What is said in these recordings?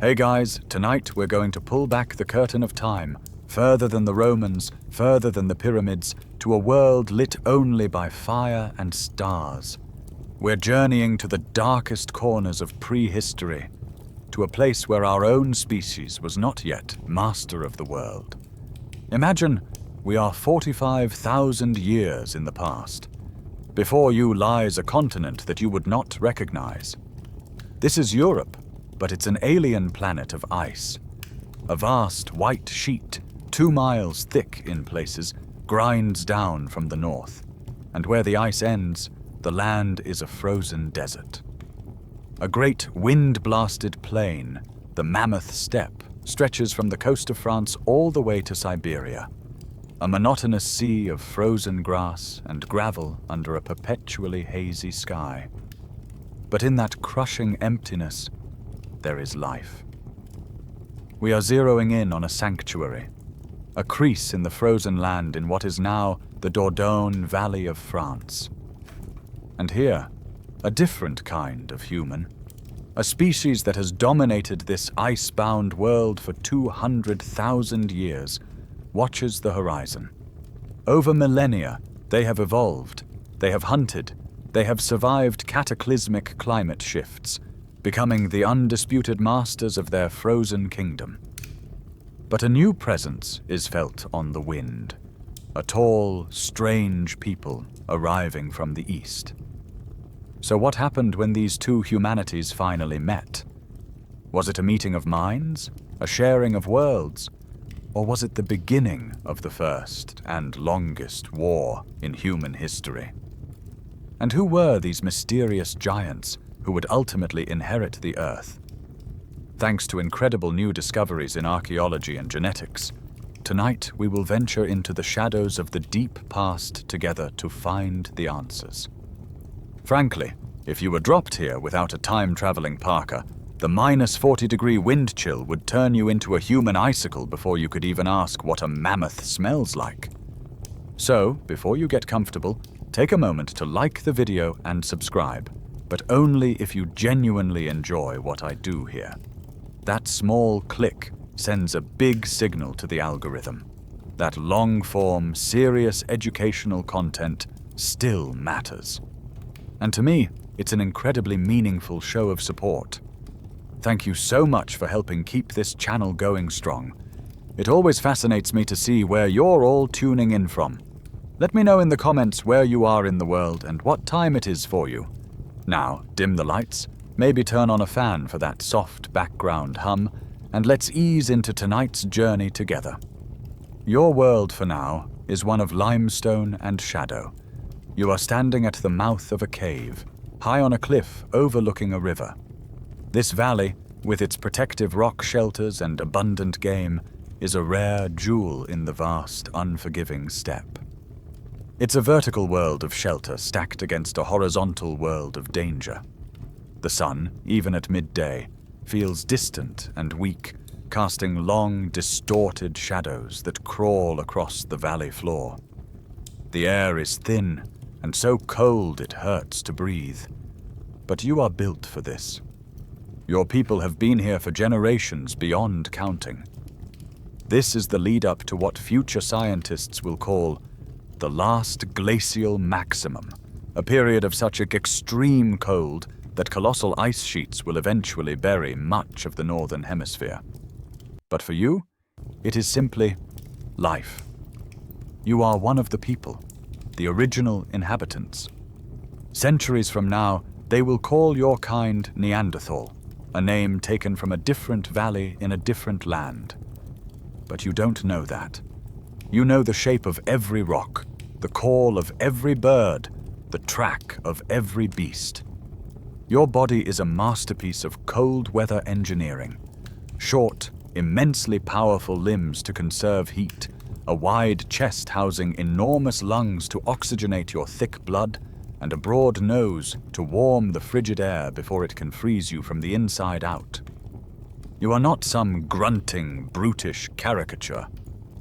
Hey guys, tonight we're going to pull back the curtain of time, further than the Romans, further than the pyramids, to a world lit only by fire and stars. We're journeying to the darkest corners of prehistory, to a place where our own species was not yet master of the world. Imagine we are 45,000 years in the past. Before you lies a continent that you would not recognize. This is Europe, but it's an alien planet of ice. A vast white sheet, 2 miles thick in places, grinds down from the north, and where the ice ends, the land is a frozen desert. A great wind-blasted plain, the Mammoth Steppe, stretches from the coast of France all the way to Siberia. A monotonous sea of frozen grass and gravel under a perpetually hazy sky. But in that crushing emptiness, there is life. We are zeroing in on a sanctuary, a crease in the frozen land in what is now the Dordogne Valley of France. And here, a different kind of human, a species that has dominated this ice-bound world for 200,000 years, watches the horizon. Over millennia, they have evolved, they have hunted, they have survived cataclysmic climate shifts, becoming the undisputed masters of their frozen kingdom. But a new presence is felt on the wind, a tall, strange people arriving from the east. So what happened when these two humanities finally met? Was it a meeting of minds, a sharing of worlds, or was it the beginning of the first and longest war in human history? And who were these mysterious giants who would ultimately inherit the Earth? Thanks to incredible new discoveries in archaeology and genetics, tonight we will venture into the shadows of the deep past together to find the answers. Frankly, if you were dropped here without a time-traveling parka, the -40-degree wind chill would turn you into a human icicle before you could even ask what a mammoth smells like. So, before you get comfortable, take a moment to like the video and subscribe, but only if you genuinely enjoy what I do here. That small click sends a big signal to the algorithm. That long-form, serious educational content still matters. And to me, it's an incredibly meaningful show of support. Thank you so much for helping keep this channel going strong. It always fascinates me to see where you're all tuning in from. Let me know in the comments where you are in the world and what time it is for you. Now, dim the lights, maybe turn on a fan for that soft background hum, and let's ease into tonight's journey together. Your world for now is one of limestone and shadow. You are standing at the mouth of a cave, high on a cliff overlooking a river. This valley, with its protective rock shelters and abundant game, is a rare jewel in the vast, unforgiving steppe. It's a vertical world of shelter stacked against a horizontal world of danger. The sun, even at midday, feels distant and weak, casting long, distorted shadows that crawl across the valley floor. The air is thin and so cold it hurts to breathe. But you are built for this. Your people have been here for generations beyond counting. This is the lead-up to what future scientists will call the last glacial maximum, a period of such extreme cold that colossal ice sheets will eventually bury much of the northern hemisphere. But for you, it is simply life. You are one of the people, the original inhabitants. Centuries from now, they will call your kind Neanderthal, a name taken from a different valley in a different land. But you don't know that. You know the shape of every rock, the call of every bird, the track of every beast. Your body is a masterpiece of cold weather engineering. Short, immensely powerful limbs to conserve heat, a wide chest housing enormous lungs to oxygenate your thick blood, and a broad nose to warm the frigid air before it can freeze you from the inside out. You are not some grunting, brutish caricature.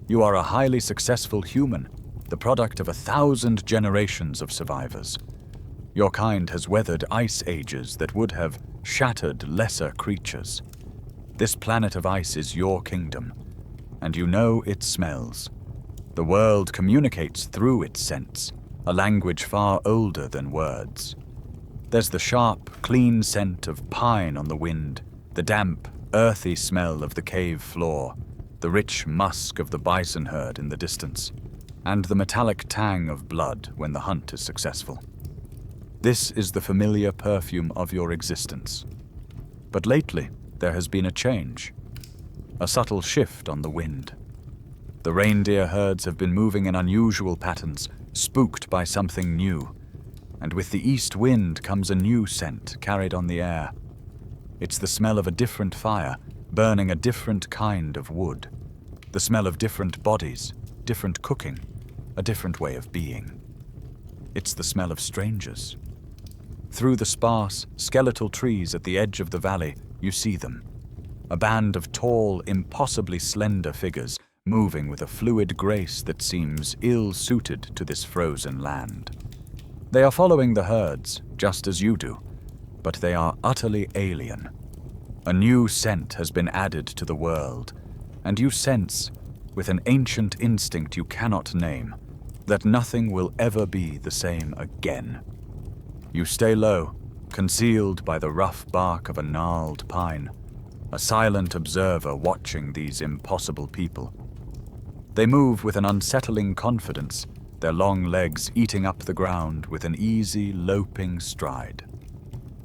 You are a highly successful human, the product of 1,000 generations of survivors. Your kind has weathered ice ages that would have shattered lesser creatures. This planet of ice is your kingdom, and you know it smells. The world communicates through its scents, a language far older than words. There's the sharp, clean scent of pine on the wind, the damp, earthy smell of the cave floor, the rich musk of the bison herd in the distance, and the metallic tang of blood when the hunt is successful. This is the familiar perfume of your existence. But lately, there has been a change, a subtle shift on the wind. The reindeer herds have been moving in unusual patterns, spooked by something new, and with the east wind comes a new scent carried on the air. It's the smell of a different fire, burning a different kind of wood, the smell of different bodies, different cooking, a different way of being. It's the smell of strangers. Through the sparse, skeletal trees at the edge of the valley, you see them, a band of tall, impossibly slender figures moving with a fluid grace that seems ill-suited to this frozen land. They are following the herds, just as you do, but they are utterly alien. A new scent has been added to the world, and you sense, with an ancient instinct you cannot name, that nothing will ever be the same again. You stay low, concealed by the rough bark of a gnarled pine, a silent observer watching these impossible people. They move with an unsettling confidence, their long legs eating up the ground with an easy, loping stride.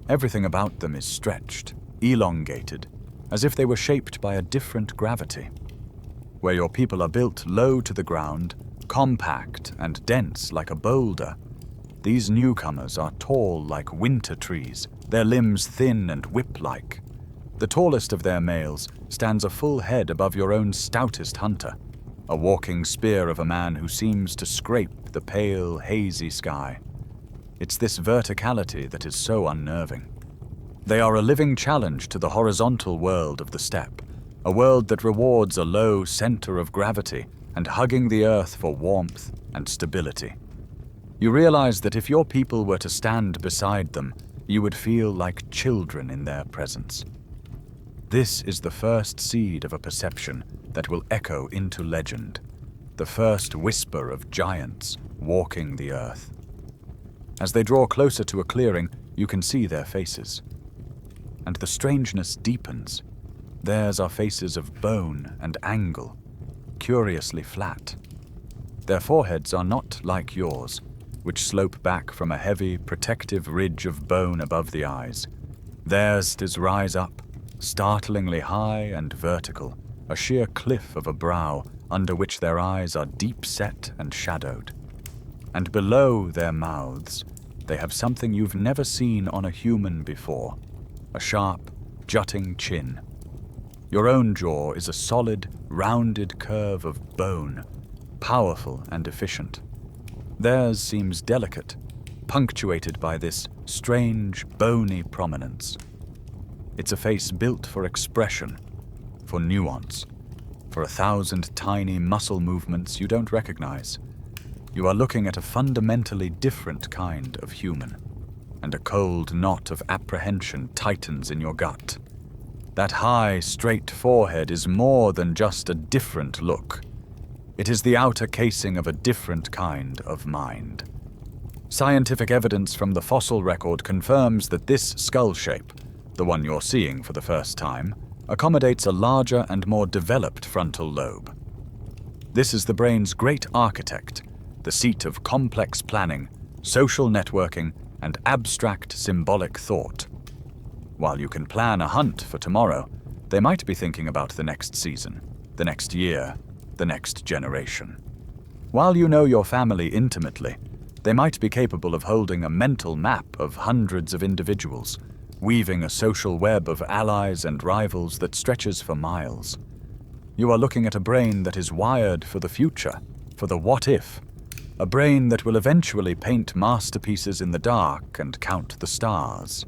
Everything about them is stretched, elongated, as if they were shaped by a different gravity. Where your people are built low to the ground, compact and dense like a boulder, these newcomers are tall like winter trees, their limbs thin and whip-like. The tallest of their males stands a full head above your own stoutest hunter, a walking spear of a man who seems to scrape the pale, hazy sky. It's this verticality that is so unnerving. They are a living challenge to the horizontal world of the steppe, a world that rewards a low center of gravity and hugging the earth for warmth and stability. You realize that if your people were to stand beside them, you would feel like children in their presence. This is the first seed of a perception that will echo into legend, the first whisper of giants walking the earth. As they draw closer to a clearing, you can see their faces. And the strangeness deepens. Theirs are faces of bone and angle, curiously flat. Their foreheads are not like yours, which slope back from a heavy, protective ridge of bone above the eyes. Theirs does rise up, startlingly high and vertical, a sheer cliff of a brow under which their eyes are deep-set and shadowed. And below their mouths, they have something you've never seen on a human before, a sharp, jutting chin. Your own jaw is a solid, rounded curve of bone, powerful and efficient. Theirs seems delicate, punctuated by this strange, bony prominence. It's a face built for expression, for nuance, for 1,000 tiny muscle movements you don't recognize. You are looking at a fundamentally different kind of human, and a cold knot of apprehension tightens in your gut. That high, straight forehead is more than just a different look. It is the outer casing of a different kind of mind. Scientific evidence from the fossil record confirms that this skull shape, the one you're seeing for the first time, accommodates a larger and more developed frontal lobe. This is the brain's great architect, the seat of complex planning, social networking, and abstract symbolic thought. While you can plan a hunt for tomorrow, they might be thinking about the next season, the next year, the next generation. While you know your family intimately, they might be capable of holding a mental map of hundreds of individuals, weaving a social web of allies and rivals that stretches for miles. You are looking at a brain that is wired for the future, for the what-if, a brain that will eventually paint masterpieces in the dark and count the stars.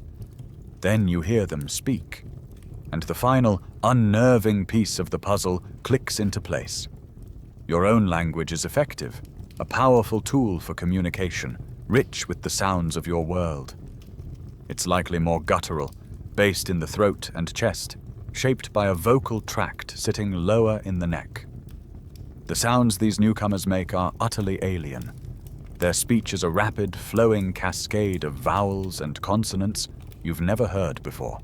Then you hear them speak, and the final, unnerving piece of the puzzle clicks into place. Your own language is effective, a powerful tool for communication, rich with the sounds of your world. It's likely more guttural, based in the throat and chest, shaped by a vocal tract sitting lower in the neck. The sounds these newcomers make are utterly alien. Their speech is a rapid, flowing cascade of vowels and consonants you've never heard before.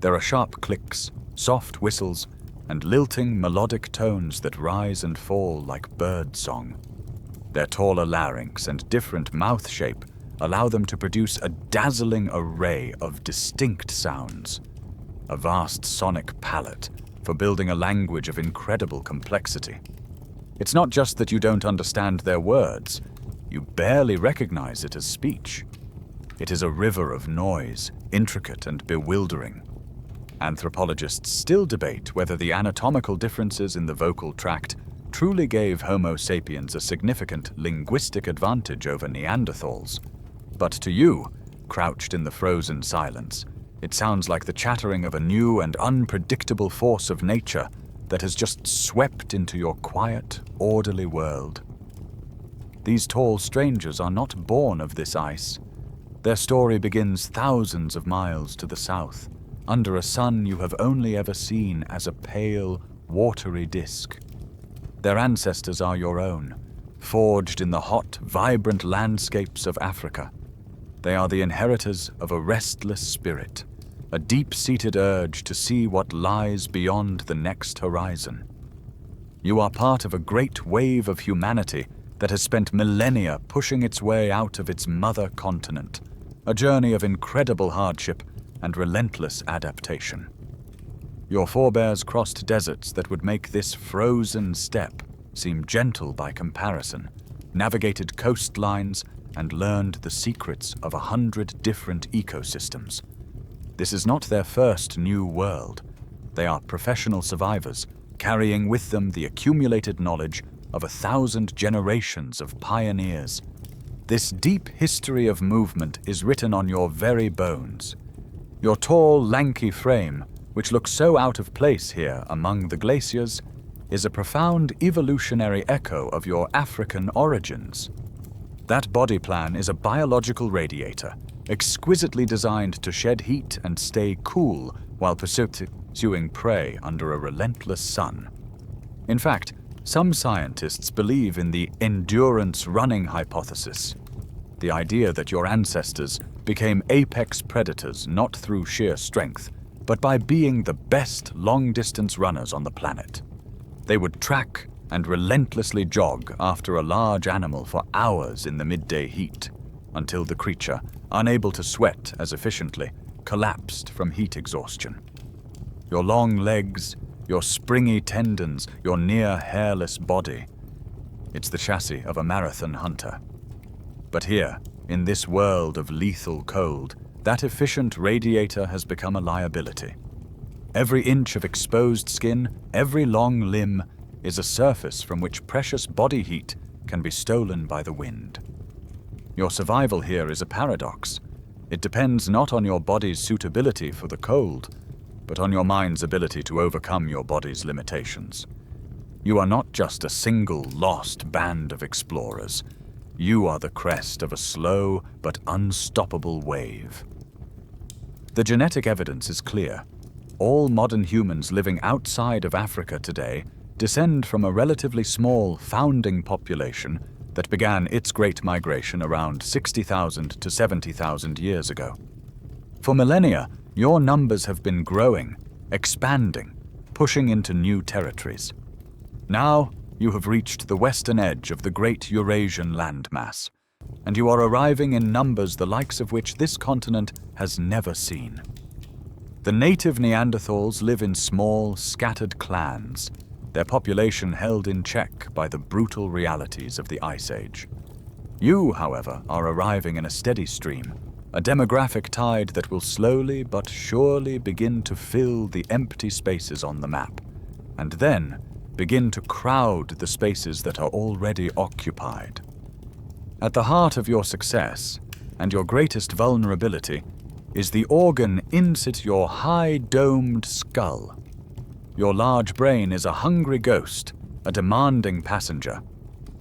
There are sharp clicks, soft whistles, and lilting melodic tones that rise and fall like bird song. Their taller larynx and different mouth shape allow them to produce a dazzling array of distinct sounds, a vast sonic palette for building a language of incredible complexity. It's not just that you don't understand their words, you barely recognize it as speech. It is a river of noise, intricate and bewildering. Anthropologists still debate whether the anatomical differences in the vocal tract truly gave Homo sapiens a significant linguistic advantage over Neanderthals. But to you, crouched in the frozen silence, it sounds like the chattering of a new and unpredictable force of nature that has just swept into your quiet, orderly world. These tall strangers are not born of this ice. Their story begins thousands of miles to the south, under a sun you have only ever seen as a pale, watery disk. Their ancestors are your own, forged in the hot, vibrant landscapes of Africa. They are the inheritors of a restless spirit, a deep-seated urge to see what lies beyond the next horizon. You are part of a great wave of humanity that has spent millennia pushing its way out of its mother continent, a journey of incredible hardship and relentless adaptation. Your forebears crossed deserts that would make this frozen steppe seem gentle by comparison, navigated coastlines, and learned the secrets of 100 different ecosystems. This is not their first new world. They are professional survivors, carrying with them the accumulated knowledge of 1,000 generations of pioneers. This deep history of movement is written on your very bones. Your tall, lanky frame, which looks so out of place here among the glaciers, is a profound evolutionary echo of your African origins. That body plan is a biological radiator, exquisitely designed to shed heat and stay cool while pursuing prey under a relentless sun. In fact, some scientists believe in the endurance running hypothesis, the idea that your ancestors became apex predators not through sheer strength, but by being the best long-distance runners on the planet. They would track and relentlessly jog after a large animal for hours in the midday heat, until the creature, unable to sweat as efficiently, collapsed from heat exhaustion. Your long legs, your springy tendons, your near-hairless body. It's the chassis of a marathon hunter. But here, in this world of lethal cold, that efficient radiator has become a liability. Every inch of exposed skin, every long limb, is a surface from which precious body heat can be stolen by the wind. Your survival here is a paradox. It depends not on your body's suitability for the cold, but on your mind's ability to overcome your body's limitations. You are not just a single lost band of explorers. You are the crest of a slow but unstoppable wave. The genetic evidence is clear. All modern humans living outside of Africa today descend from a relatively small founding population that began its great migration around 60,000 to 70,000 years ago. For millennia, your numbers have been growing, expanding, pushing into new territories. Now, you have reached the western edge of the great Eurasian landmass, and you are arriving in numbers the likes of which this continent has never seen. The native Neanderthals live in small, scattered clans, their population held in check by the brutal realities of the Ice Age. You, however, are arriving in a steady stream, a demographic tide that will slowly but surely begin to fill the empty spaces on the map, and then begin to crowd the spaces that are already occupied. At the heart of your success, and your greatest vulnerability, is the organ inside your high-domed skull. Your large brain is a hungry ghost, a demanding passenger.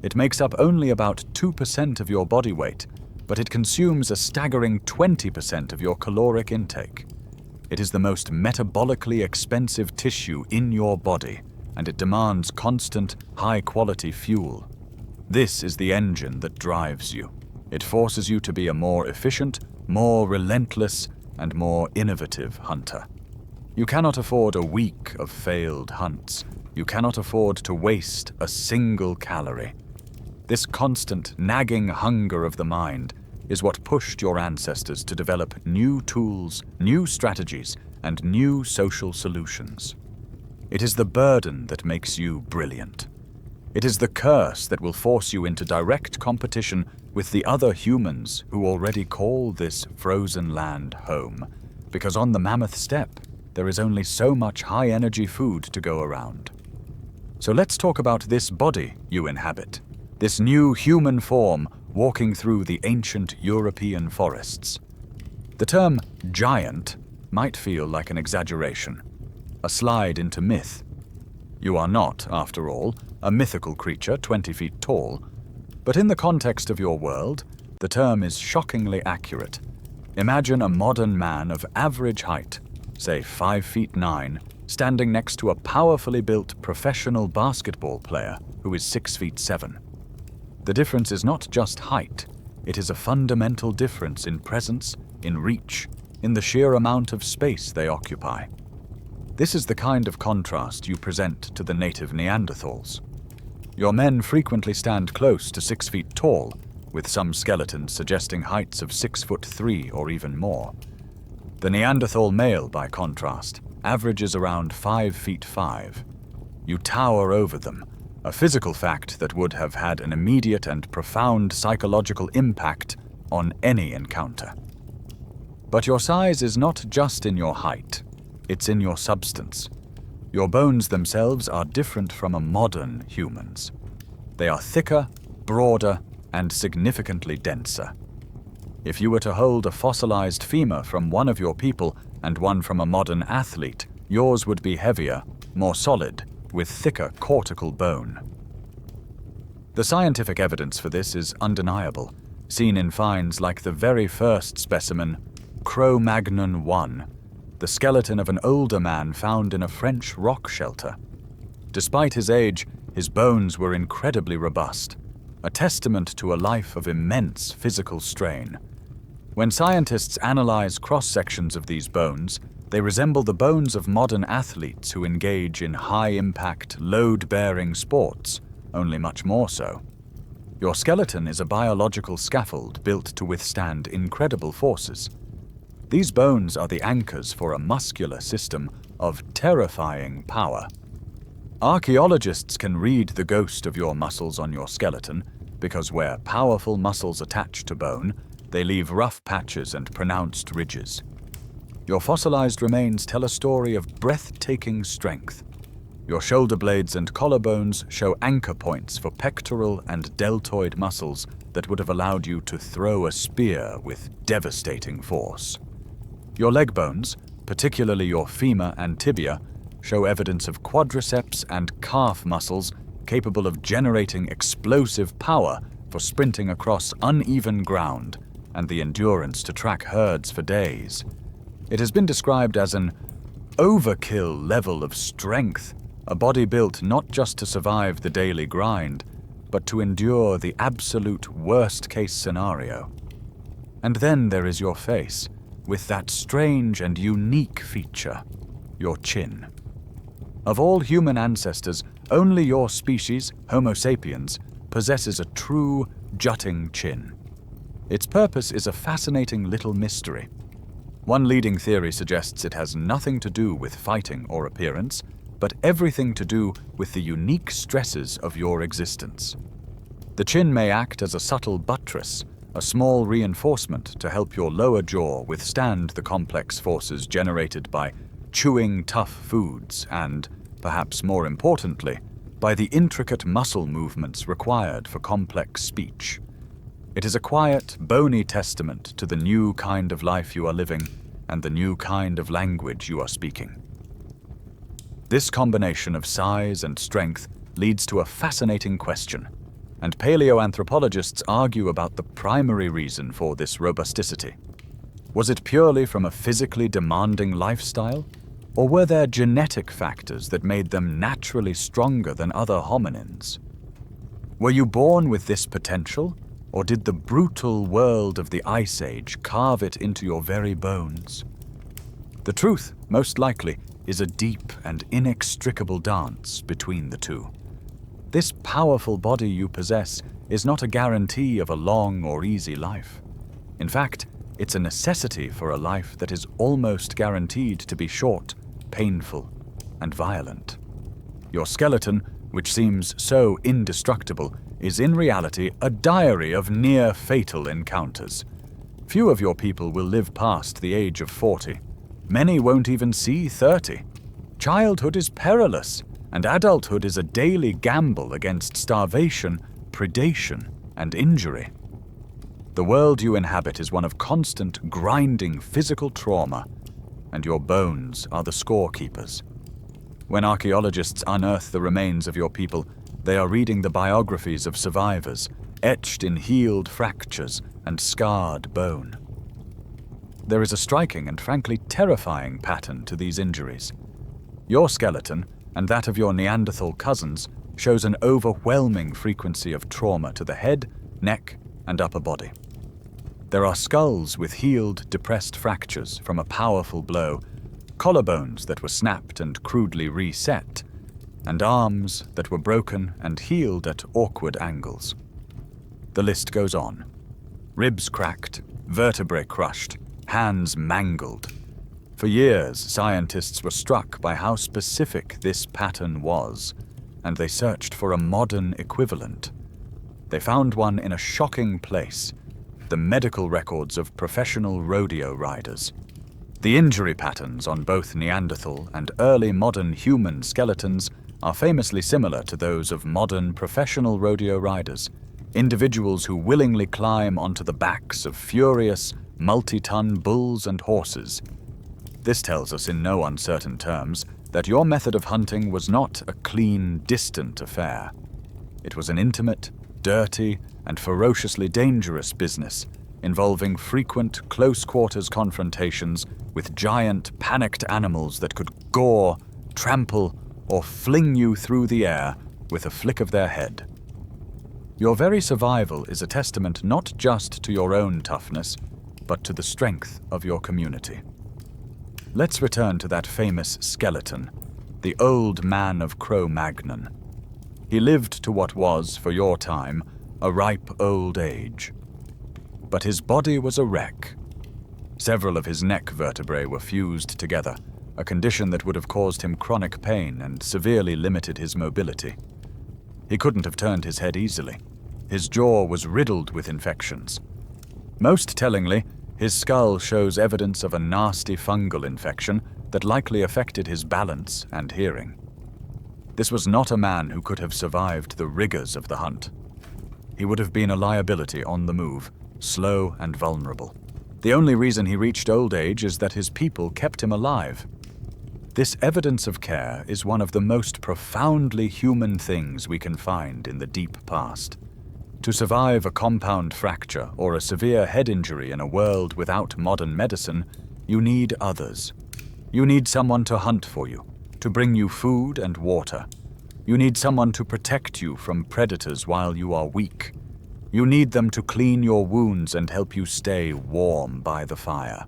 It makes up only about 2% of your body weight, but it consumes a staggering 20% of your caloric intake. It is the most metabolically expensive tissue in your body, and it demands constant, high-quality fuel. This is the engine that drives you. It forces you to be a more efficient, more relentless, and more innovative hunter. You cannot afford a week of failed hunts. You cannot afford to waste a single calorie. This constant, nagging hunger of the mind is what pushed your ancestors to develop new tools, new strategies, and new social solutions. It is the burden that makes you brilliant. It is the curse that will force you into direct competition with the other humans who already call this frozen land home, because on the mammoth steppe, there is only so much high-energy food to go around. So let's talk about this body you inhabit, this new human form walking through the ancient European forests. The term giant might feel like an exaggeration, a slide into myth. You are not, after all, a mythical creature 20 feet tall, but in the context of your world, the term is shockingly accurate. Imagine a modern man of average height, say 5 feet 9, standing next to a powerfully built professional basketball player who is 6 feet 7. The difference is not just height, it is a fundamental difference in presence, in reach, in the sheer amount of space they occupy. This is the kind of contrast you present to the native Neanderthals. Your men frequently stand close to 6 feet tall, with some skeletons suggesting heights of 6'3" or even more. The Neanderthal male, by contrast, averages around 5 feet 5. You tower over them, a physical fact that would have had an immediate and profound psychological impact on any encounter. But your size is not just in your height, it's in your substance. Your bones themselves are different from a modern human's. They are thicker, broader, and significantly denser. If you were to hold a fossilized femur from one of your people and one from a modern athlete, yours would be heavier, more solid, with thicker cortical bone. The scientific evidence for this is undeniable, seen in finds like the very first specimen, Cro-Magnon 1, the skeleton of an older man found in a French rock shelter. Despite his age, his bones were incredibly robust, a testament to a life of immense physical strain. When scientists analyze cross-sections of these bones, they resemble the bones of modern athletes who engage in high-impact, load-bearing sports, only much more so. Your skeleton is a biological scaffold built to withstand incredible forces. These bones are the anchors for a muscular system of terrifying power. Archaeologists can read the ghost of your muscles on your skeleton, because where powerful muscles attach to bone, they leave rough patches and pronounced ridges. Your fossilized remains tell a story of breathtaking strength. Your shoulder blades and collarbones show anchor points for pectoral and deltoid muscles that would have allowed you to throw a spear with devastating force. Your leg bones, particularly your femur and tibia, show evidence of quadriceps and calf muscles capable of generating explosive power for sprinting across uneven ground and the endurance to track herds for days. It has been described as an overkill level of strength, a body built not just to survive the daily grind, but to endure the absolute worst-case scenario. And then there is your face, with that strange and unique feature, your chin. Of all human ancestors, only your species, Homo sapiens, possesses a true, jutting chin. Its purpose is a fascinating little mystery. One leading theory suggests it has nothing to do with fighting or appearance, but everything to do with the unique stresses of your existence. The chin may act as a subtle buttress, a small reinforcement to help your lower jaw withstand the complex forces generated by chewing tough foods and, perhaps more importantly, by the intricate muscle movements required for complex speech. It is a quiet, bony testament to the new kind of life you are living and the new kind of language you are speaking. This combination of size and strength leads to a fascinating question, and paleoanthropologists argue about the primary reason for this robusticity. Was it purely from a physically demanding lifestyle? Or were there genetic factors that made them naturally stronger than other hominins? Were you born with this potential, or did the brutal world of the Ice Age carve it into your very bones? The truth, most likely, is a deep and inextricable dance between the two. This powerful body you possess is not a guarantee of a long or easy life. In fact, it's a necessity for a life that is almost guaranteed to be short, painful, and violent. Your skeleton, which seems so indestructible, is in reality a diary of near-fatal encounters. Few of your people will live past the age of 40. Many won't even see 30. Childhood is perilous, and adulthood is a daily gamble against starvation, predation, and injury. The world you inhabit is one of constant, grinding physical trauma, and your bones are the scorekeepers. When archaeologists unearth the remains of your people, they are reading the biographies of survivors, etched in healed fractures and scarred bone. There is a striking and frankly terrifying pattern to these injuries. Your skeleton, and that of your Neanderthal cousins, shows an overwhelming frequency of trauma to the head, neck, and upper body. There are skulls with healed, depressed fractures from a powerful blow, collarbones that were snapped and crudely reset, and arms that were broken and healed at awkward angles. The list goes on. Ribs cracked, vertebrae crushed, hands mangled. For years, scientists were struck by how specific this pattern was, and they searched for a modern equivalent. They found one in a shocking place: the medical records of professional rodeo riders. The injury patterns on both Neanderthal and early modern human skeletons are famously similar to those of modern professional rodeo riders, individuals who willingly climb onto the backs of furious, multi-ton bulls and horses. This tells us in no uncertain terms that your method of hunting was not a clean, distant affair. It was an intimate, dirty, and ferociously dangerous business, involving frequent close-quarters confrontations with giant, panicked animals that could gore, trample, or fling you through the air with a flick of their head. Your very survival is a testament not just to your own toughness, but to the strength of your community. Let's return to that famous skeleton, the old man of Cro-Magnon. He lived to what was, for your time, a ripe old age. But his body was a wreck. Several of his neck vertebrae were fused together, a condition that would have caused him chronic pain and severely limited his mobility. He couldn't have turned his head easily. His jaw was riddled with infections. Most tellingly, his skull shows evidence of a nasty fungal infection that likely affected his balance and hearing. This was not a man who could have survived the rigors of the hunt. He would have been a liability on the move, slow and vulnerable. The only reason he reached old age is that his people kept him alive. This evidence of care is one of the most profoundly human things we can find in the deep past. To survive a compound fracture or a severe head injury in a world without modern medicine, you need others. You need someone to hunt for you, to bring you food and water. You need someone to protect you from predators while you are weak. You need them to clean your wounds and help you stay warm by the fire.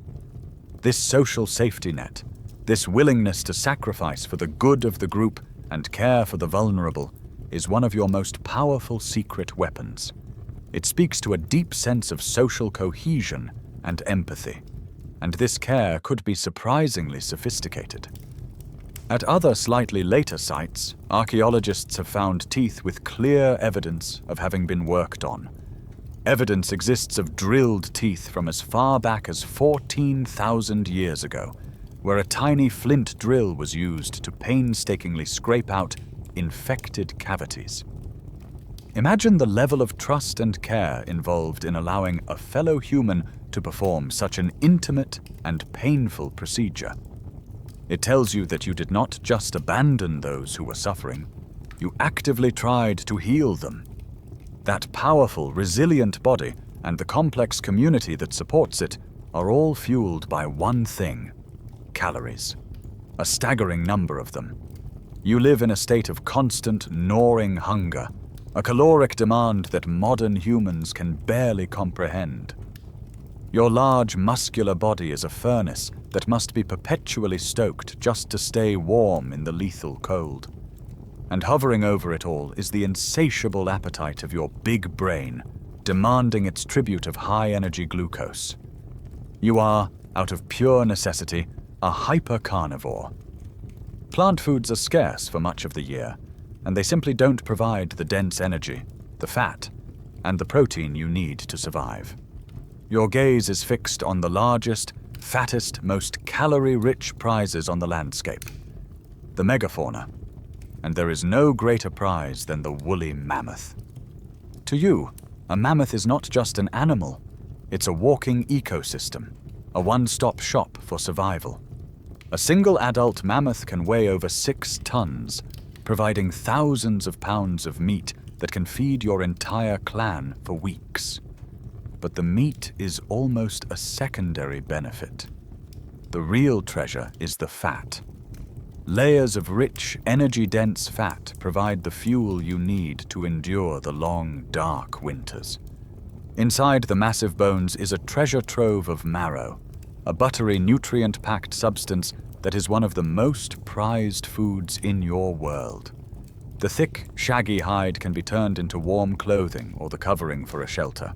This social safety net, this willingness to sacrifice for the good of the group and care for the vulnerable, is one of your most powerful secret weapons. It speaks to a deep sense of social cohesion and empathy, and this care could be surprisingly sophisticated. At other slightly later sites, archaeologists have found teeth with clear evidence of having been worked on. Evidence exists of drilled teeth from as far back as 14,000 years ago, where a tiny flint drill was used to painstakingly scrape out infected cavities. Imagine the level of trust and care involved in allowing a fellow human to perform such an intimate and painful procedure. It tells you that you did not just abandon those who were suffering, you actively tried to heal them. That powerful, resilient body and the complex community that supports it are all fueled by one thing: calories. A staggering number of them. You live in a state of constant, gnawing hunger, a caloric demand that modern humans can barely comprehend. Your large, muscular body is a furnace that must be perpetually stoked just to stay warm in the lethal cold. And hovering over it all is the insatiable appetite of your big brain, demanding its tribute of high-energy glucose. You are, out of pure necessity, a hypercarnivore. Plant foods are scarce for much of the year, and they simply don't provide the dense energy, the fat, and the protein you need to survive. Your gaze is fixed on the largest, fattest, most calorie-rich prizes on the landscape, the megafauna, and there is no greater prize than the woolly mammoth. To you, a mammoth is not just an animal, it's a walking ecosystem, a one-stop shop for survival. A single adult mammoth can weigh over 6 tons, providing thousands of pounds of meat that can feed your entire clan for weeks. But the meat is almost a secondary benefit. The real treasure is the fat. Layers of rich, energy-dense fat provide the fuel you need to endure the long, dark winters. Inside the massive bones is a treasure trove of marrow, a buttery, nutrient-packed substance that is one of the most prized foods in your world. The thick, shaggy hide can be turned into warm clothing or the covering for a shelter.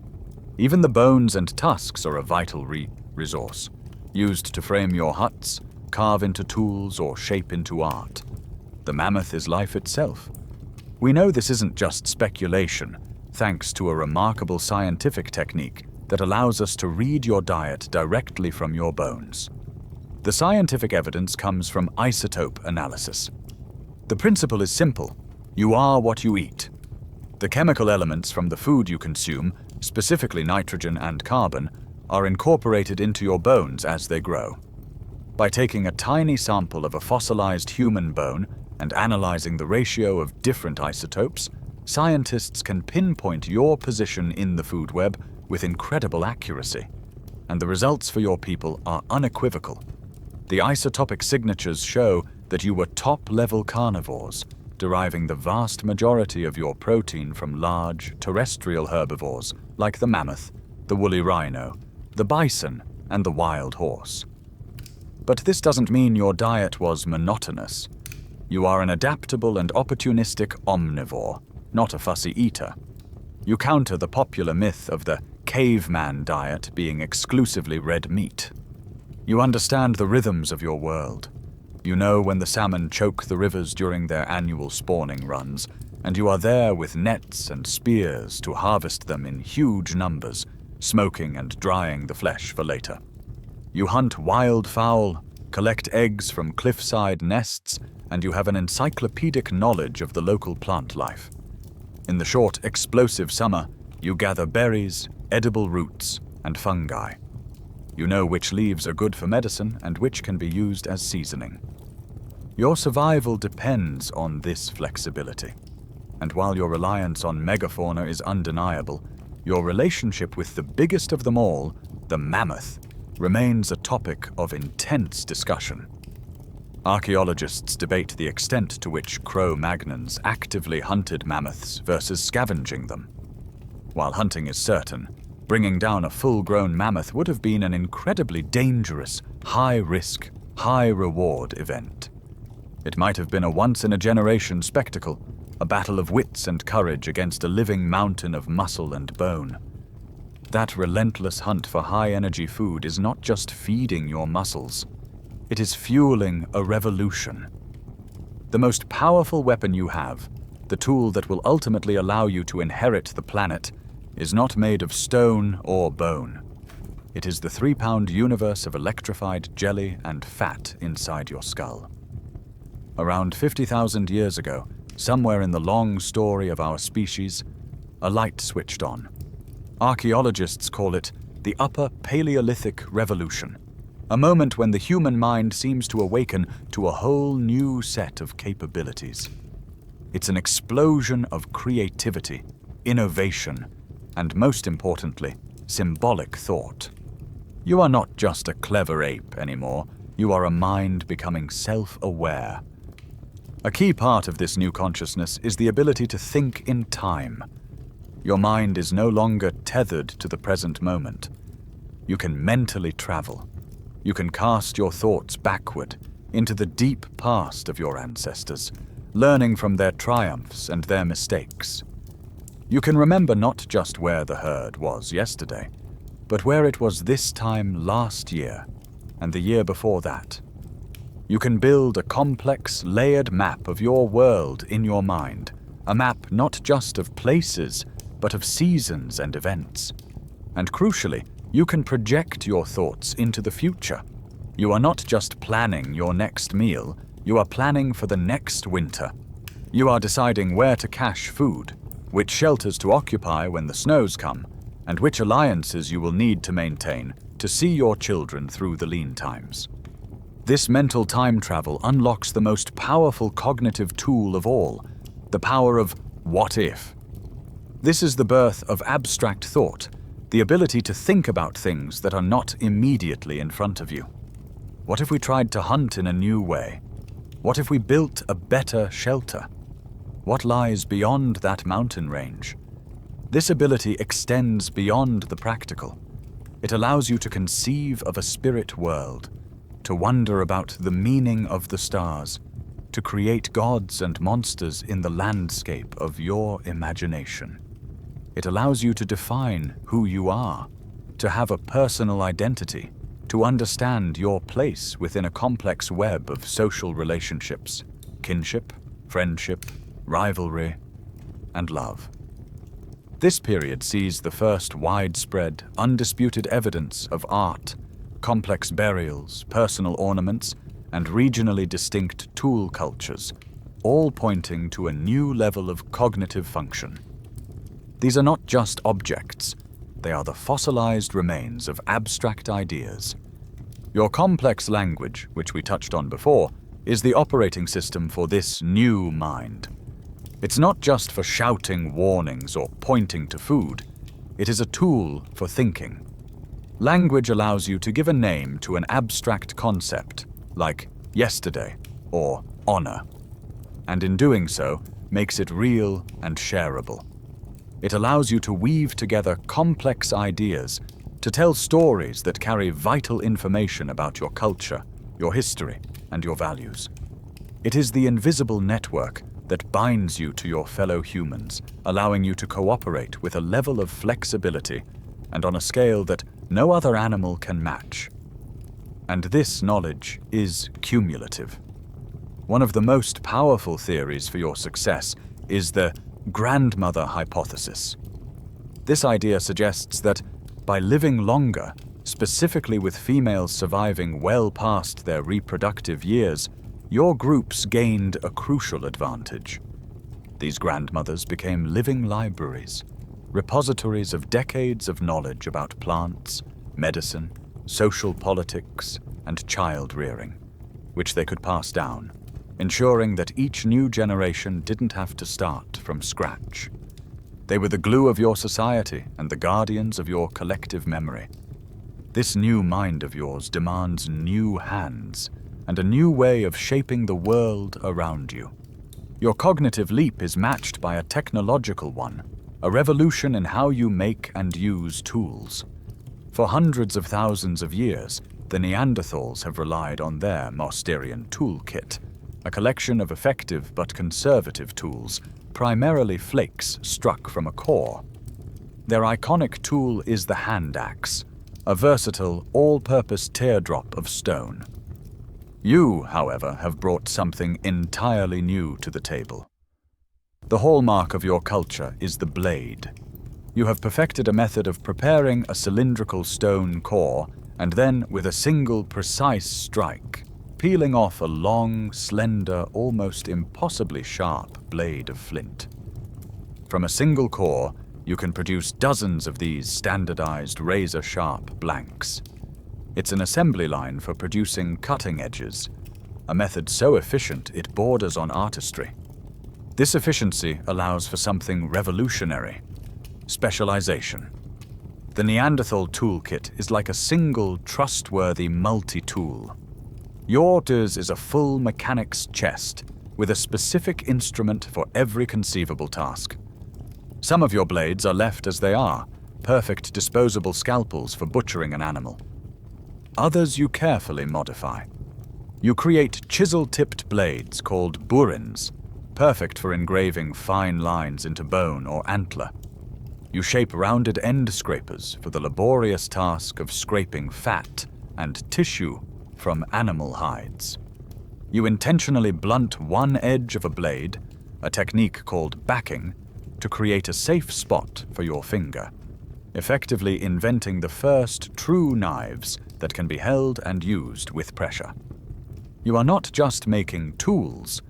Even the bones and tusks are a vital resource, used to frame your huts, carve into tools, or shape into art. The mammoth is life itself. We know this isn't just speculation, thanks to a remarkable scientific technique that allows us to read your diet directly from your bones. The scientific evidence comes from isotope analysis. The principle is simple: you are what you eat. The chemical elements from the food you consume, specifically nitrogen and carbon, are incorporated into your bones as they grow. By taking a tiny sample of a fossilized human bone and analyzing the ratio of different isotopes, scientists can pinpoint your position in the food web with incredible accuracy, and the results for your people are unequivocal. The isotopic signatures show that you were top-level carnivores, deriving the vast majority of your protein from large, terrestrial herbivores like the mammoth, the woolly rhino, the bison, and the wild horse. But this doesn't mean your diet was monotonous. You are an adaptable and opportunistic omnivore, not a fussy eater. You counter the popular myth of the caveman diet being exclusively red meat. You understand the rhythms of your world. You know when the salmon choke the rivers during their annual spawning runs, and you are there with nets and spears to harvest them in huge numbers, smoking and drying the flesh for later. You hunt wild fowl, collect eggs from cliffside nests, and you have an encyclopedic knowledge of the local plant life. In the short, explosive summer, you gather berries, edible roots, and fungi. You know which leaves are good for medicine and which can be used as seasoning. Your survival depends on this flexibility. And while your reliance on megafauna is undeniable, your relationship with the biggest of them all, the mammoth, remains a topic of intense discussion. Archaeologists debate the extent to which Cro-Magnons actively hunted mammoths versus scavenging them. While hunting is certain, bringing down a full-grown mammoth would have been an incredibly dangerous, high-risk, high-reward event. It might have been a once-in-a-generation spectacle, a battle of wits and courage against a living mountain of muscle and bone. That relentless hunt for high-energy food is not just feeding your muscles. It is fueling a revolution. The most powerful weapon you have, the tool that will ultimately allow you to inherit the planet, is not made of stone or bone. It is the 3-pound universe of electrified jelly and fat inside your skull. Around 50,000 years ago, somewhere in the long story of our species, a light switched on. Archaeologists call it the Upper Paleolithic Revolution, a moment when the human mind seems to awaken to a whole new set of capabilities. It's an explosion of creativity, innovation, and most importantly, symbolic thought. You are not just a clever ape anymore, you are a mind becoming self-aware. A key part of this new consciousness is the ability to think in time. Your mind is no longer tethered to the present moment. You can mentally travel. You can cast your thoughts backward into the deep past of your ancestors, learning from their triumphs and their mistakes. You can remember not just where the herd was yesterday, but where it was this time last year and the year before that. You can build a complex, layered map of your world in your mind, a map not just of places, but of seasons and events. And crucially, you can project your thoughts into the future. You are not just planning your next meal, you are planning for the next winter. You are deciding where to cache food, which shelters to occupy when the snows come, and which alliances you will need to maintain to see your children through the lean times. This mental time travel unlocks the most powerful cognitive tool of all, the power of what if. This is the birth of abstract thought, the ability to think about things that are not immediately in front of you. What if we tried to hunt in a new way? What if we built a better shelter? What lies beyond that mountain range? This ability extends beyond the practical. It allows you to conceive of a spirit world, to wonder about the meaning of the stars, to create gods and monsters in the landscape of your imagination. It allows you to define who you are, to have a personal identity, to understand your place within a complex web of social relationships, kinship, friendship, rivalry, and love. This period sees the first widespread, undisputed evidence of art, complex burials, personal ornaments, and regionally distinct tool cultures, all pointing to a new level of cognitive function. These are not just objects, they are the fossilized remains of abstract ideas. Your complex language, which we touched on before, is the operating system for this new mind. It's not just for shouting warnings or pointing to food, it is a tool for thinking. Language allows you to give a name to an abstract concept, like yesterday or honor, and in doing so, makes it real and shareable. It allows you to weave together complex ideas, to tell stories that carry vital information about your culture, your history, and your values. It is the invisible network that binds you to your fellow humans, allowing you to cooperate with a level of flexibility and on a scale that no other animal can match. And this knowledge is cumulative. One of the most powerful theories for your success is the grandmother hypothesis. This idea suggests that by living longer, specifically with females surviving well past their reproductive years, your groups gained a crucial advantage. These grandmothers became living libraries, repositories of decades of knowledge about plants, medicine, social politics, and child rearing, which they could pass down, ensuring that each new generation didn't have to start from scratch. They were the glue of your society and the guardians of your collective memory. This new mind of yours demands new hands and a new way of shaping the world around you. Your cognitive leap is matched by a technological one, a revolution in how you make and use tools. For hundreds of thousands of years, the Neanderthals have relied on their Mousterian Toolkit, a collection of effective but conservative tools, primarily flakes struck from a core. Their iconic tool is the hand axe, a versatile, all-purpose teardrop of stone. You, however, have brought something entirely new to the table. The hallmark of your culture is the blade. You have perfected a method of preparing a cylindrical stone core and then, with a single precise strike, peeling off a long, slender, almost impossibly sharp blade of flint. From a single core, you can produce dozens of these standardized razor-sharp blanks. It's an assembly line for producing cutting edges, a method so efficient it borders on artistry. This efficiency allows for something revolutionary: specialization. The Neanderthal toolkit is like a single, trustworthy multi-tool. Yours is a full mechanic's chest with a specific instrument for every conceivable task. Some of your blades are left as they are, perfect disposable scalpels for butchering an animal. Others you carefully modify. You create chisel-tipped blades called burins, perfect for engraving fine lines into bone or antler. You shape rounded end scrapers for the laborious task of scraping fat and tissue from animal hides. You intentionally blunt one edge of a blade, a technique called backing, to create a safe spot for your finger, effectively inventing the first true knives that can be held and used with pressure. You are not just making tools,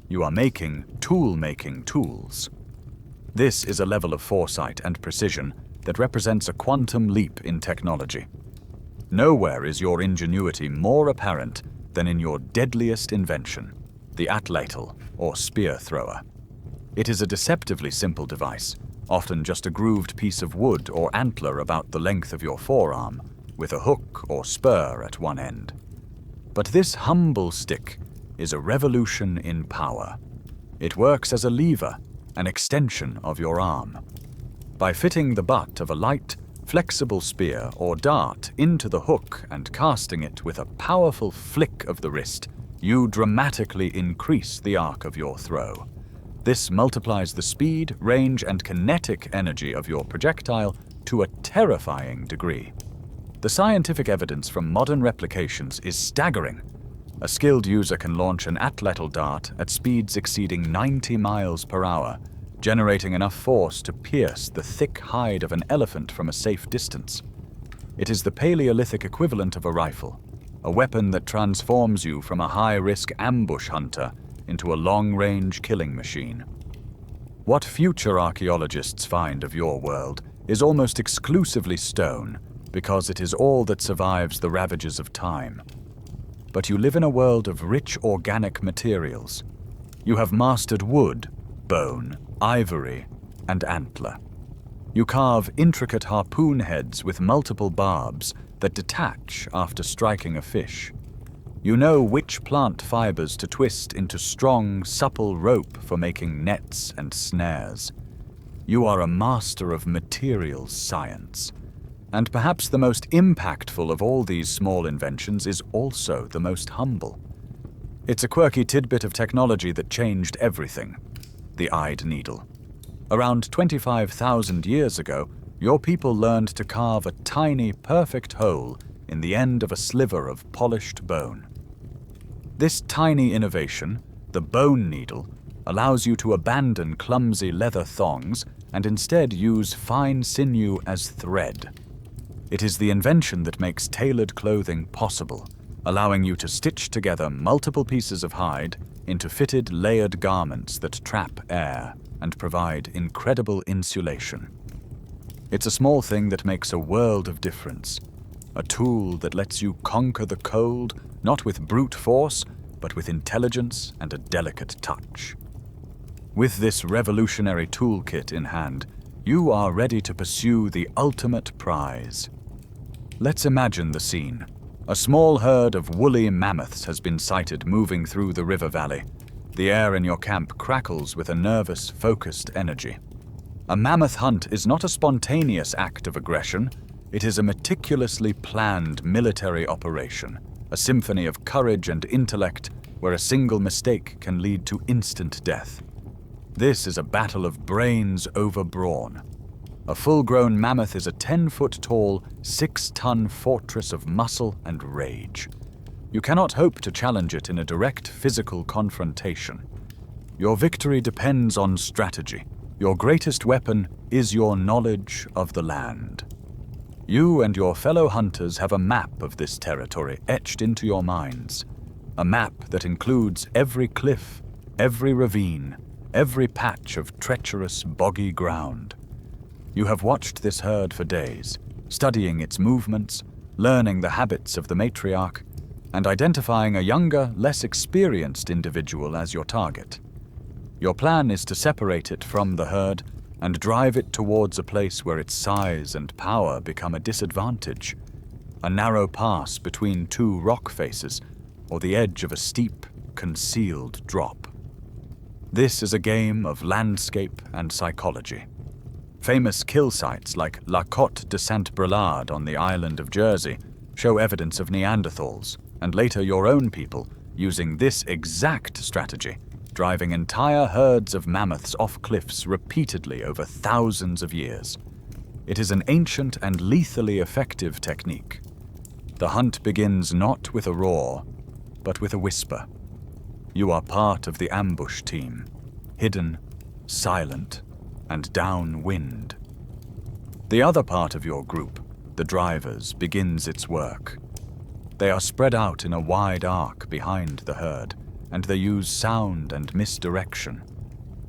you are making tool-making tools. This is a level of foresight and precision that represents a quantum leap in technology. Nowhere is your ingenuity more apparent than in your deadliest invention, the Atlatl, or spear thrower. It is a deceptively simple device, often just a grooved piece of wood or antler about the length of your forearm, with a hook or spur at one end. But this humble stick is a revolution in power. It works as a lever, an extension of your arm. By fitting the butt of a light, flexible spear or dart into the hook and casting it with a powerful flick of the wrist, you dramatically increase the arc of your throw. This multiplies the speed, range, and kinetic energy of your projectile to a terrifying degree. The scientific evidence from modern replications is staggering. A skilled user can launch an Atlatl dart at speeds exceeding 90 miles per hour, generating enough force to pierce the thick hide of an elephant from a safe distance. It is the Paleolithic equivalent of a rifle, a weapon that transforms you from a high-risk ambush hunter into a long-range killing machine. What future archaeologists find of your world is almost exclusively stone, because it is all that survives the ravages of time. But you live in a world of rich organic materials. You have mastered wood, bone, ivory, and antler. You carve intricate harpoon heads with multiple barbs that detach after striking a fish. You know which plant fibers to twist into strong, supple rope for making nets and snares. You are a master of materials science. And perhaps the most impactful of all these small inventions is also the most humble. It's a quirky tidbit of technology that changed everything: the eyed needle. Around 25,000 years ago, your people learned to carve a tiny, perfect hole in the end of a sliver of polished bone. This tiny innovation, the bone needle, allows you to abandon clumsy leather thongs and instead use fine sinew as thread. It is the invention that makes tailored clothing possible, allowing you to stitch together multiple pieces of hide into fitted, layered garments that trap air and provide incredible insulation. It's a small thing that makes a world of difference, a tool that lets you conquer the cold, not with brute force, but with intelligence and a delicate touch. With this revolutionary toolkit in hand, you are ready to pursue the ultimate prize. Let's imagine the scene. A small herd of woolly mammoths has been sighted moving through the river valley. The air in your camp crackles with a nervous, focused energy. A mammoth hunt is not a spontaneous act of aggression. It is a meticulously planned military operation, a symphony of courage and intellect where a single mistake can lead to instant death. This is a battle of brains over brawn. A full-grown mammoth is a 10-foot-tall, 6-ton fortress of muscle and rage. You cannot hope to challenge it in a direct physical confrontation. Your victory depends on strategy. Your greatest weapon is your knowledge of the land. You and your fellow hunters have a map of this territory etched into your minds. A map that includes every cliff, every ravine, every patch of treacherous, boggy ground. You have watched this herd for days, studying its movements, learning the habits of the matriarch, and identifying a younger, less experienced individual as your target. Your plan is to separate it from the herd, and drive it towards a place where its size and power become a disadvantage, a narrow pass between two rock faces, or the edge of a steep, concealed drop. This is a game of landscape and psychology. Famous kill sites like La Côte de Saint-Brelade on the island of Jersey show evidence of Neanderthals, and later your own people, using this exact strategy, driving entire herds of mammoths off cliffs repeatedly over thousands of years. It is an ancient and lethally effective technique. The hunt begins not with a roar, but with a whisper. You are part of the ambush team, hidden, silent, and downwind. The other part of your group, the drivers, begins its work. They are spread out in a wide arc behind the herd, and they use sound and misdirection.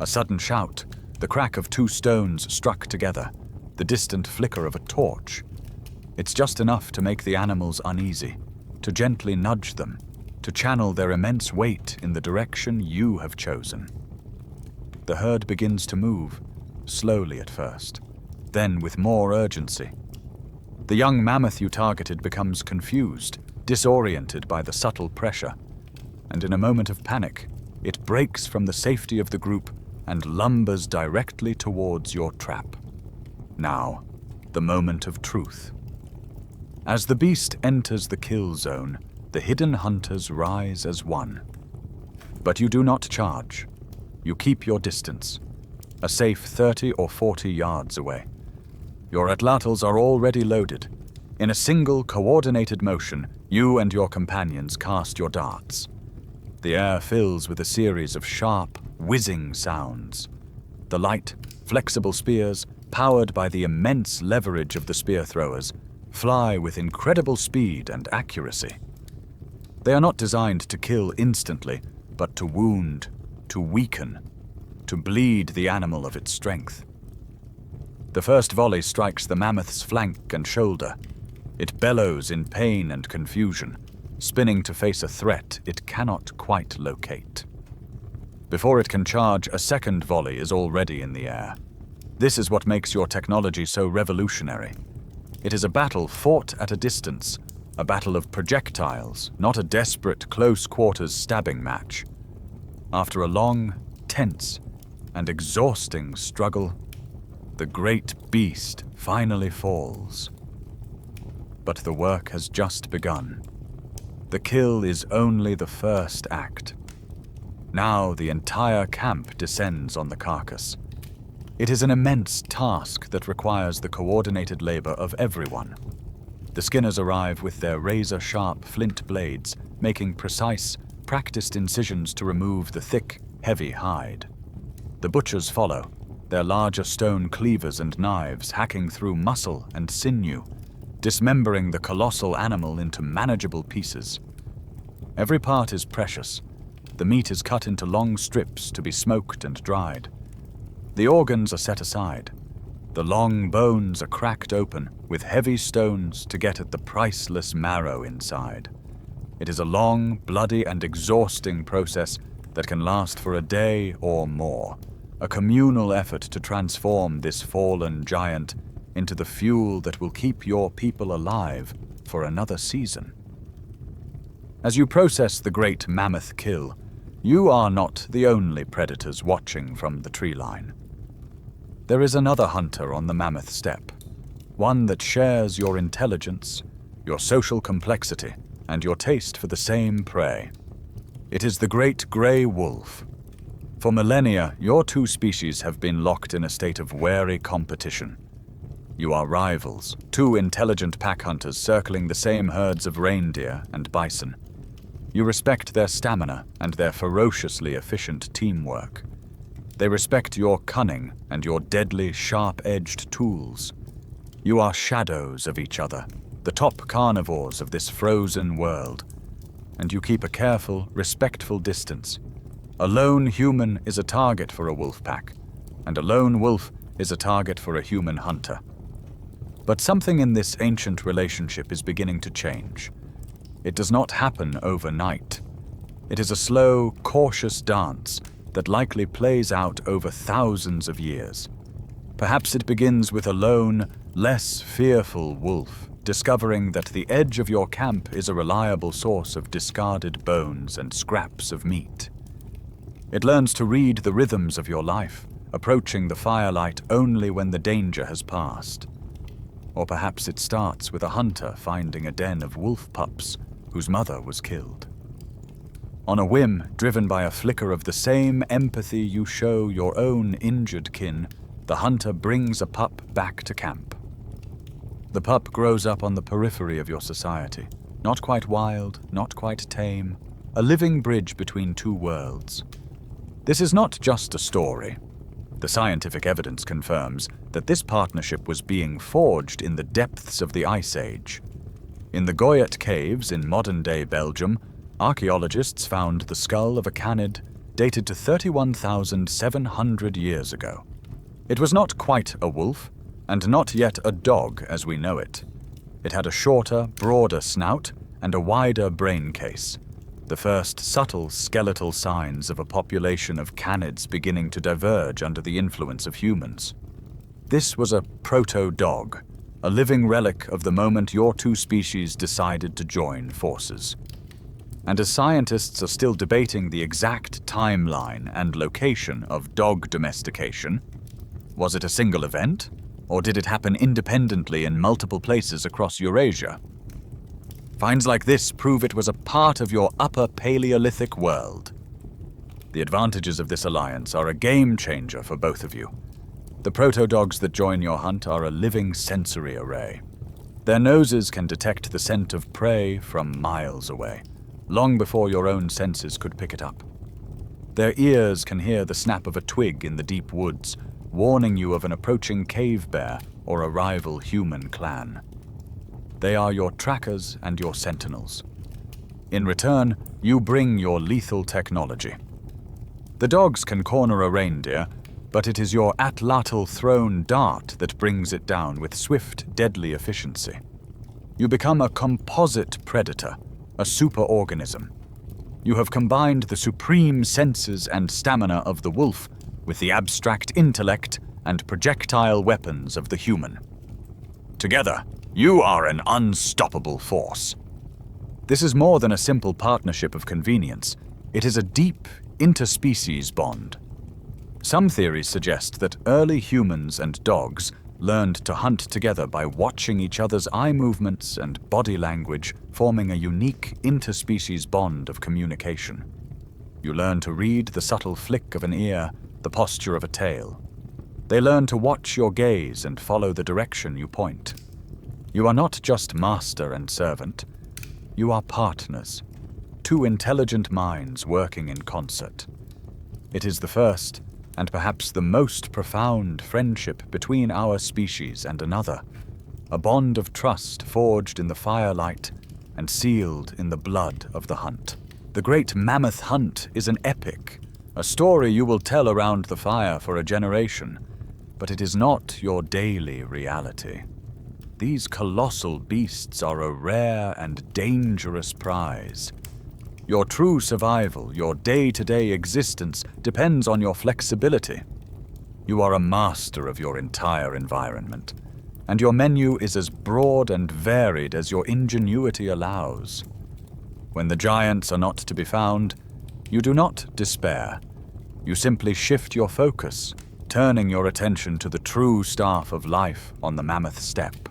A sudden shout, the crack of two stones struck together, the distant flicker of a torch. It's just enough to make the animals uneasy, to gently nudge them, to channel their immense weight in the direction you have chosen. The herd begins to move, slowly at first, then with more urgency. The young mammoth you targeted becomes confused, disoriented by the subtle pressure, and in a moment of panic, it breaks from the safety of the group and lumbers directly towards your trap. Now, the moment of truth. As the beast enters the kill zone, the hidden hunters rise as one. But you do not charge. You keep your distance, a safe 30 or 40 yards away. Your Atlatls are already loaded. In a single coordinated motion, you and your companions cast your darts. The air fills with a series of sharp, whizzing sounds. The light, flexible spears, powered by the immense leverage of the spear throwers, fly with incredible speed and accuracy. They are not designed to kill instantly, but to wound, to weaken, to bleed the animal of its strength. The first volley strikes the mammoth's flank and shoulder. It bellows in pain and confusion, spinning to face a threat it cannot quite locate. Before it can charge, a second volley is already in the air. This is what makes your technology so revolutionary. It is a battle fought at a distance, a battle of projectiles, not a desperate close-quarters stabbing match. After a long, tense, and exhausting struggle, the great beast finally falls. But the work has just begun. The kill is only the first act. Now the entire camp descends on the carcass. It is an immense task that requires the coordinated labor of everyone. The skinners arrive with their razor-sharp flint blades, making precise, practiced incisions to remove the thick, heavy hide. The butchers follow, their larger stone cleavers and knives hacking through muscle and sinew, dismembering the colossal animal into manageable pieces. Every part is precious. The meat is cut into long strips to be smoked and dried. The organs are set aside. The long bones are cracked open with heavy stones to get at the priceless marrow inside. It is a long, bloody, and exhausting process that can last for a day or more, a communal effort to transform this fallen giant into the fuel that will keep your people alive for another season. As you process the great mammoth kill, you are not the only predators watching from the tree line. There is another hunter on the mammoth steppe, one that shares your intelligence, your social complexity, and your taste for the same prey. It is the great gray wolf. For millennia, your two species have been locked in a state of wary competition. You are rivals, two intelligent pack hunters circling the same herds of reindeer and bison. You respect their stamina and their ferociously efficient teamwork. They respect your cunning and your deadly, sharp-edged tools. You are shadows of each other, the top carnivores of this frozen world, and you keep a careful, respectful distance. A lone human is a target for a wolf pack, and a lone wolf is a target for a human hunter. But something in this ancient relationship is beginning to change. It does not happen overnight. It is a slow, cautious dance that likely plays out over thousands of years. Perhaps it begins with a lone, less fearful wolf, discovering that the edge of your camp is a reliable source of discarded bones and scraps of meat. It learns to read the rhythms of your life, approaching the firelight only when the danger has passed. Or perhaps it starts with a hunter finding a den of wolf pups whose mother was killed. On a whim, driven by a flicker of the same empathy you show your own injured kin, the hunter brings a pup back to camp. The pup grows up on the periphery of your society, not quite wild, not quite tame, a living bridge between two worlds. This is not just a story. The scientific evidence confirms that this partnership was being forged in the depths of the Ice Age. In the Goyet Caves in modern-day Belgium, archaeologists found the skull of a canid dated to 31,700 years ago. It was not quite a wolf, and not yet a dog as we know it. It had a shorter, broader snout and a wider brain case, the first subtle skeletal signs of a population of canids beginning to diverge under the influence of humans. This was a proto-dog, a living relic of the moment your two species decided to join forces. And as scientists are still debating the exact timeline and location of dog domestication, was it a single event, or did it happen independently in multiple places across Eurasia? Finds like this prove it was a part of your upper Paleolithic world. The advantages of this alliance are a game changer for both of you. The proto-dogs that join your hunt are a living sensory array. Their noses can detect the scent of prey from miles away, long before your own senses could pick it up. Their ears can hear the snap of a twig in the deep woods, warning you of an approaching cave bear or a rival human clan. They are your trackers and your sentinels. In return, you bring your lethal technology. The dogs can corner a reindeer, but it is your Atlatl thrown dart that brings it down with swift, deadly efficiency. You become a composite predator, a superorganism. You have combined the supreme senses and stamina of the wolf with the abstract intellect and projectile weapons of the human. Together, you are an unstoppable force. This is more than a simple partnership of convenience. It is a deep, interspecies bond. Some theories suggest that early humans and dogs learned to hunt together by watching each other's eye movements and body language, forming a unique interspecies bond of communication. You learn to read the subtle flick of an ear, the posture of a tail. They learn to watch your gaze and follow the direction you point. You are not just master and servant. You are partners, two intelligent minds working in concert. It is the first, and perhaps the most profound friendship between our species and another, a bond of trust forged in the firelight and sealed in the blood of the hunt. The great mammoth hunt is an epic, a story you will tell around the fire for a generation, but it is not your daily reality. These colossal beasts are a rare and dangerous prize. Your true survival, your day-to-day existence, depends on your flexibility. You are a master of your entire environment, and your menu is as broad and varied as your ingenuity allows. When the giants are not to be found, you do not despair. You simply shift your focus, turning your attention to the true staff of life on the mammoth steppe,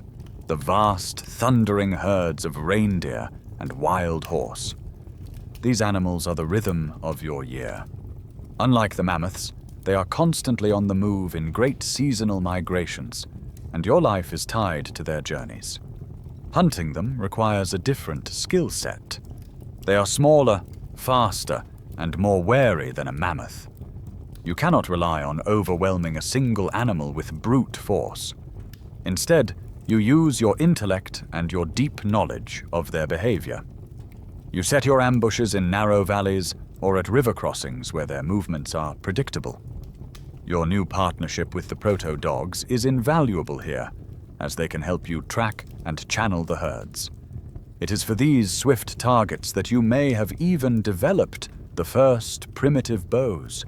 the vast, thundering herds of reindeer and wild horse. These animals are the rhythm of your year. Unlike the mammoths, they are constantly on the move in great seasonal migrations, and your life is tied to their journeys. Hunting them requires a different skill set. They are smaller, faster, and more wary than a mammoth. You cannot rely on overwhelming a single animal with brute force. Instead, you use your intellect and your deep knowledge of their behavior. You set your ambushes in narrow valleys or at river crossings where their movements are predictable. Your new partnership with the proto-dogs is invaluable here, as they can help you track and channel the herds. It is for these swift targets that you may have even developed the first primitive bows.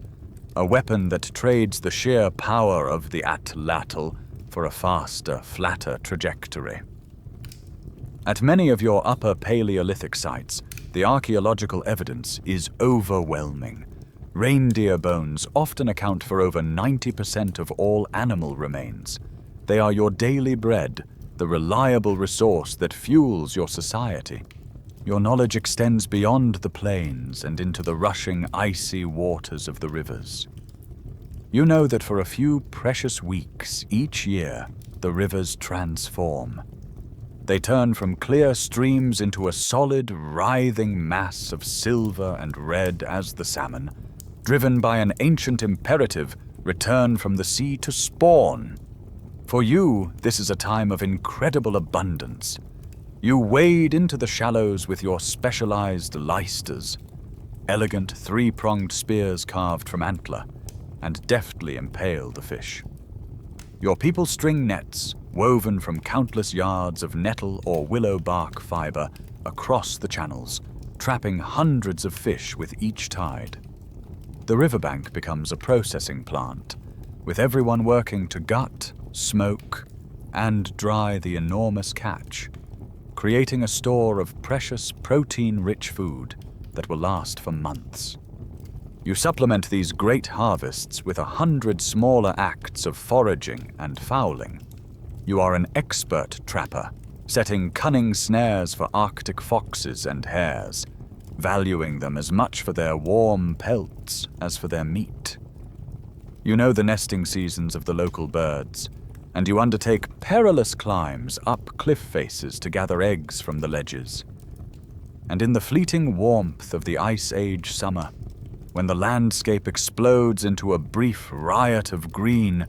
a weapon that trades the sheer power of the Atlatl for a faster, flatter trajectory. At many of your upper Paleolithic sites, the archaeological evidence is overwhelming. Reindeer bones often account for over 90% of all animal remains. They are your daily bread, the reliable resource that fuels your society. Your knowledge extends beyond the plains and into the rushing, icy waters of the rivers. You know that for a few precious weeks each year, the rivers transform. They turn from clear streams into a solid, writhing mass of silver and red as the salmon, driven by an ancient imperative, return from the sea to spawn. For you, this is a time of incredible abundance. You wade into the shallows with your specialized lysters, elegant three-pronged spears carved from antler, and deftly impale the fish. Your people string nets, woven from countless yards of nettle or willow bark fiber across the channels, trapping hundreds of fish with each tide. The riverbank becomes a processing plant, with everyone working to gut, smoke, and dry the enormous catch, creating a store of precious protein-rich food that will last for months. You supplement these great harvests with 100 smaller acts of foraging and fowling. You are an expert trapper, setting cunning snares for Arctic foxes and hares, valuing them as much for their warm pelts as for their meat. You know the nesting seasons of the local birds, and you undertake perilous climbs up cliff faces to gather eggs from the ledges. And in the fleeting warmth of the Ice Age summer, when the landscape explodes into a brief riot of green,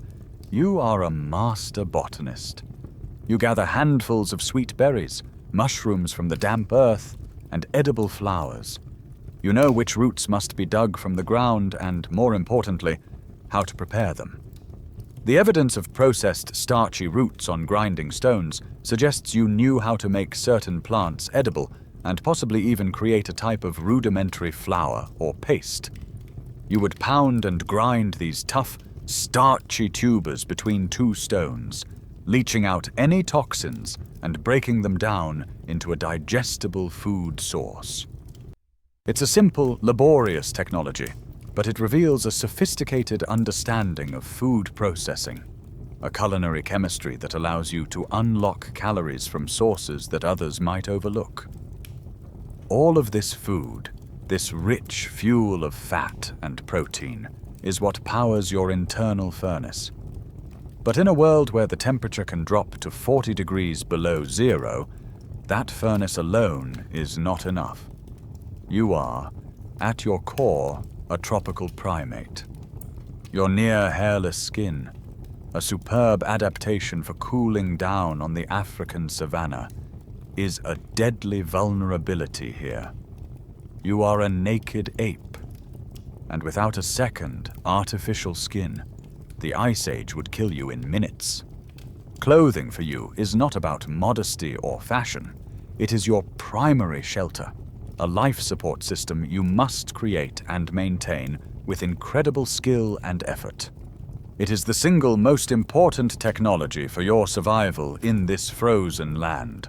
you are a master botanist. You gather handfuls of sweet berries, mushrooms from the damp earth, and edible flowers. You know which roots must be dug from the ground and, more importantly, how to prepare them. The evidence of processed starchy roots on grinding stones suggests you knew how to make certain plants edible and possibly even create a type of rudimentary flour or paste. You would pound and grind these tough, starchy tubers between two stones, leaching out any toxins and breaking them down into a digestible food source. It's a simple, laborious technology, but it reveals a sophisticated understanding of food processing, a culinary chemistry that allows you to unlock calories from sources that others might overlook. All of this food, this rich fuel of fat and protein, is what powers your internal furnace. But in a world where the temperature can drop to 40 degrees below zero, that furnace alone is not enough. You are, at your core, a tropical primate. Your near-hairless skin, a superb adaptation for cooling down on the African savanna, is a deadly vulnerability here. You are a naked ape, and without a second artificial skin, the Ice Age would kill you in minutes. Clothing for you is not about modesty or fashion. It is your primary shelter, a life support system you must create and maintain with incredible skill and effort. It is the single most important technology for your survival in this frozen land.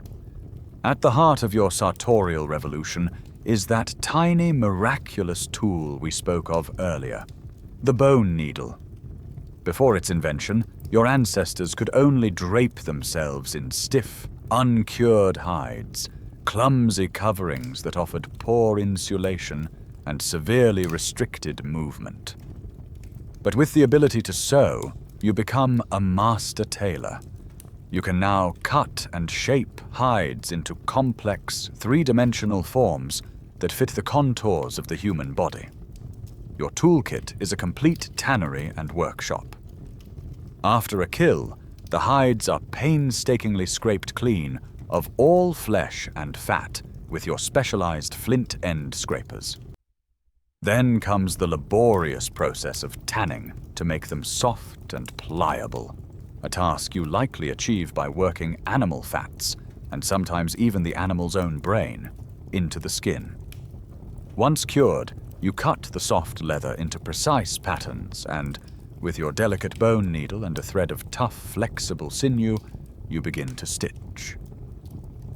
At the heart of your sartorial revolution is that tiny, miraculous tool we spoke of earlier, the bone needle. Before its invention, your ancestors could only drape themselves in stiff, uncured hides, clumsy coverings that offered poor insulation and severely restricted movement. But with the ability to sew, you become a master tailor. You can now cut and shape hides into complex, three-dimensional forms that fit the contours of the human body. Your toolkit is a complete tannery and workshop. After a kill, the hides are painstakingly scraped clean of all flesh and fat with your specialized flint end scrapers. Then comes the laborious process of tanning to make them soft and pliable, a task you likely achieve by working animal fats, and sometimes even the animal's own brain, into the skin. Once cured, You cut the soft leather into precise patterns and, with your delicate bone needle and a thread of tough, flexible sinew, you begin to stitch.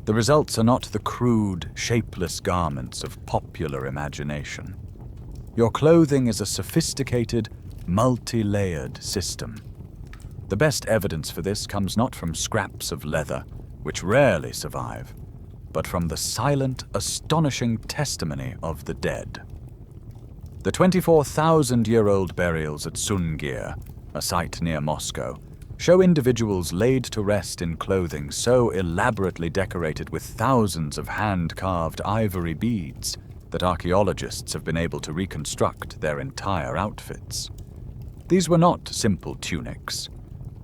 The results are not the crude, shapeless garments of popular imagination. Your clothing is a sophisticated, multi-layered system. The best evidence for this comes not from scraps of leather, which rarely survive, but from the silent, astonishing testimony of the dead. The 24,000-year-old burials at Sungir, a site near Moscow, show individuals laid to rest in clothing so elaborately decorated with thousands of hand-carved ivory beads that archaeologists have been able to reconstruct their entire outfits. These were not simple tunics.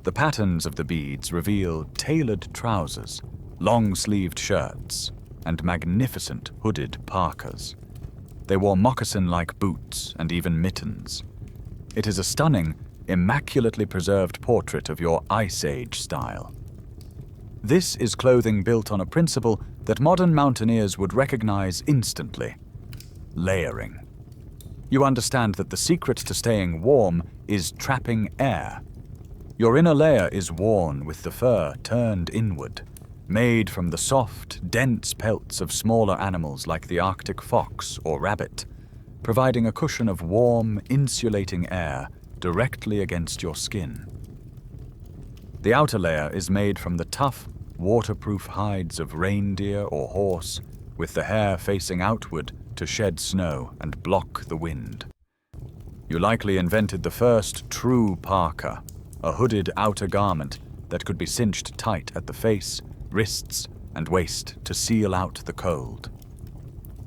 The patterns of the beads reveal tailored trousers, long-sleeved shirts, and magnificent hooded parkas. They wore moccasin-like boots and even mittens. It is a stunning, immaculately preserved portrait of your Ice Age style. This is clothing built on a principle that modern mountaineers would recognize instantly: layering. You understand that the secret to staying warm is trapping air. Your inner layer is worn with the fur turned inward, made from the soft, dense pelts of smaller animals like the Arctic fox or rabbit, providing a cushion of warm, insulating air directly against your skin. The outer layer is made from the tough, waterproof hides of reindeer or horse, with the hair facing outward to shed snow and block the wind. You likely invented the first true parka, a hooded outer garment that could be cinched tight at the face, wrists, and waist to seal out the cold.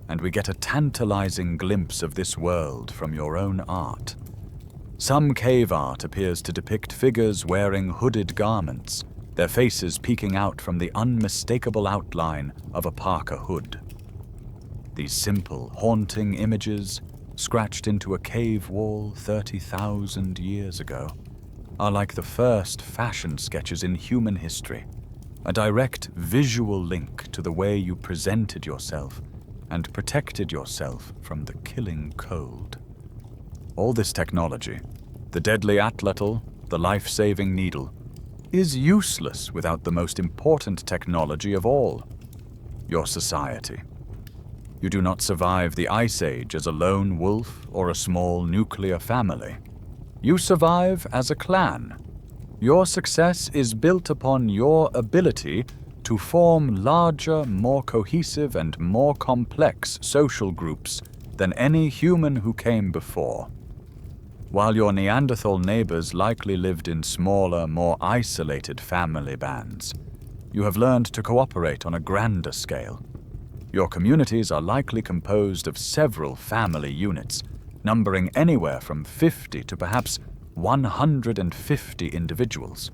And we get a tantalizing glimpse of this world from your own art. Some cave art appears to depict figures wearing hooded garments, their faces peeking out from the unmistakable outline of a parka hood. These simple, haunting images, scratched into a cave wall 30,000 years ago, are like the first fashion sketches in human history, a direct visual link to the way you presented yourself and protected yourself from the killing cold. All this technology, the deadly Atlatl, the life-saving needle, is useless without the most important technology of all, your society. You do not survive the Ice Age as a lone wolf or a small nuclear family. You survive as a clan. Your success is built upon your ability to form larger, more cohesive, and more complex social groups than any human who came before. While your Neanderthal neighbors likely lived in smaller, more isolated family bands, you have learned to cooperate on a grander scale. Your communities are likely composed of several family units, numbering anywhere from 50 to perhaps 150 individuals.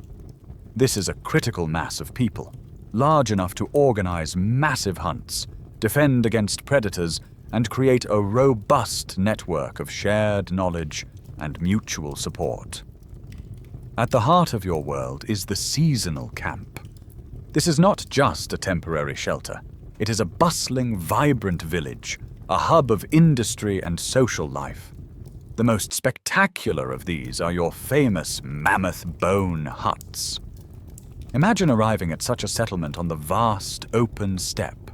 This is a critical mass of people, large enough to organize massive hunts, defend against predators, and create a robust network of shared knowledge and mutual support. At the heart of your world is the seasonal camp. This is not just a temporary shelter. It is a bustling, vibrant village, a hub of industry and social life. The most spectacular of these are your famous mammoth bone huts. Imagine arriving at such a settlement on the vast, open steppe.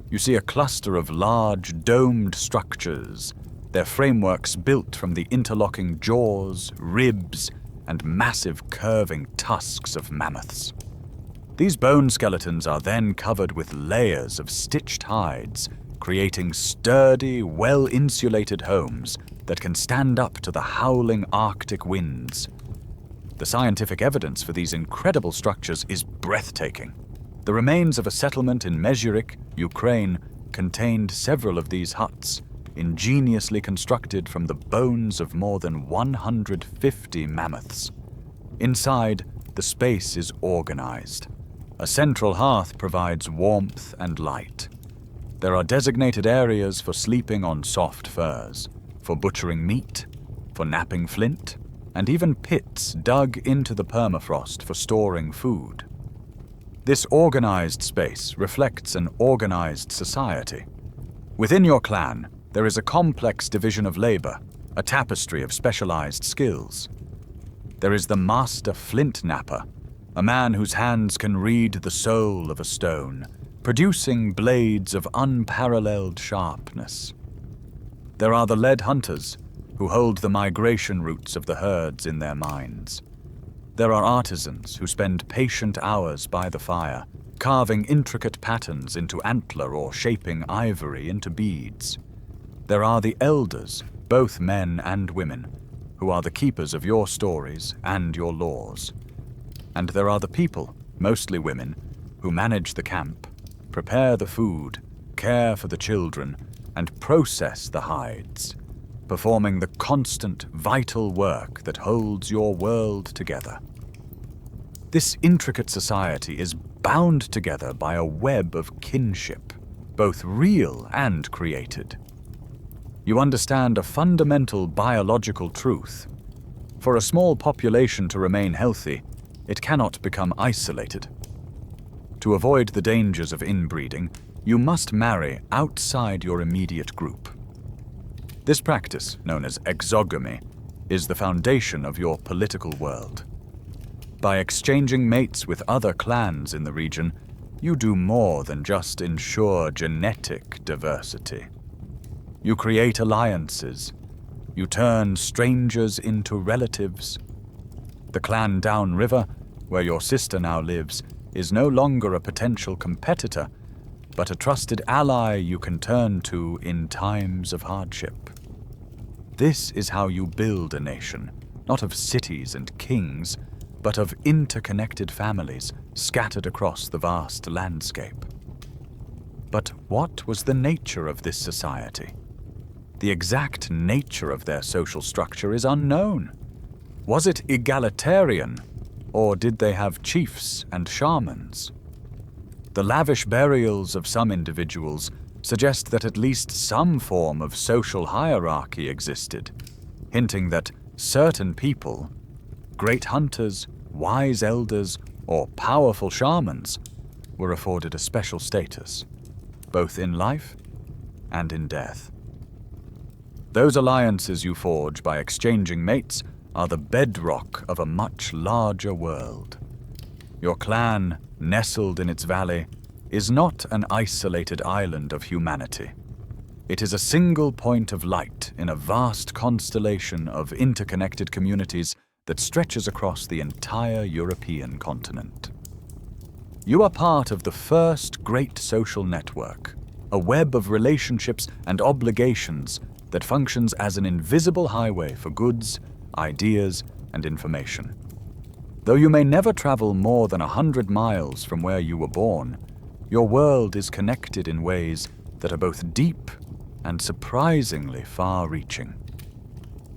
You see a cluster of large, domed structures, their frameworks built from the interlocking jaws, ribs, and massive curving tusks of mammoths. These bone skeletons are then covered with layers of stitched hides, creating sturdy, well-insulated homes that can stand up to the howling Arctic winds. The scientific evidence for these incredible structures is breathtaking. The remains of a settlement in Mezhyrich, Ukraine, contained several of these huts, ingeniously constructed from the bones of more than 150 mammoths. Inside, the space is organized. A central hearth provides warmth and light. There are designated areas for sleeping on soft furs, for butchering meat, for napping flint, and even pits dug into the permafrost for storing food. This organized space reflects an organized society. Within your clan, There is a complex division of labor, a tapestry of specialized skills. There is the master flint napper, a man whose hands can read the soul of a stone, producing blades of unparalleled sharpness. There are the lead hunters, who hold the migration routes of the herds in their minds. There are artisans who spend patient hours by the fire, carving intricate patterns into antler or shaping ivory into beads. There are the elders, both men and women, who are the keepers of your stories and your laws. And there are the people, mostly women, who manage the camp, prepare the food, care for the children, and process the hides, performing the constant, vital work that holds your world together. This intricate society is bound together by a web of kinship, both real and created. You understand a fundamental biological truth. For a small population to remain healthy, it cannot become isolated. To avoid the dangers of inbreeding, you must marry outside your immediate group. This practice, known as exogamy, is the foundation of your political world. By exchanging mates with other clans in the region, you do more than just ensure genetic diversity. You create alliances. You turn strangers into relatives. The clan downriver, where your sister now lives, is no longer a potential competitor, but a trusted ally you can turn to in times of hardship. This is how you build a nation, not of cities and kings, but of interconnected families scattered across the vast landscape. But what was the nature of this society? The exact nature of their social structure is unknown. Was it egalitarian, or did they have chiefs and shamans? The lavish burials of some individuals suggest that at least some form of social hierarchy existed, hinting that certain people, great hunters, wise elders, or powerful shamans, were afforded a special status, both in life and in death. Those alliances you forge by exchanging mates are the bedrock of a much larger world. Your clan, nestled in its valley, is not an isolated island of humanity. It is a single point of light in a vast constellation of interconnected communities that stretches across the entire European continent. You are part of the first great social network, a web of relationships and obligations that functions as an invisible highway for goods, ideas, and information. Though you may never travel more than 100 miles from where you were born, your world is connected in ways that are both deep and surprisingly far-reaching.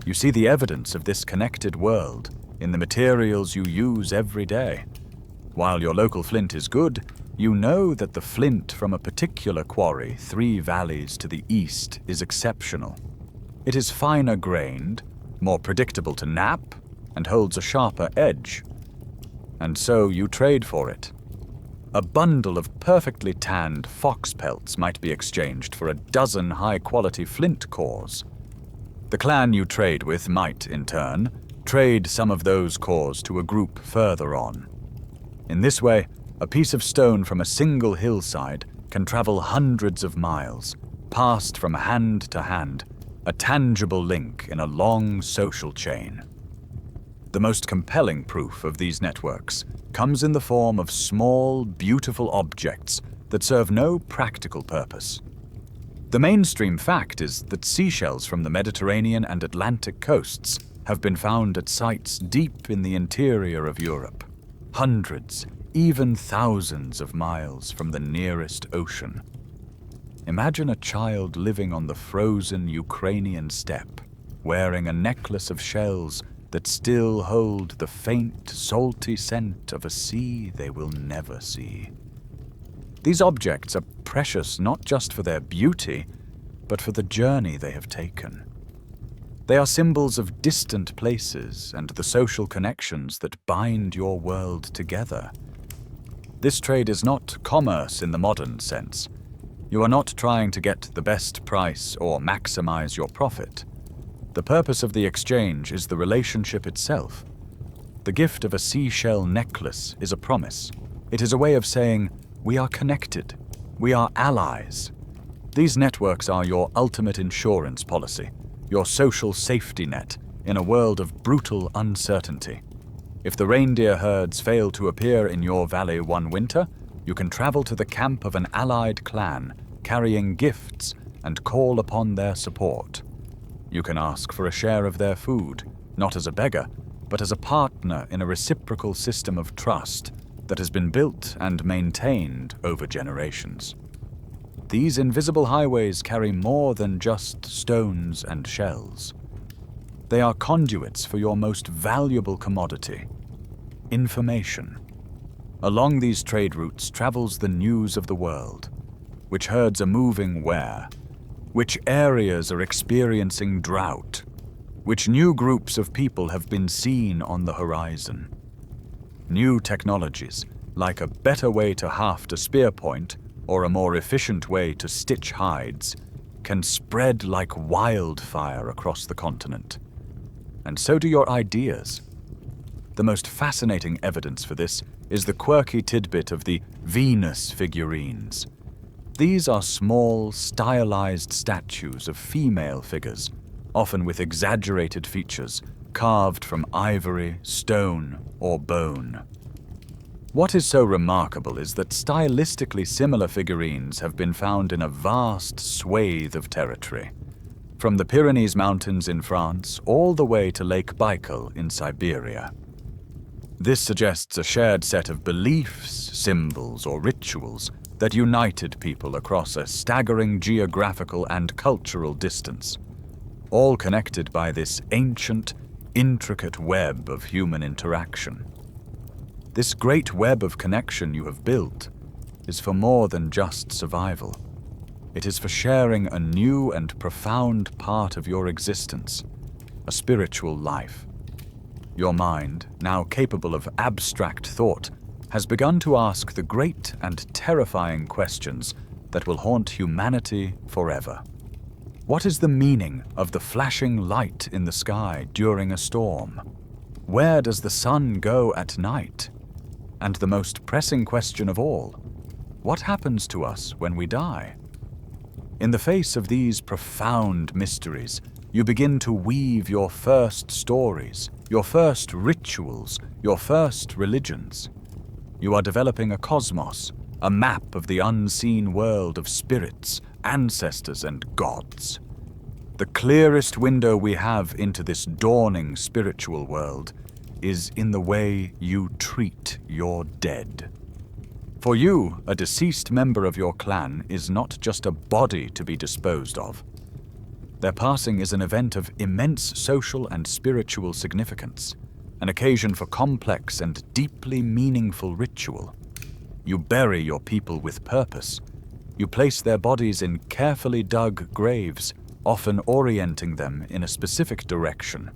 You see the evidence of this connected world in the materials you use every day. While your local flint is good, you know that the flint from a particular quarry 3 valleys to the east is exceptional. It is finer grained, more predictable to knap, and holds a sharper edge. And so you trade for it. A bundle of perfectly tanned fox pelts might be exchanged for a dozen high-quality flint cores. The clan you trade with might, in turn, trade some of those cores to a group further on. In this way, a piece of stone from a single hillside can travel hundreds of miles, passed from hand to hand, a tangible link in a long social chain. The most compelling proof of these networks comes in the form of small, beautiful objects that serve no practical purpose. The mainstream fact is that seashells from the Mediterranean and Atlantic coasts have been found at sites deep in the interior of Europe, hundreds, even thousands of miles from the nearest ocean. Imagine a child living on the frozen Ukrainian steppe, wearing a necklace of shells that still hold the faint, salty scent of a sea they will never see. These objects are precious not just for their beauty, but for the journey they have taken. They are symbols of distant places and the social connections that bind your world together. This trade is not commerce in the modern sense. You are not trying to get the best price or maximize your profit. The purpose of the exchange is the relationship itself. The gift of a seashell necklace is a promise. It is a way of saying, we are connected. We are allies. These networks are your ultimate insurance policy, your social safety net in a world of brutal uncertainty. If the reindeer herds fail to appear in your valley one winter, you can travel to the camp of an allied clan, carrying gifts, and call upon their support. You can ask for a share of their food, not as a beggar, but as a partner in a reciprocal system of trust that has been built and maintained over generations. These invisible highways carry more than just stones and shells. They are conduits for your most valuable commodity, information. Along these trade routes travels the news of the world. Which herds are moving where? Which areas are experiencing drought? Which new groups of people have been seen on the horizon? New technologies, like a better way to haft a spear point or a more efficient way to stitch hides, can spread like wildfire across the continent. And so do your ideas. The most fascinating evidence for this is the quirky tidbit of the Venus figurines. These are small, stylized statues of female figures, often with exaggerated features, carved from ivory, stone, or bone. What is so remarkable is that stylistically similar figurines have been found in a vast swathe of territory, from the Pyrenees Mountains in France all the way to Lake Baikal in Siberia. This suggests a shared set of beliefs, symbols, or rituals that united people across a staggering geographical and cultural distance, all connected by this ancient, intricate web of human interaction. This great web of connection you have built is for more than just survival. It is for sharing a new and profound part of your existence, a spiritual life. Your mind, now capable of abstract thought, has begun to ask the great and terrifying questions that will haunt humanity forever. What is the meaning of the flashing light in the sky during a storm? Where does the sun go at night? And the most pressing question of all, what happens to us when we die? In the face of these profound mysteries, you begin to weave your first stories, your first rituals, your first religions. You are developing a cosmos, a map of the unseen world of spirits, ancestors, and gods. The clearest window we have into this dawning spiritual world is in the way you treat your dead. For you, a deceased member of your clan is not just a body to be disposed of. Their passing is an event of immense social and spiritual significance, an occasion for complex and deeply meaningful ritual. You bury your people with purpose. You place their bodies in carefully dug graves, often orienting them in a specific direction,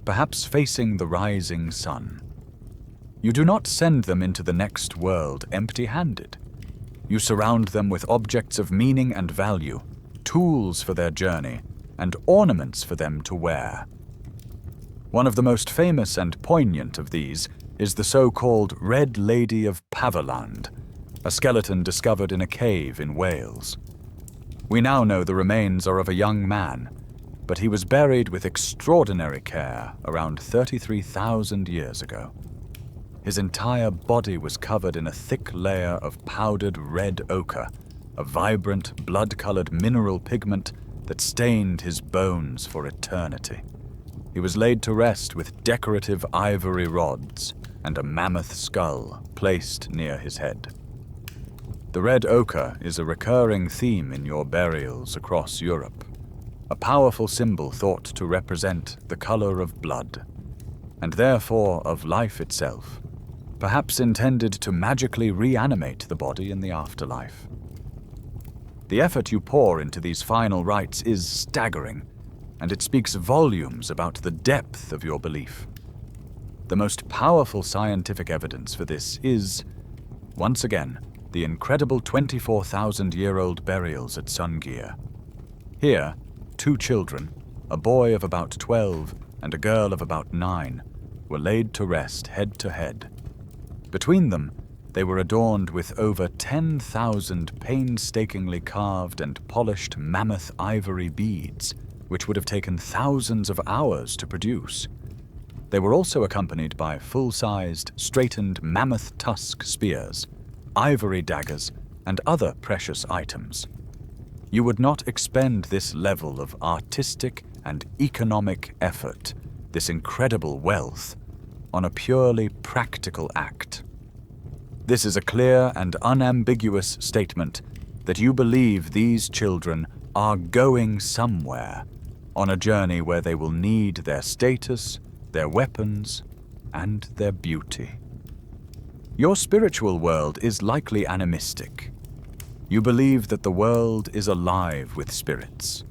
perhaps facing the rising sun. You do not send them into the next world empty-handed. You surround them with objects of meaning and value, tools for their journey, and ornaments for them to wear. One of the most famous and poignant of these is the so-called Red Lady of Paverland, a skeleton discovered in a cave in Wales. We now know the remains are of a young man, but he was buried with extraordinary care around 33,000 years ago. His entire body was covered in a thick layer of powdered red ochre, a vibrant, blood-colored mineral pigment that stained his bones for eternity. He was laid to rest with decorative ivory rods and a mammoth skull placed near his head. The red ochre is a recurring theme in your burials across Europe, a powerful symbol thought to represent the color of blood, and therefore of life itself, perhaps intended to magically reanimate the body in the afterlife. The effort you pour into these final rites is staggering, and it speaks volumes about the depth of your belief. The most powerful scientific evidence for this is, once again, the incredible 24,000-year-old burials at Sungir. Here, 2 children, a boy of about 12 and a girl of about 9, were laid to rest head to head. Between them, they were adorned with over 10,000 painstakingly carved and polished mammoth ivory beads, which would have taken thousands of hours to produce. They were also accompanied by full-sized, straightened mammoth tusk spears, ivory daggers, and other precious items. You would not expend this level of artistic and economic effort, this incredible wealth, on a purely practical act. This is a clear and unambiguous statement that you believe these children are going somewhere, on a journey where they will need their status, their weapons, and their beauty. Your spiritual world is likely animistic. You believe that the world is alive with spirits.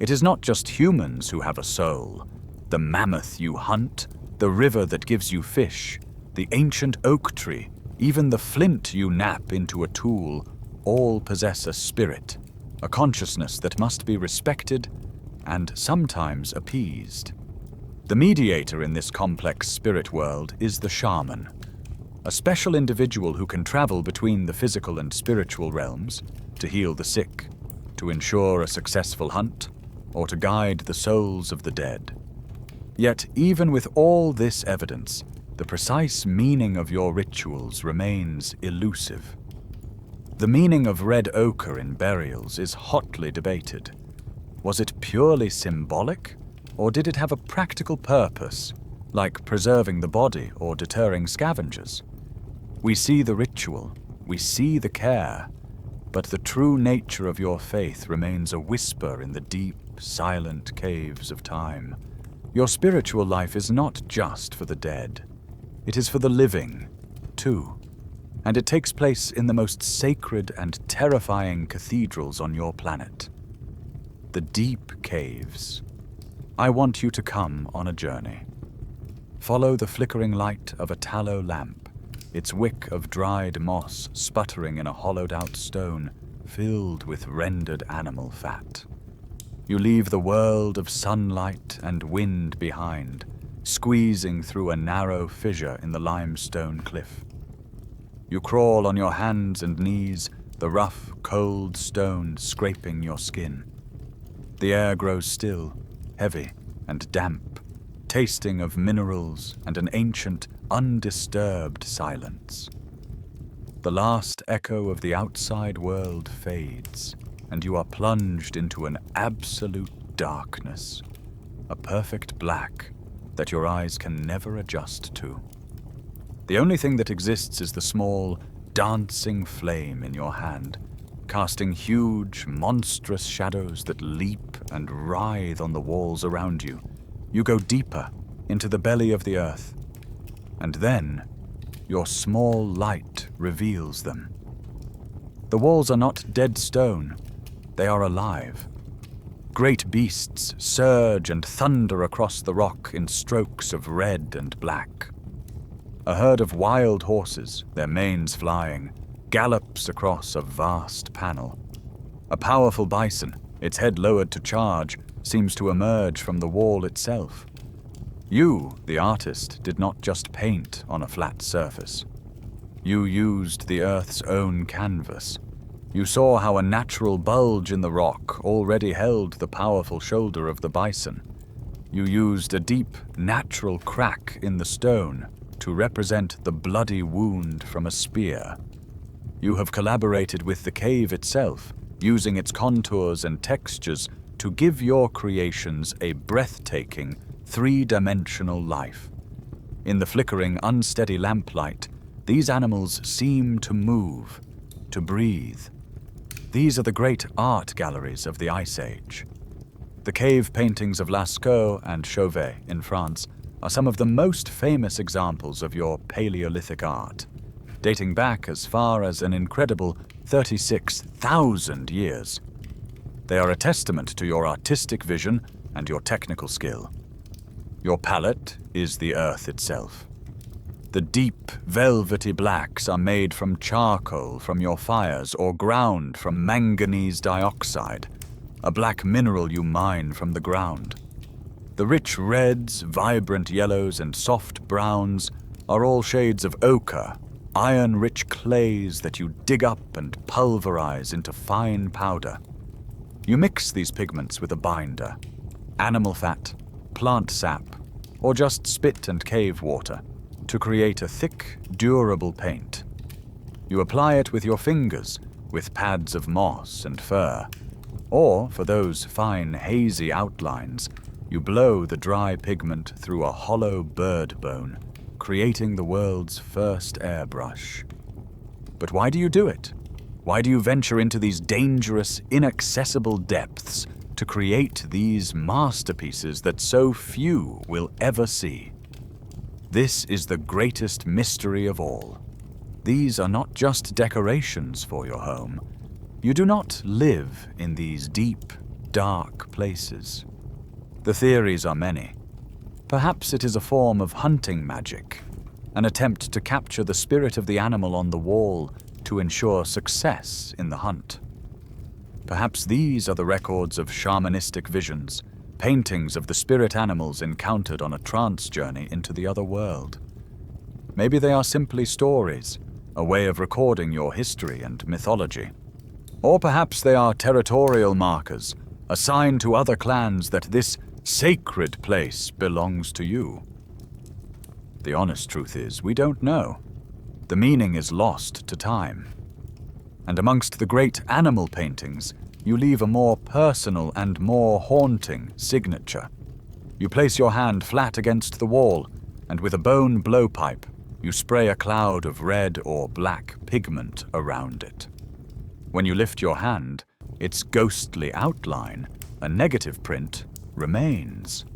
It is not just humans who have a soul. The mammoth you hunt, the river that gives you fish, the ancient oak tree, even the flint you nap into a tool, all possess a spirit, a consciousness that must be respected and sometimes appeased. The mediator in this complex spirit world is the shaman, a special individual who can travel between the physical and spiritual realms to heal the sick, to ensure a successful hunt, or to guide the souls of the dead. Yet, even with all this evidence, the precise meaning of your rituals remains elusive. The meaning of red ochre in burials is hotly debated. Was it purely symbolic, or did it have a practical purpose, like preserving the body or deterring scavengers? We see the ritual, we see the care, but the true nature of your faith remains a whisper in the deep, silent caves of time. Your spiritual life is not just for the dead. It is for the living, too, and it takes place in the most sacred and terrifying cathedrals on your planet. The deep caves. I want you to come on a journey. Follow the flickering light of a tallow lamp, its wick of dried moss sputtering in a hollowed-out stone filled with rendered animal fat. You leave the world of sunlight and wind behind, squeezing through a narrow fissure in the limestone cliff. You crawl on your hands and knees, the rough, cold stone scraping your skin. The air grows still, heavy and damp, tasting of minerals and an ancient, undisturbed silence. The last echo of the outside world fades, and you are plunged into an absolute darkness, a perfect black that your eyes can never adjust to. The only thing that exists is the small, dancing flame in your hand, casting huge, monstrous shadows that leap and writhe on the walls around you. You go deeper into the belly of the earth, and then your small light reveals them. The walls are not dead stone, they are alive. Great beasts surge and thunder across the rock in strokes of red and black. A herd of wild horses, their manes flying, gallops across a vast panel. A powerful bison, its head lowered to charge, seems to emerge from the wall itself. You, the artist, did not just paint on a flat surface. You used the Earth's own canvas. You saw how a natural bulge in the rock already held the powerful shoulder of the bison. You used a deep, natural crack in the stone to represent the bloody wound from a spear. You have collaborated with the cave itself, using its contours and textures to give your creations a breathtaking, three-dimensional life. In the flickering, unsteady lamplight, these animals seem to move, to breathe. These are the great art galleries of the Ice Age. The cave paintings of Lascaux and Chauvet in France are some of the most famous examples of your Paleolithic art, dating back as far as an incredible 36,000 years. They are a testament to your artistic vision and your technical skill. Your palette is the earth itself. The deep, velvety blacks are made from charcoal from your fires or ground from manganese dioxide, a black mineral you mine from the ground. The rich reds, vibrant yellows, and soft browns are all shades of ochre, iron-rich clays that you dig up and pulverize into fine powder. You mix these pigments with a binder, animal fat, plant sap, or just spit and cave water, to create a thick, durable paint. You apply it with your fingers, with pads of moss and fur, or, for those fine, hazy outlines, you blow the dry pigment through a hollow bird bone, creating the world's first airbrush. But why do you do it? Why do you venture into these dangerous, inaccessible depths to create these masterpieces that so few will ever see? This is the greatest mystery of all. These are not just decorations for your home. You do not live in these deep, dark places. The theories are many. Perhaps it is a form of hunting magic, an attempt to capture the spirit of the animal on the wall to ensure success in the hunt. Perhaps these are the records of shamanistic visions, paintings of the spirit animals encountered on a trance journey into the other world. Maybe they are simply stories, a way of recording your history and mythology. Or perhaps they are territorial markers, a sign to other clans that this sacred place belongs to you. The honest truth is, we don't know. The meaning is lost to time. And amongst the great animal paintings, you leave a more personal and more haunting signature. You place your hand flat against the wall, and with a bone blowpipe, you spray a cloud of red or black pigment around it. When you lift your hand, its ghostly outline, a negative print, remains.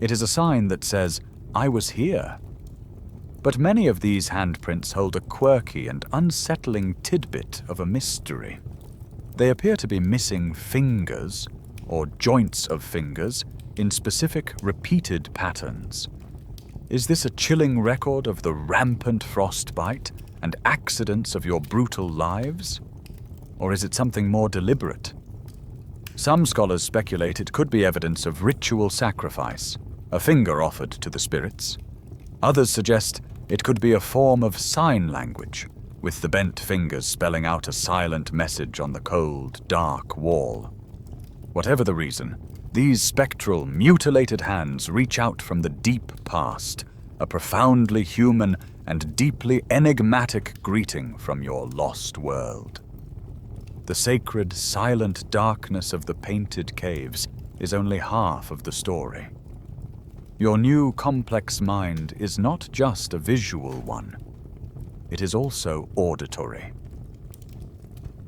It is a sign that says, "I was here." But many of these handprints hold a quirky and unsettling tidbit of a mystery. They appear to be missing fingers, or joints of fingers, in specific repeated patterns. Is this a chilling record of the rampant frostbite and accidents of your brutal lives? Or is it something more deliberate? Some scholars speculate it could be evidence of ritual sacrifice, a finger offered to the spirits. Others suggest it could be a form of sign language, with the bent fingers spelling out a silent message on the cold, dark wall. Whatever the reason, these spectral, mutilated hands reach out from the deep past, a profoundly human and deeply enigmatic greeting from your lost world. The sacred, silent darkness of the painted caves is only half of the story. Your new complex mind is not just a visual one. It is also auditory.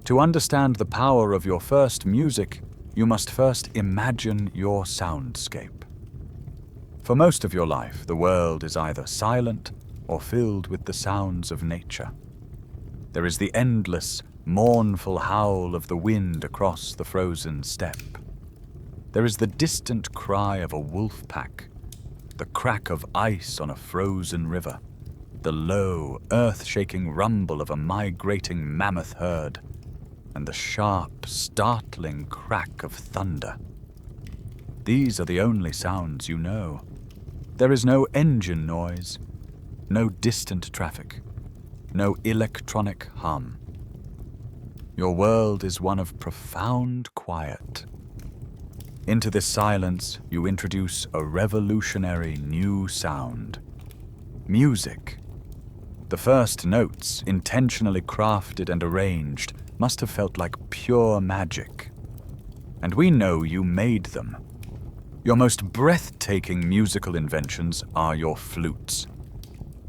To understand the power of your first music, you must first imagine your soundscape. For most of your life, the world is either silent or filled with the sounds of nature. There is the endless, mournful howl of the wind across the frozen steppe. There is the distant cry of a wolf pack, the crack of ice on a frozen river, the low, earth-shaking rumble of a migrating mammoth herd, and the sharp, startling crack of thunder. These are the only sounds you know. There is no engine noise, no distant traffic, no electronic hum. Your world is one of profound quiet. Into this silence, you introduce a revolutionary new sound. Music. The first notes, intentionally crafted and arranged, must have felt like pure magic. And we know you made them. Your most breathtaking musical inventions are your flutes.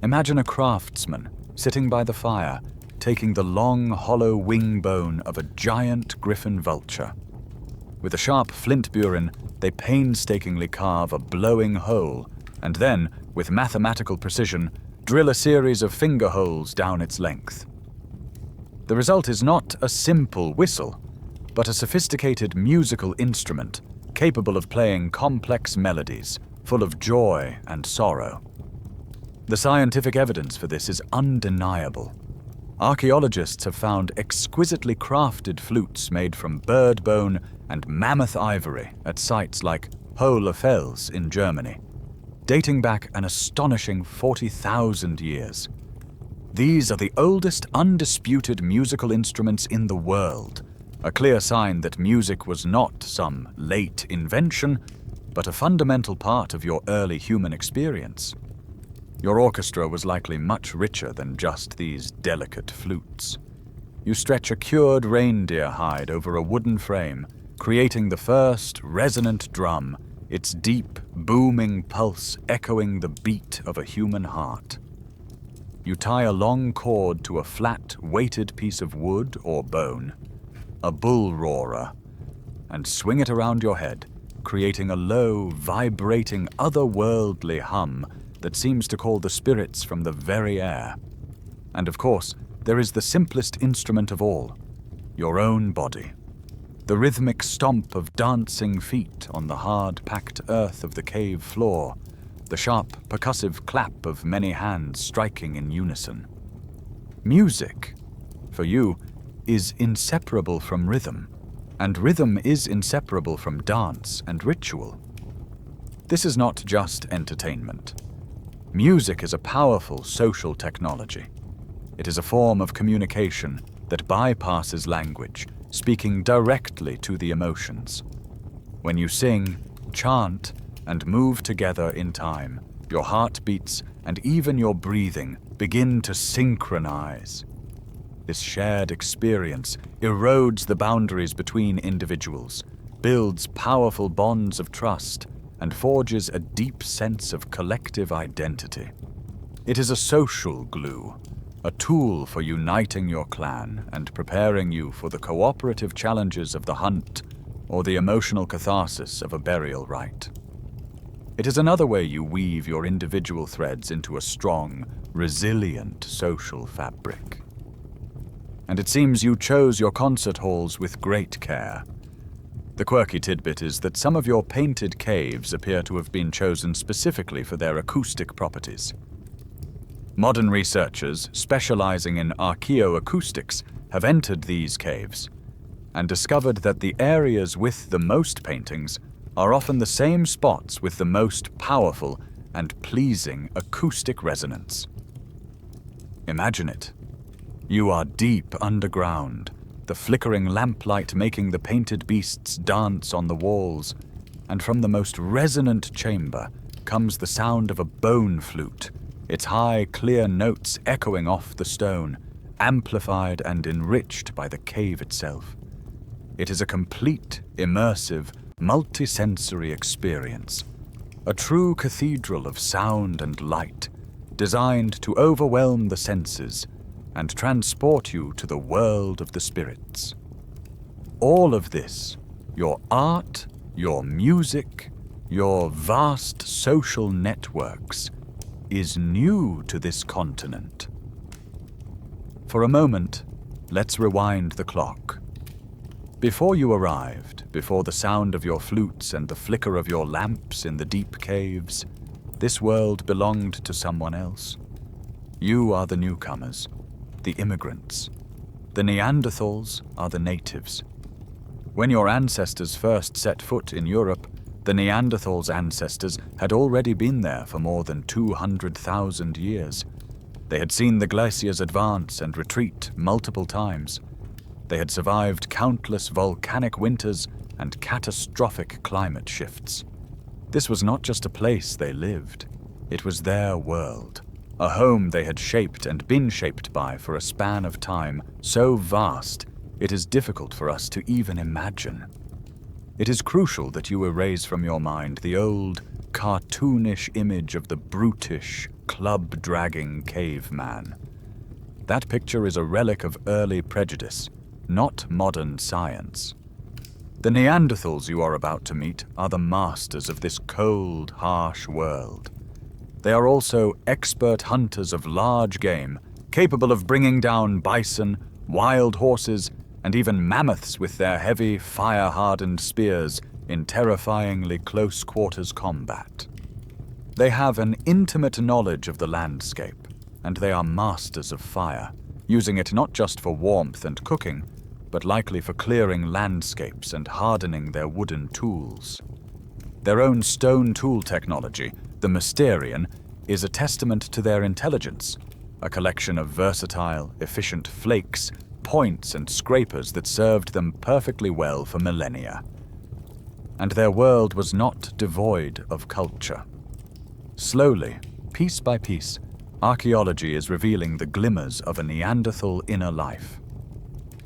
Imagine a craftsman sitting by the fire, taking the long, hollow wing bone of a giant griffin vulture. With a sharp flint burin, they painstakingly carve a blowing hole, and then, with mathematical precision, drill a series of finger holes down its length. The result is not a simple whistle, but a sophisticated musical instrument capable of playing complex melodies, full of joy and sorrow. The scientific evidence for this is undeniable. Archaeologists have found exquisitely crafted flutes made from bird bone and mammoth ivory at sites like Hohlefels in Germany, dating back an astonishing 40,000 years. These are the oldest undisputed musical instruments in the world, a clear sign that music was not some late invention, but a fundamental part of your early human experience. Your orchestra was likely much richer than just these delicate flutes. You stretch a cured reindeer hide over a wooden frame, creating the first resonant drum, its deep, booming pulse echoing the beat of a human heart. You tie a long cord to a flat, weighted piece of wood or bone, a bull roarer, and swing it around your head, creating a low, vibrating, otherworldly hum that seems to call the spirits from the very air. And of course, there is the simplest instrument of all, your own body. The rhythmic stomp of dancing feet on the hard-packed earth of the cave floor, the sharp, percussive clap of many hands striking in unison. Music, for you, is inseparable from rhythm, and rhythm is inseparable from dance and ritual. This is not just entertainment. Music is a powerful social technology. It is a form of communication that bypasses language, speaking directly to the emotions. When you sing, chant, and move together in time, your heartbeats and even your breathing begin to synchronize. This shared experience erodes the boundaries between individuals, builds powerful bonds of trust, and forges a deep sense of collective identity. It is a social glue, a tool for uniting your clan and preparing you for the cooperative challenges of the hunt or the emotional catharsis of a burial rite. It is another way you weave your individual threads into a strong, resilient social fabric. And it seems you chose your concert halls with great care. The quirky tidbit is that some of your painted caves appear to have been chosen specifically for their acoustic properties. Modern researchers specializing in archaeoacoustics have entered these caves and discovered that the areas with the most paintings are often the same spots with the most powerful and pleasing acoustic resonance. Imagine it. You are deep underground, the flickering lamplight making the painted beasts dance on the walls, and from the most resonant chamber comes the sound of a bone flute, its high, clear notes echoing off the stone, amplified and enriched by the cave itself. It is a complete, immersive, multisensory experience, a true cathedral of sound and light, designed to overwhelm the senses and transport you to the world of the spirits. All of this, your art, your music, your vast social networks, is new to this continent. For a moment, let's rewind the clock. Before you arrived, before the sound of your flutes and the flicker of your lamps in the deep caves, this world belonged to someone else. You are the newcomers, the immigrants. The Neanderthals are the natives. When your ancestors first set foot in Europe, the Neanderthals' ancestors had already been there for more than 200,000 years. They had seen the glaciers advance and retreat multiple times. They had survived countless volcanic winters and catastrophic climate shifts. This was not just a place they lived. It was their world, a home they had shaped and been shaped by for a span of time so vast it is difficult for us to even imagine. It is crucial that you erase from your mind the old, cartoonish image of the brutish, club-dragging caveman. That picture is a relic of early prejudice, not modern science. The Neanderthals you are about to meet are the masters of this cold, harsh world. They are also expert hunters of large game, capable of bringing down bison, wild horses, and even mammoths with their heavy, fire-hardened spears in terrifyingly close-quarters combat. They have an intimate knowledge of the landscape, and they are masters of fire, using it not just for warmth and cooking, but likely for clearing landscapes and hardening their wooden tools. Their own stone tool technology, the Mysterian, is a testament to their intelligence, a collection of versatile, efficient flakes, points, and scrapers that served them perfectly well for millennia. And their world was not devoid of culture. Slowly, piece by piece, archaeology is revealing the glimmers of a Neanderthal inner life.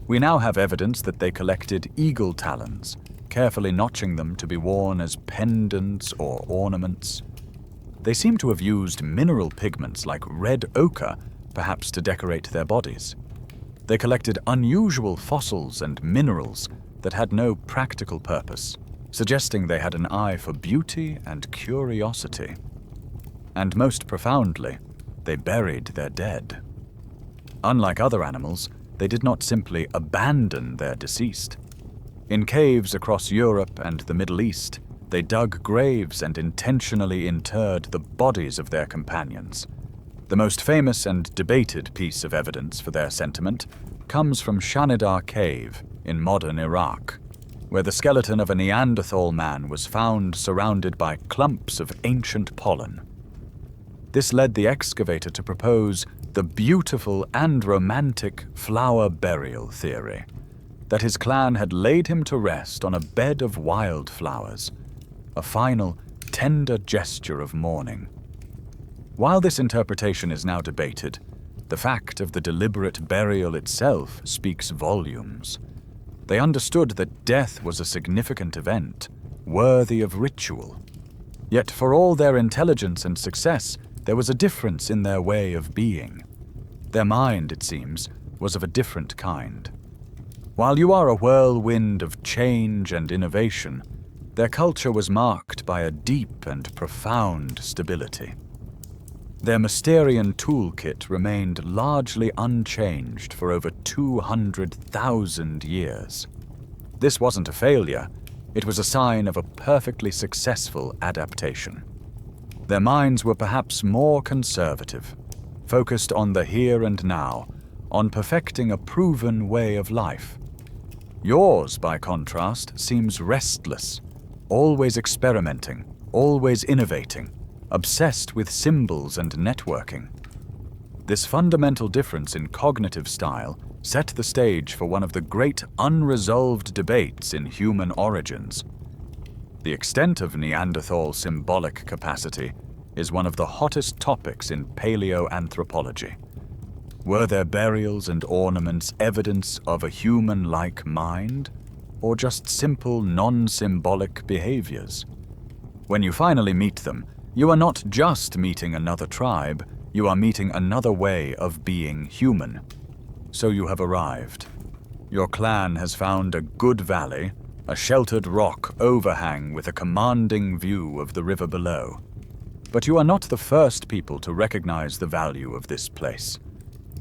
We now have evidence that they collected eagle talons, carefully notching them to be worn as pendants or ornaments. They seem to have used mineral pigments like red ochre, perhaps to decorate their bodies. They collected unusual fossils and minerals that had no practical purpose, suggesting they had an eye for beauty and curiosity. And most profoundly, they buried their dead. Unlike other animals, they did not simply abandon their deceased. In caves across Europe and the Middle East, they dug graves and intentionally interred the bodies of their companions. The most famous and debated piece of evidence for their sentiment comes from Shanidar Cave in modern Iraq, where the skeleton of a Neanderthal man was found surrounded by clumps of ancient pollen. This led the excavator to propose the beautiful and romantic flower burial theory, that his clan had laid him to rest on a bed of wildflowers, a final, tender gesture of mourning. While this interpretation is now debated, the fact of the deliberate burial itself speaks volumes. They understood that death was a significant event, worthy of ritual. Yet for all their intelligence and success, there was a difference in their way of being. Their mind, it seems, was of a different kind. While you are a whirlwind of change and innovation, their culture was marked by a deep and profound stability. Their Mysterian toolkit remained largely unchanged for over 200,000 years. This wasn't a failure, it was a sign of a perfectly successful adaptation. Their minds were perhaps more conservative, focused on the here and now, on perfecting a proven way of life. Yours, by contrast, seems restless, always experimenting, always innovating, obsessed with symbols and networking. This fundamental difference in cognitive style set the stage for one of the great unresolved debates in human origins. The extent of Neanderthal symbolic capacity is one of the hottest topics in paleoanthropology. Were their burials and ornaments evidence of a human-like mind, or just simple non-symbolic behaviors? When you finally meet them, you are not just meeting another tribe, you are meeting another way of being human. So you have arrived. Your clan has found a good valley, a sheltered rock overhang with a commanding view of the river below. But you are not the first people to recognize the value of this place.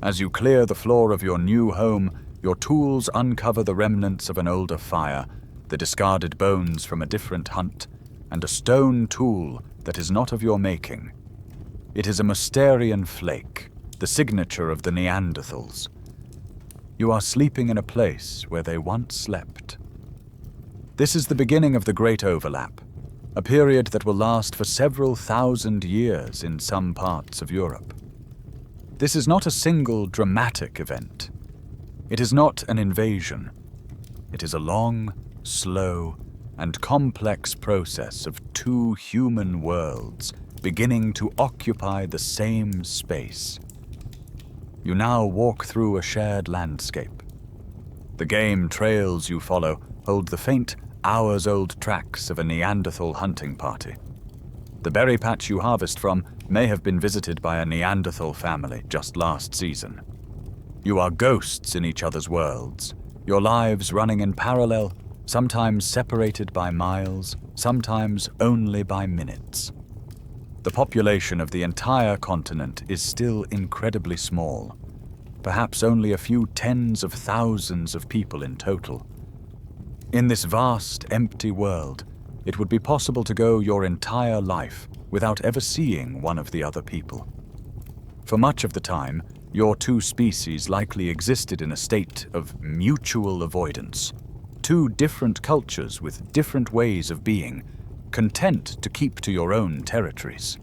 As you clear the floor of your new home, your tools uncover the remnants of an older fire, the discarded bones from a different hunt, and a stone tool that is not of your making. It is a Mysterian flake, the signature of the Neanderthals. You are sleeping in a place where they once slept. This is the beginning of the Great Overlap, a period that will last for several thousand years in some parts of Europe. This is not a single dramatic event. It is not an invasion. It is a long, slow, and complex process of two human worlds beginning to occupy the same space. You now walk through a shared landscape. The game trails you follow hold the faint, hours-old tracks of a Neanderthal hunting party. The berry patch you harvest from may have been visited by a Neanderthal family just last season. You are ghosts in each other's worlds, your lives running in parallel, sometimes separated by miles, sometimes only by minutes. The population of the entire continent is still incredibly small, perhaps only a few tens of thousands of people in total. In this vast, empty world, it would be possible to go your entire life without ever seeing one of the other people. For much of the time, your two species likely existed in a state of mutual avoidance. Two different cultures with different ways of being, content to keep to your own territories.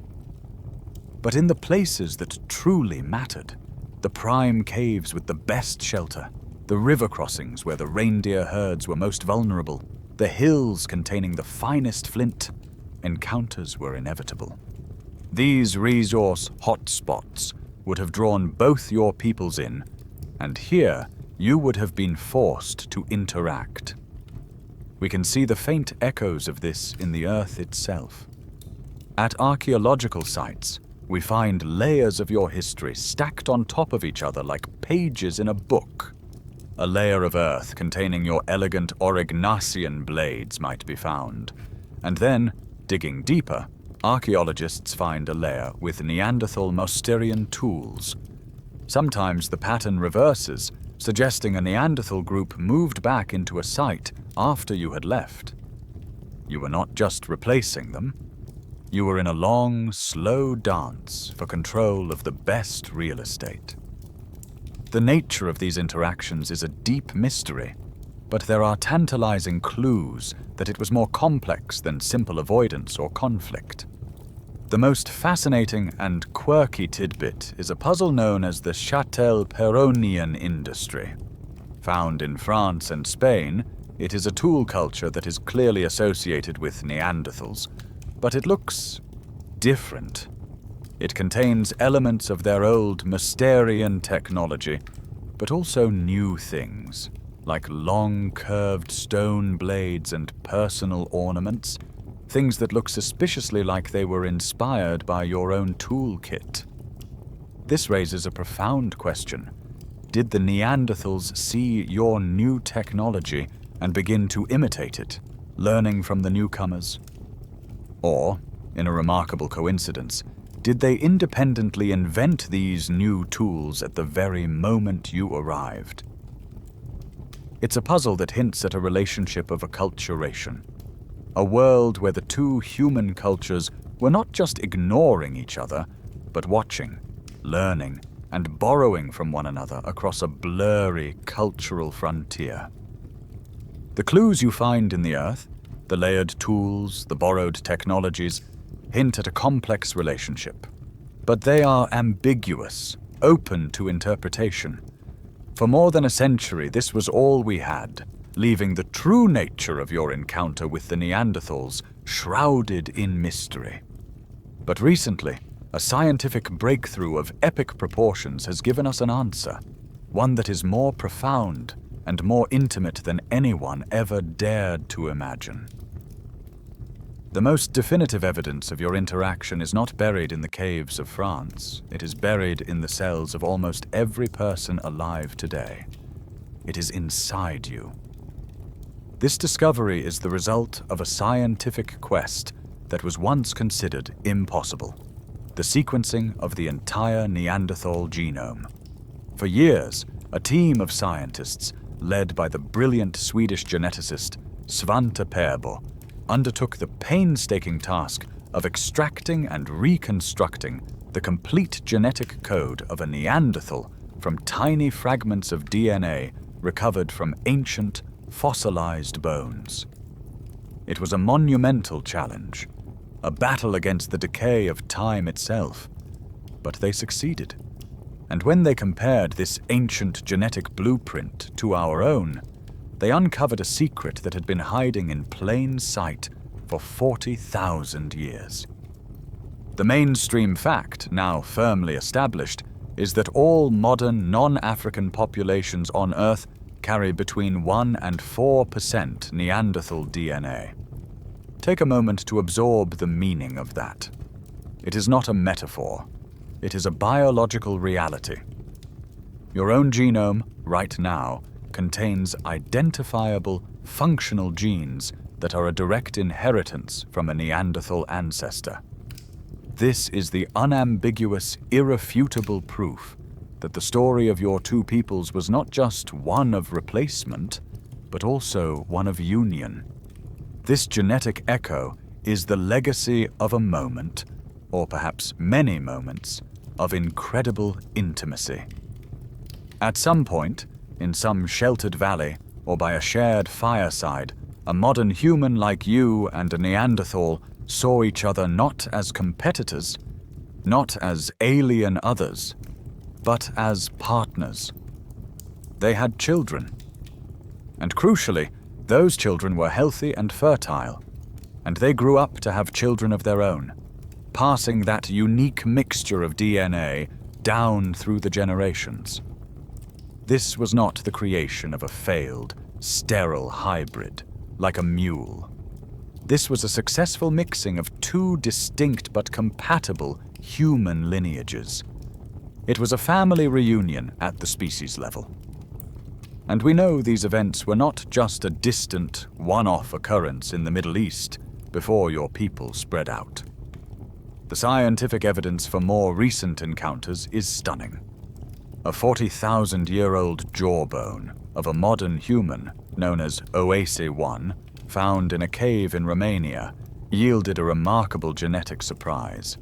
But in the places that truly mattered, the prime caves with the best shelter, the river crossings where the reindeer herds were most vulnerable, the hills containing the finest flint, encounters were inevitable. These resource hotspots would have drawn both your peoples in, and here you would have been forced to interact. We can see the faint echoes of this in the earth itself. At archaeological sites, we find layers of your history stacked on top of each other like pages in a book. A layer of earth containing your elegant Aurignacian blades might be found. And then, digging deeper, archaeologists find a layer with Neanderthal Mousterian tools. Sometimes the pattern reverses, suggesting a Neanderthal group moved back into a site after you had left. You were not just replacing them. You were in a long, slow dance for control of the best real estate. The nature of these interactions is a deep mystery, but there are tantalizing clues that it was more complex than simple avoidance or conflict. The most fascinating and quirky tidbit is a puzzle known as the Châtel-Perronian industry. Found in France and Spain, it is a tool culture that is clearly associated with Neanderthals, but it looks different. It contains elements of their old Mousterian technology, but also new things, like long curved stone blades and personal ornaments, things that look suspiciously like they were inspired by your own toolkit. This raises a profound question. Did the Neanderthals see your new technology and begin to imitate it, learning from the newcomers? Or, in a remarkable coincidence, did they independently invent these new tools at the very moment you arrived? It's a puzzle that hints at a relationship of acculturation, a world where the two human cultures were not just ignoring each other, but watching, learning, and borrowing from one another across a blurry cultural frontier. The clues you find in the earth, the layered tools, the borrowed technologies, hint at a complex relationship. But they are ambiguous, open to interpretation. For more than a century, this was all we had, leaving the true nature of your encounter with the Neanderthals shrouded in mystery. But recently, a scientific breakthrough of epic proportions has given us an answer, one that is more profound and more intimate than anyone ever dared to imagine. The most definitive evidence of your interaction is not buried in the caves of France. It is buried in the cells of almost every person alive today. It is inside you. This discovery is the result of a scientific quest that was once considered impossible: the sequencing of the entire Neanderthal genome. For years, a team of scientists, led by the brilliant Swedish geneticist Svante Pääbo, undertook the painstaking task of extracting and reconstructing the complete genetic code of a Neanderthal from tiny fragments of DNA recovered from ancient, fossilized bones. It was a monumental challenge, a battle against the decay of time itself, but they succeeded. And when they compared this ancient genetic blueprint to our own, they uncovered a secret that had been hiding in plain sight for 40,000 years. The mainstream fact, now firmly established, is that all modern non-African populations on Earth carry between 1% and 4% Neanderthal DNA. Take a moment to absorb the meaning of that. It is not a metaphor. It is a biological reality. Your own genome, right now, contains identifiable, functional genes that are a direct inheritance from a Neanderthal ancestor. This is the unambiguous, irrefutable proof that the story of your two peoples was not just one of replacement, but also one of union. This genetic echo is the legacy of a moment, or perhaps many moments, of incredible intimacy. At some point, in some sheltered valley, or by a shared fireside, a modern human like you and a Neanderthal saw each other not as competitors, not as alien others, but as partners. They had children. And crucially, those children were healthy and fertile, and they grew up to have children of their own, passing that unique mixture of DNA down through the generations. This was not the creation of a failed, sterile hybrid, like a mule. This was a successful mixing of two distinct but compatible human lineages. It was a family reunion at the species level. And we know these events were not just a distant, one-off occurrence in the Middle East before your people spread out. The scientific evidence for more recent encounters is stunning. A 40,000-year-old jawbone of a modern human known as OASE-1, found in a cave in Romania, yielded a remarkable genetic surprise.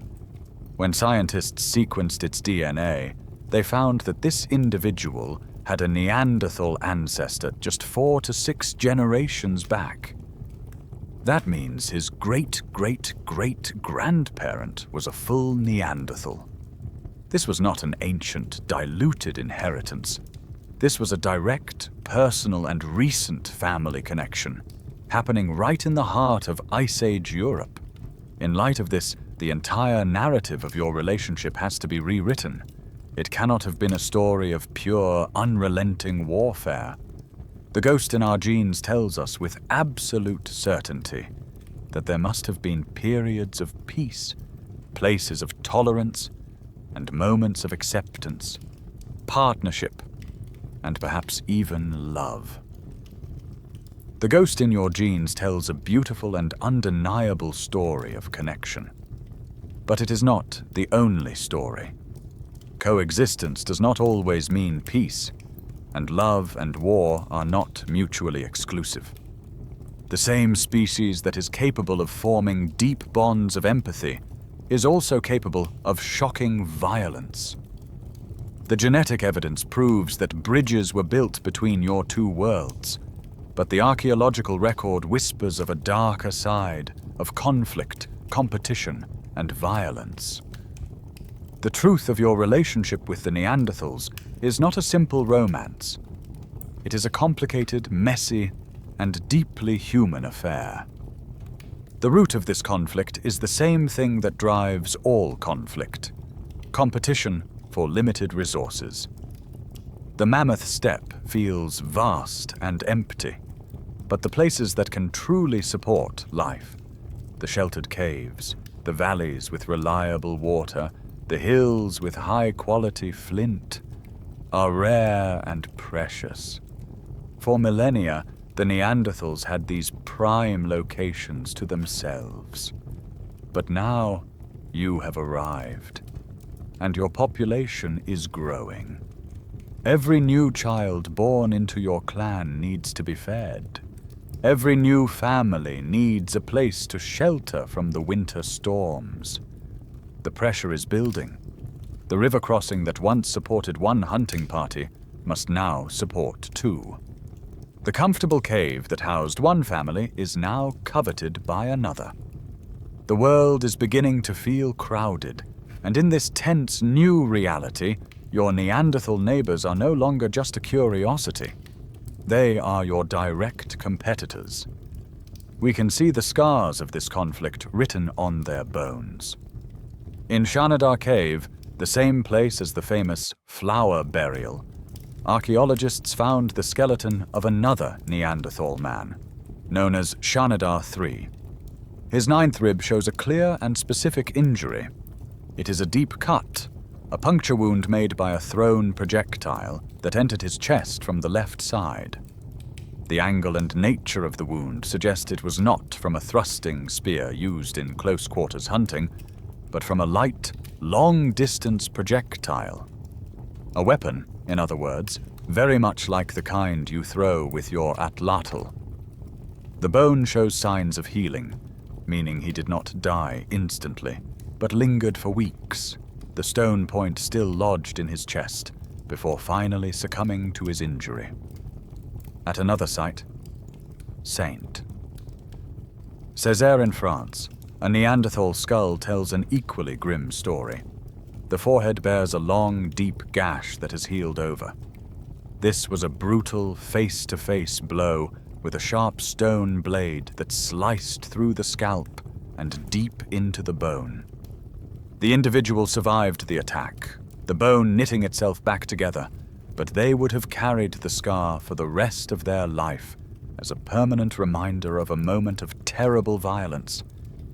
When scientists sequenced its DNA, they found that this individual had a Neanderthal ancestor just 4 to 6 generations back. That means his great-great-great-grandparent was a full Neanderthal. This was not an ancient, diluted inheritance. This was a direct, personal, and recent family connection, happening right in the heart of Ice Age Europe. In light of this, the entire narrative of your relationship has to be rewritten. It cannot have been a story of pure, unrelenting warfare. The ghost in our genes tells us with absolute certainty that there must have been periods of peace, places of tolerance, and moments of acceptance, partnership, and perhaps even love. The ghost in your genes tells a beautiful and undeniable story of connection. But it is not the only story. Coexistence does not always mean peace, and love and war are not mutually exclusive. The same species that is capable of forming deep bonds of empathy is also capable of shocking violence. The genetic evidence proves that bridges were built between your two worlds, but the archaeological record whispers of a darker side, of conflict, competition, and violence. The truth of your relationship with the Neanderthals is not a simple romance. It is a complicated, messy, and deeply human affair. The root of this conflict is the same thing that drives all conflict: competition for limited resources. The mammoth steppe feels vast and empty, but the places that can truly support life, the sheltered caves, the valleys with reliable water, the hills with high-quality flint, are rare and precious. For millennia, the Neanderthals had these prime locations to themselves. But now, you have arrived, and your population is growing. Every new child born into your clan needs to be fed. Every new family needs a place to shelter from the winter storms. The pressure is building. The river crossing that once supported one hunting party must now support 2. The comfortable cave that housed one family is now coveted by another. The world is beginning to feel crowded, and in this tense new reality, your Neanderthal neighbors are no longer just a curiosity. They are your direct competitors. We can see the scars of this conflict written on their bones. In Shanidar Cave, the same place as the famous flower burial, archaeologists found the skeleton of another Neanderthal man, known as Shanidar III. His 9th rib shows a clear and specific injury. It is a deep cut, a puncture wound made by a thrown projectile that entered his chest from the left side. The angle and nature of the wound suggest it was not from a thrusting spear used in close-quarters hunting, but from a light, long-distance projectile. A weapon, in other words, very much like the kind you throw with your Atlatl. The bone shows signs of healing, meaning he did not die instantly, but lingered for weeks, the stone point still lodged in his chest, before finally succumbing to his injury. At another site, Saint. Césaire in France, a Neanderthal skull tells an equally grim story. The forehead bears a long, deep gash that has healed over. This was a brutal, face-to-face blow with a sharp stone blade that sliced through the scalp and deep into the bone. The individual survived the attack, the bone knitting itself back together, but they would have carried the scar for the rest of their life as a permanent reminder of a moment of terrible violence.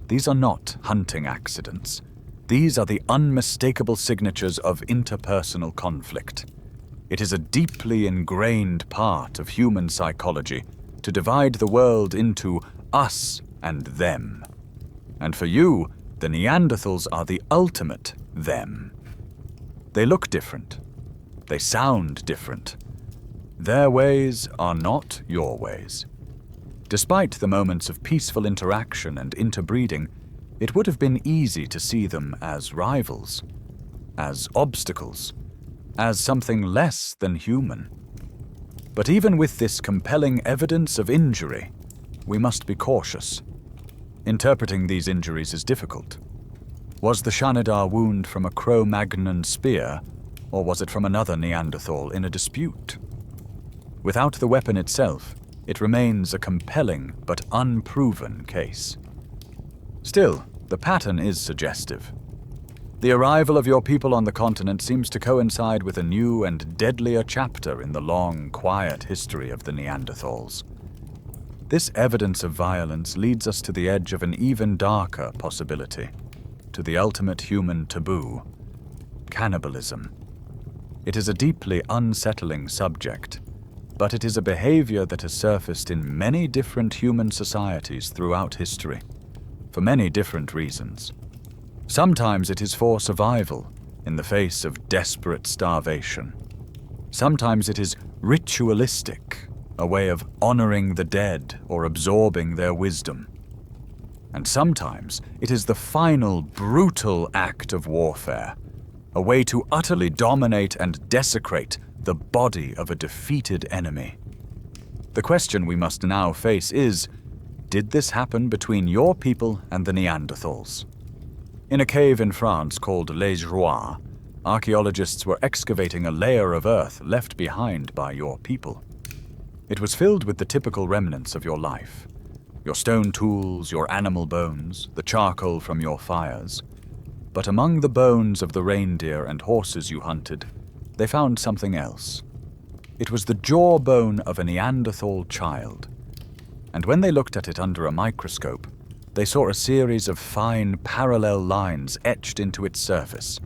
These are not hunting accidents. These are the unmistakable signatures of interpersonal conflict. It is a deeply ingrained part of human psychology to divide the world into us and them. And for you, the Neanderthals are the ultimate them. They look different. They sound different. Their ways are not your ways. Despite the moments of peaceful interaction and interbreeding, it would have been easy to see them as rivals, as obstacles, as something less than human. But even with this compelling evidence of injury, we must be cautious. Interpreting these injuries is difficult. Was the Shanidar wound from a Cro-Magnon spear, or was it from another Neanderthal in a dispute? Without the weapon itself, it remains a compelling but unproven case. Still, the pattern is suggestive. The arrival of your people on the continent seems to coincide with a new and deadlier chapter in the long, quiet history of the Neanderthals. This evidence of violence leads us to the edge of an even darker possibility, to the ultimate human taboo, cannibalism. It is a deeply unsettling subject, but it is a behavior that has surfaced in many different human societies throughout history, for many different reasons. Sometimes it is for survival, in the face of desperate starvation. Sometimes it is ritualistic, a way of honoring the dead or absorbing their wisdom. And sometimes it is the final brutal act of warfare, a way to utterly dominate and desecrate the body of a defeated enemy. The question we must now face is, did this happen between your people and the Neanderthals? In a cave in France called Les Joies, archaeologists were excavating a layer of earth left behind by your people. It was filled with the typical remnants of your life. Your stone tools, your animal bones, the charcoal from your fires. But among the bones of the reindeer and horses you hunted, they found something else. It was the jawbone of a Neanderthal child. And when they looked at it under a microscope, they saw a series of fine parallel lines etched into its surface.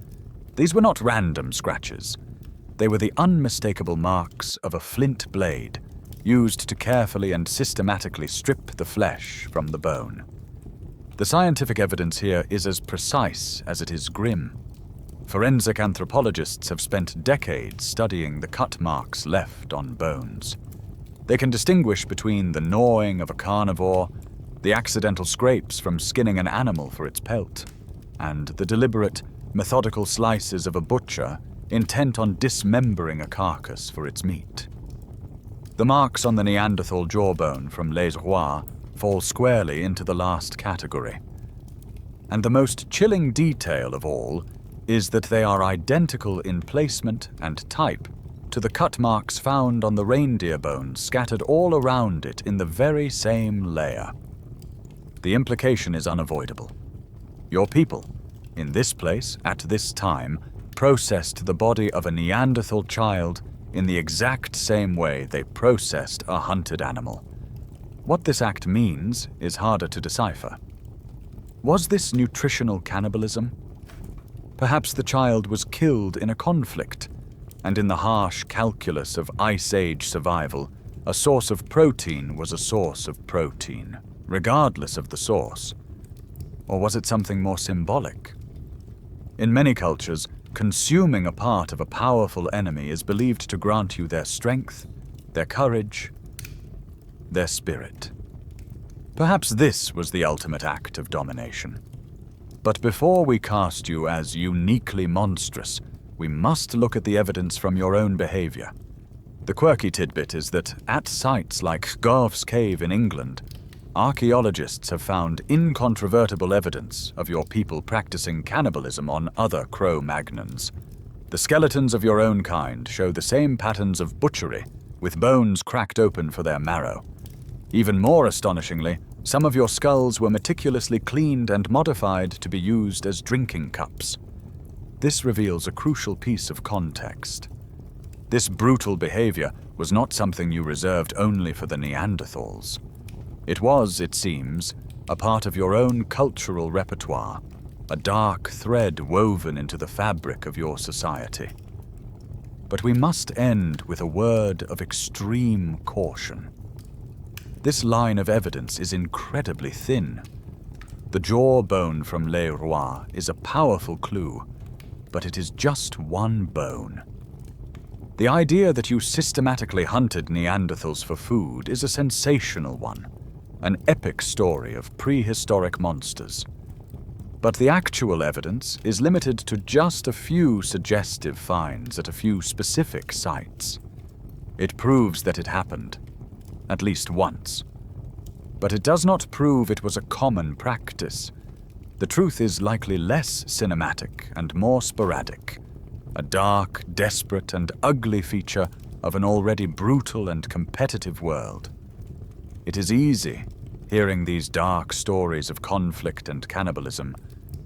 These were not random scratches. They were the unmistakable marks of a flint blade, used to carefully and systematically strip the flesh from the bone. The scientific evidence here is as precise as it is grim. Forensic anthropologists have spent decades studying the cut marks left on bones. They can distinguish between the gnawing of a carnivore, the accidental scrapes from skinning an animal for its pelt, and the deliberate, methodical slices of a butcher intent on dismembering a carcass for its meat. The marks on the Neanderthal jawbone from Les Rois fall squarely into the last category. And the most chilling detail of all is that they are identical in placement and type to the cut marks found on the reindeer bones scattered all around it in the very same layer. The implication is unavoidable. Your people, in this place, at this time, processed the body of a Neanderthal child in the exact same way they processed a hunted animal. What this act means is harder to decipher. Was this nutritional cannibalism? Perhaps the child was killed in a conflict, and in the harsh calculus of Ice Age survival, a source of protein was a source of protein, regardless of the source. Or was it something more symbolic? In many cultures, consuming a part of a powerful enemy is believed to grant you their strength, their courage, their spirit. Perhaps this was the ultimate act of domination. But before we cast you as uniquely monstrous, we must look at the evidence from your own behavior. The quirky tidbit is that at sites like Garth's Cave in England, archaeologists have found incontrovertible evidence of your people practicing cannibalism on other Cro-Magnons. The skeletons of your own kind show the same patterns of butchery, with bones cracked open for their marrow. Even more astonishingly, some of your skulls were meticulously cleaned and modified to be used as drinking cups. This reveals a crucial piece of context. This brutal behavior was not something you reserved only for the Neanderthals. It was, it seems, a part of your own cultural repertoire, a dark thread woven into the fabric of your society. But we must end with a word of extreme caution. This line of evidence is incredibly thin. The jawbone from Les Rois is a powerful clue, but it is just one bone. The idea that you systematically hunted Neanderthals for food is a sensational one, an epic story of prehistoric monsters. But the actual evidence is limited to just a few suggestive finds at a few specific sites. It proves that it happened, at least once. But it does not prove it was a common practice. The truth is likely less cinematic and more sporadic, a dark, desperate, and ugly feature of an already brutal and competitive world. It is easy, hearing these dark stories of conflict and cannibalism,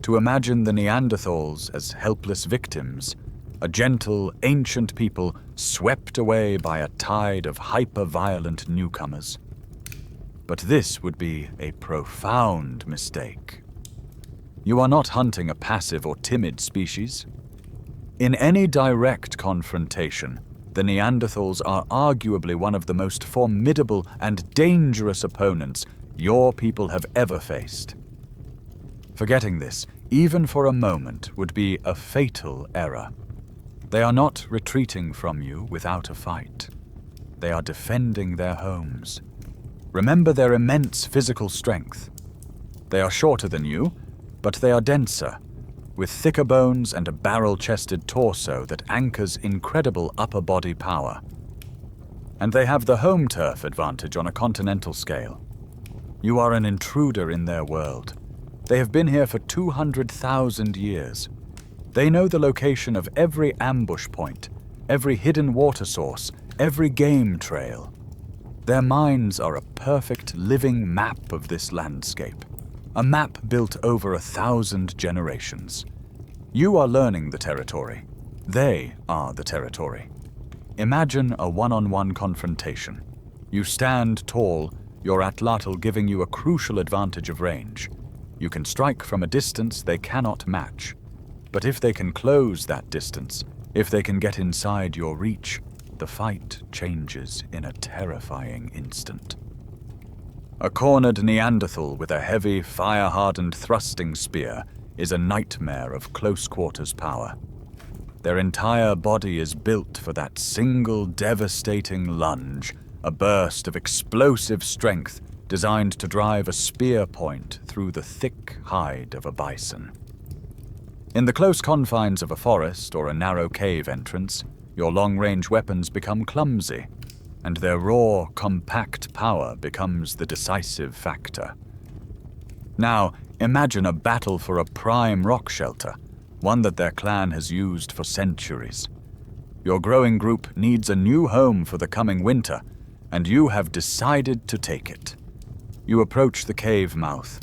to imagine the Neanderthals as helpless victims, a gentle, ancient people swept away by a tide of hyper-violent newcomers. But this would be a profound mistake. You are not hunting a passive or timid species. In any direct confrontation, the Neanderthals are arguably one of the most formidable and dangerous opponents your people have ever faced. Forgetting this, even for a moment, would be a fatal error. They are not retreating from you without a fight. They are defending their homes. Remember their immense physical strength. They are shorter than you, but they are denser, with thicker bones and a barrel-chested torso that anchors incredible upper body power. And they have the home turf advantage on a continental scale. You are an intruder in their world. They have been here for 200,000 years. They know the location of every ambush point, every hidden water source, every game trail. Their minds are a perfect living map of this landscape. A map built over 1,000 generations. You are learning the territory. They are the territory. Imagine a one-on-one confrontation. You stand tall, your Atlatl giving you a crucial advantage of range. You can strike from a distance they cannot match. But if they can close that distance, if they can get inside your reach, the fight changes in a terrifying instant. A cornered Neanderthal with a heavy, fire-hardened thrusting spear is a nightmare of close-quarters power. Their entire body is built for that single devastating lunge, a burst of explosive strength designed to drive a spear point through the thick hide of a bison. In the close confines of a forest or a narrow cave entrance, your long-range weapons become clumsy, and their raw, compact power becomes the decisive factor. Now, imagine a battle for a prime rock shelter, one that their clan has used for centuries. Your growing group needs a new home for the coming winter, and you have decided to take it. You approach the cave mouth,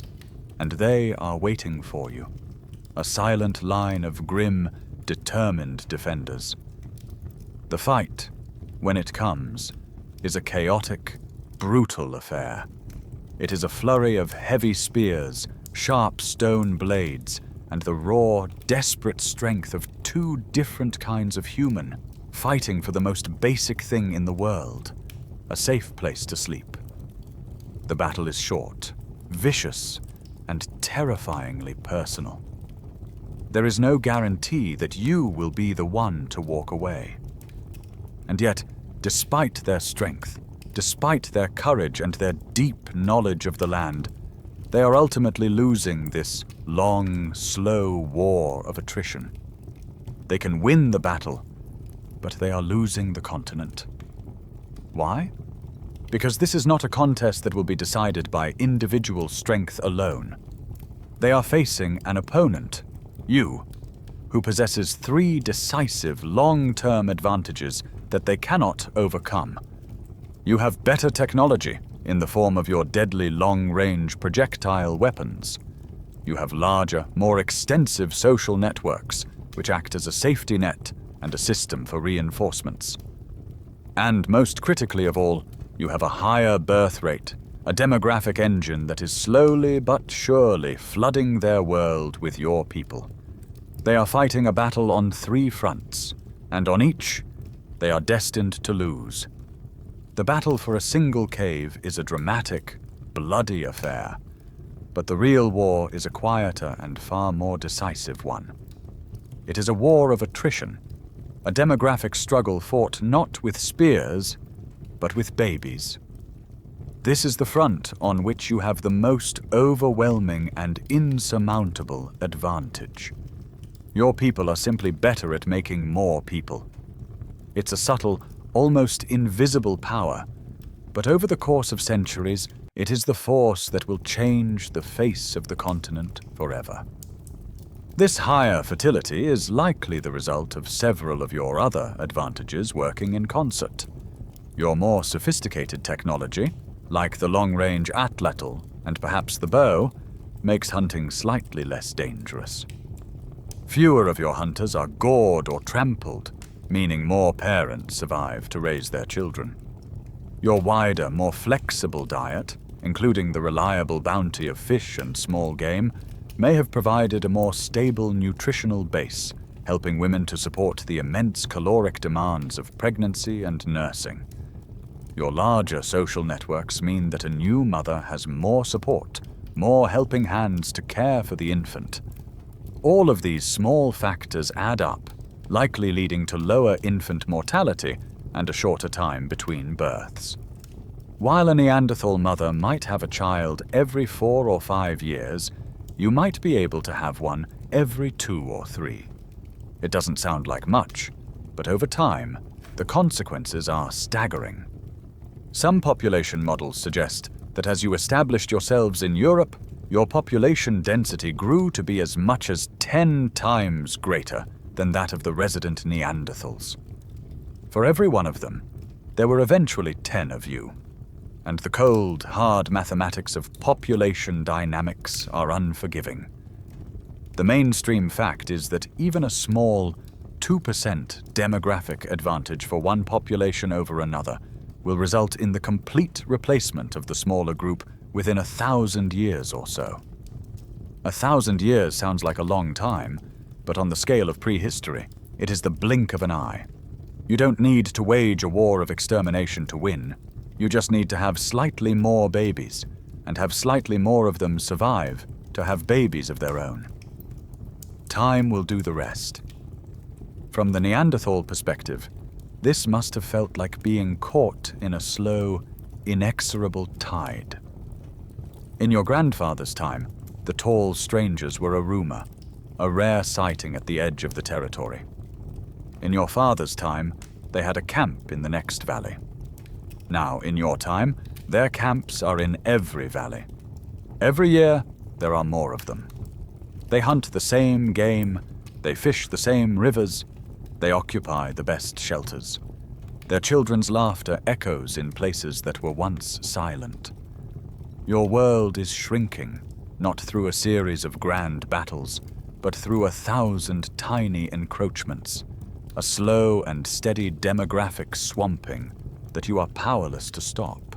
and they are waiting for you, a silent line of grim, determined defenders. The fight, when it comes, is a chaotic, brutal affair. It is a flurry of heavy spears, sharp stone blades, and the raw, desperate strength of two different kinds of human, fighting for the most basic thing in the world, a safe place to sleep. The battle is short, vicious, and terrifyingly personal. There is no guarantee that you will be the one to walk away. And yet, despite their strength, despite their courage and their deep knowledge of the land, they are ultimately losing this long, slow war of attrition. They can win the battle, but they are losing the continent. Why? Because this is not a contest that will be decided by individual strength alone. They are facing an opponent, you, who possesses 3 decisive long-term advantages that they cannot overcome. You have better technology in the form of your deadly long-range projectile weapons. You have larger, more extensive social networks, which act as a safety net and a system for reinforcements. And most critically of all, you have a higher birth rate, a demographic engine that is slowly but surely flooding their world with your people. They are fighting a battle on 3 fronts, and on each, they are destined to lose. The battle for a single cave is a dramatic, bloody affair, but the real war is a quieter and far more decisive one. It is a war of attrition, a demographic struggle fought not with spears, but with babies. This is the front on which you have the most overwhelming and insurmountable advantage. Your people are simply better at making more people. It's a subtle, almost invisible power, but over the course of centuries, it is the force that will change the face of the continent forever. This higher fertility is likely the result of several of your other advantages working in concert. Your more sophisticated technology, like the long-range Atlatl and perhaps the bow, makes hunting slightly less dangerous. Fewer of your hunters are gored or trampled, meaning more parents survive to raise their children. Your wider, more flexible diet, including the reliable bounty of fish and small game, may have provided a more stable nutritional base, helping women to support the immense caloric demands of pregnancy and nursing. Your larger social networks mean that a new mother has more support, more helping hands to care for the infant. All of these small factors add up, likely leading to lower infant mortality and a shorter time between births. While a Neanderthal mother might have a child every 4 or 5 years, you might be able to have one every 2 or 3. It doesn't sound like much, but over time, the consequences are staggering. Some population models suggest that as you established yourselves in Europe, your population density grew to be as much as 10 times greater than that of the resident Neanderthals. For every one of them, there were eventually 10 of you, and the cold, hard mathematics of population dynamics are unforgiving. The mainstream fact is that even a small 2% demographic advantage for one population over another will result in the complete replacement of the smaller group within 1,000 years or so. 1,000 years sounds like a long time, but on the scale of prehistory, it is the blink of an eye. You don't need to wage a war of extermination to win. You just need to have slightly more babies, and have slightly more of them survive to have babies of their own. Time will do the rest. From the Neanderthal perspective, this must have felt like being caught in a slow, inexorable tide. In your grandfather's time, the tall strangers were a rumor, a rare sighting at the edge of the territory. In your father's time, they had a camp in the next valley. Now, in your time, their camps are in every valley. Every year, there are more of them. They hunt the same game, they fish the same rivers, they occupy the best shelters. Their children's laughter echoes in places that were once silent. Your world is shrinking, not through a series of grand battles, but through 1,000 tiny encroachments, a slow and steady demographic swamping that you are powerless to stop.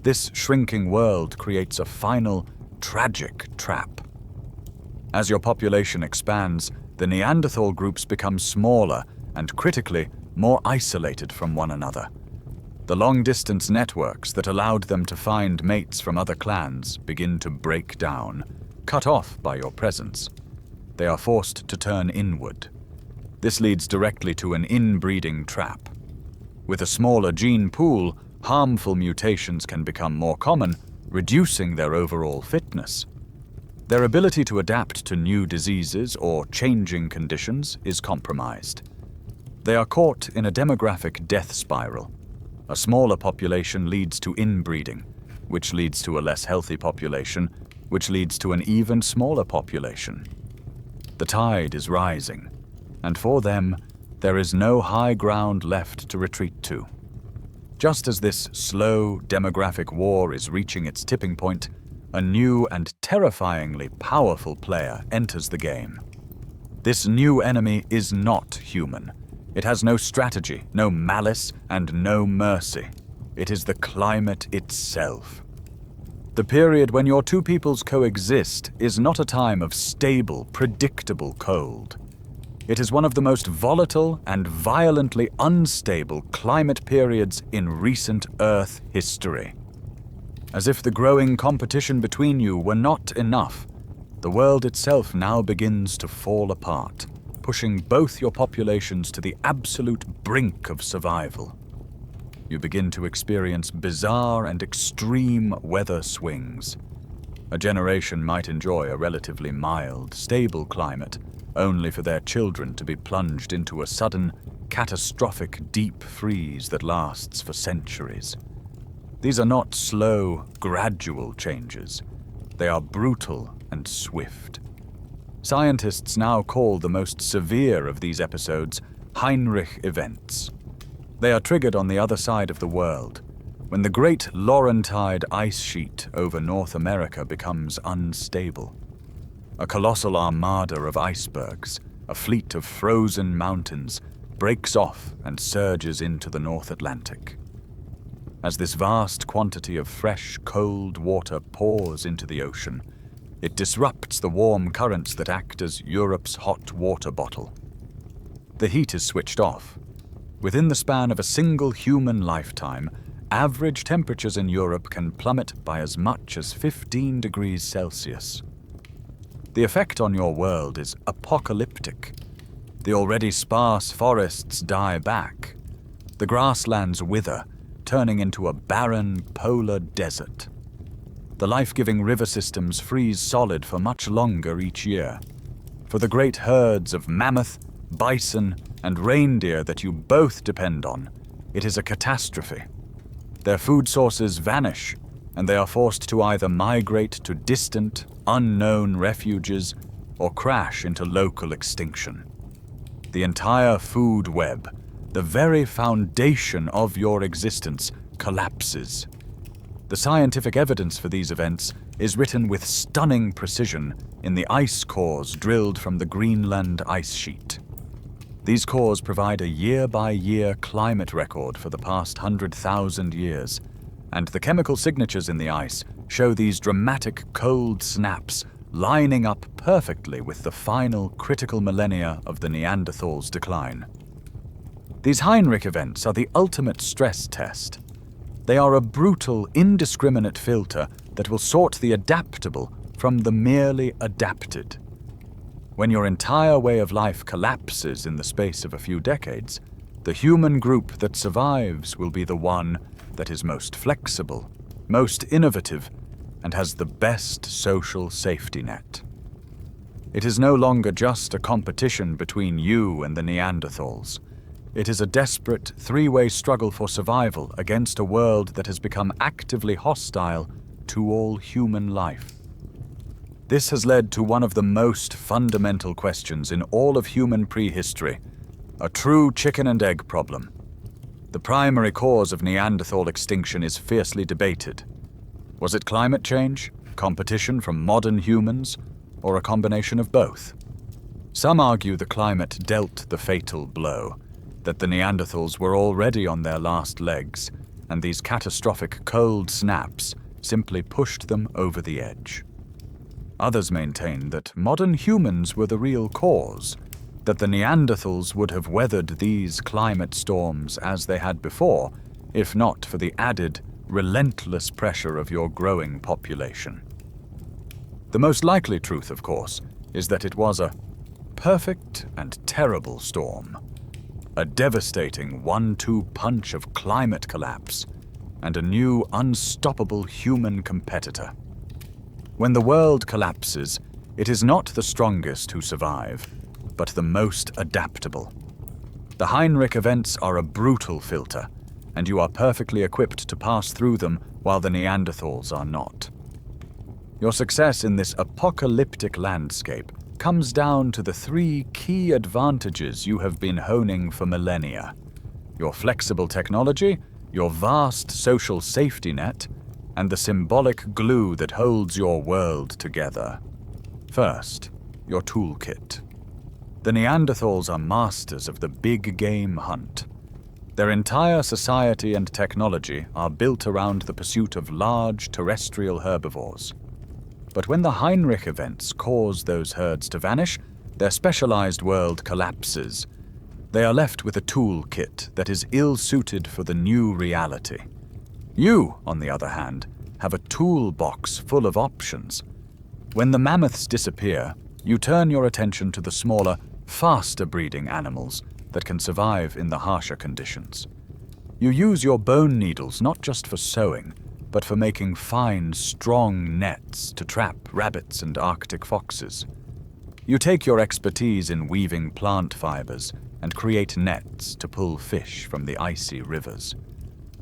This shrinking world creates a final, tragic trap. As your population expands, the Neanderthal groups become smaller and, critically, more isolated from one another. The long-distance networks that allowed them to find mates from other clans begin to break down, cut off by your presence. They are forced to turn inward. This leads directly to an inbreeding trap. With a smaller gene pool, harmful mutations can become more common, reducing their overall fitness. Their ability to adapt to new diseases or changing conditions is compromised. They are caught in a demographic death spiral. A smaller population leads to inbreeding, which leads to a less healthy population, which leads to an even smaller population. The tide is rising, and for them, there is no high ground left to retreat to. Just as this slow demographic war is reaching its tipping point, a new and terrifyingly powerful player enters the game. This new enemy is not human. It has no strategy, no malice, and no mercy. It is the climate itself. The period when your two peoples coexist is not a time of stable, predictable cold. It is one of the most volatile and violently unstable climate periods in recent Earth history. As if the growing competition between you were not enough, the world itself now begins to fall apart, pushing both your populations to the absolute brink of survival. You begin to experience bizarre and extreme weather swings. A generation might enjoy a relatively mild, stable climate, only for their children to be plunged into a sudden, catastrophic deep freeze that lasts for centuries. These are not slow, gradual changes. They are brutal and swift. Scientists now call the most severe of these episodes Heinrich events. They are triggered on the other side of the world, when the great Laurentide ice sheet over North America becomes unstable. A colossal armada of icebergs, a fleet of frozen mountains, breaks off and surges into the North Atlantic. As this vast quantity of fresh, cold water pours into the ocean, it disrupts the warm currents that act as Europe's hot water bottle. The heat is switched off. Within the span of a single human lifetime, average temperatures in Europe can plummet by as much as 15 degrees Celsius. The effect on your world is apocalyptic. The already sparse forests die back. The grasslands wither, turning into a barren polar desert. The life-giving river systems freeze solid for much longer each year. For the great herds of mammoth, bison, and reindeer that you both depend on, it is a catastrophe. Their food sources vanish, and they are forced to either migrate to distant, unknown refuges or crash into local extinction. The entire food web, the very foundation of your existence, collapses. The scientific evidence for these events is written with stunning precision in the ice cores drilled from the Greenland ice sheet. These cores provide a year-by-year climate record for the past 100,000 years, and the chemical signatures in the ice show these dramatic cold snaps lining up perfectly with the final critical millennia of the Neanderthals' decline. These Heinrich events are the ultimate stress test. They are a brutal, indiscriminate filter that will sort the adaptable from the merely adapted. When your entire way of life collapses in the space of a few decades, the human group that survives will be the one that is most flexible, most innovative, and has the best social safety net. It is no longer just a competition between you and the Neanderthals. It is a desperate, three-way struggle for survival against a world that has become actively hostile to all human life. This has led to one of the most fundamental questions in all of human prehistory, a true chicken and egg problem. The primary cause of Neanderthal extinction is fiercely debated. Was it climate change, competition from modern humans, or a combination of both? Some argue the climate dealt the fatal blow, that the Neanderthals were already on their last legs, and these catastrophic cold snaps simply pushed them over the edge. Others maintain that modern humans were the real cause, that the Neanderthals would have weathered these climate storms as they had before, if not for the added, relentless pressure of your growing population. The most likely truth, of course, is that it was a perfect and terrible storm. A devastating 1-2 punch of climate collapse, and a new, unstoppable human competitor. When the world collapses, it is not the strongest who survive, but the most adaptable. The Heinrich events are a brutal filter, and you are perfectly equipped to pass through them while the Neanderthals are not. Your success in this apocalyptic landscape comes down to the three key advantages you have been honing for millennia: your flexible technology, your vast social safety net, and the symbolic glue that holds your world together. First, your toolkit. The Neanderthals are masters of the big game hunt. Their entire society and technology are built around the pursuit of large terrestrial herbivores. But when the Heinrich events cause those herds to vanish, their specialized world collapses. They are left with a toolkit that is ill-suited for the new reality. You, on the other hand, have a toolbox full of options. When the mammoths disappear, you turn your attention to the smaller, faster-breeding animals that can survive in the harsher conditions. You use your bone needles not just for sewing, but for making fine, strong nets to trap rabbits and Arctic foxes. You take your expertise in weaving plant fibers and create nets to pull fish from the icy rivers,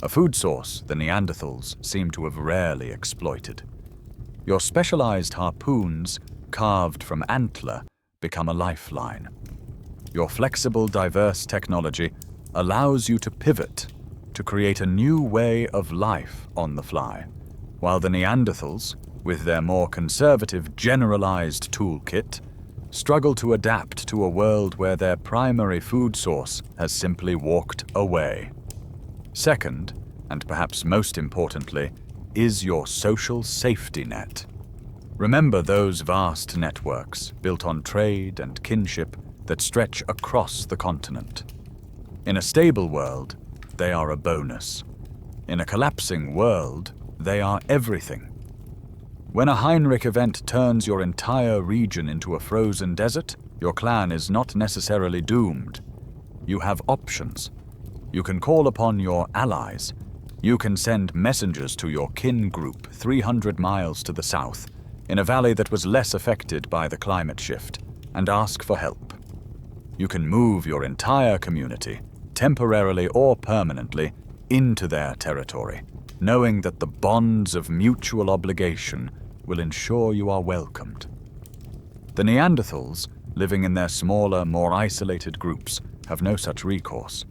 a food source the Neanderthals seem to have rarely exploited. Your specialized harpoons, carved from antler, become a lifeline. Your flexible, diverse technology allows you to pivot, to create a new way of life on the fly, while the Neanderthals, with their more conservative, generalized toolkit, struggle to adapt to a world where their primary food source has simply walked away. Second, and perhaps most importantly, is your social safety net. Remember those vast networks built on trade and kinship that stretch across the continent. In a stable world, they are a bonus. In a collapsing world, they are everything. When a Heinrich event turns your entire region into a frozen desert, your clan is not necessarily doomed. You have options. You can call upon your allies. You can send messengers to your kin group 300 miles to the south, in a valley that was less affected by the climate shift, and ask for help. You can move your entire community, temporarily or permanently, into their territory, knowing that the bonds of mutual obligation will ensure you are welcomed. The Neanderthals, living in their smaller, more isolated groups, have no such recourse.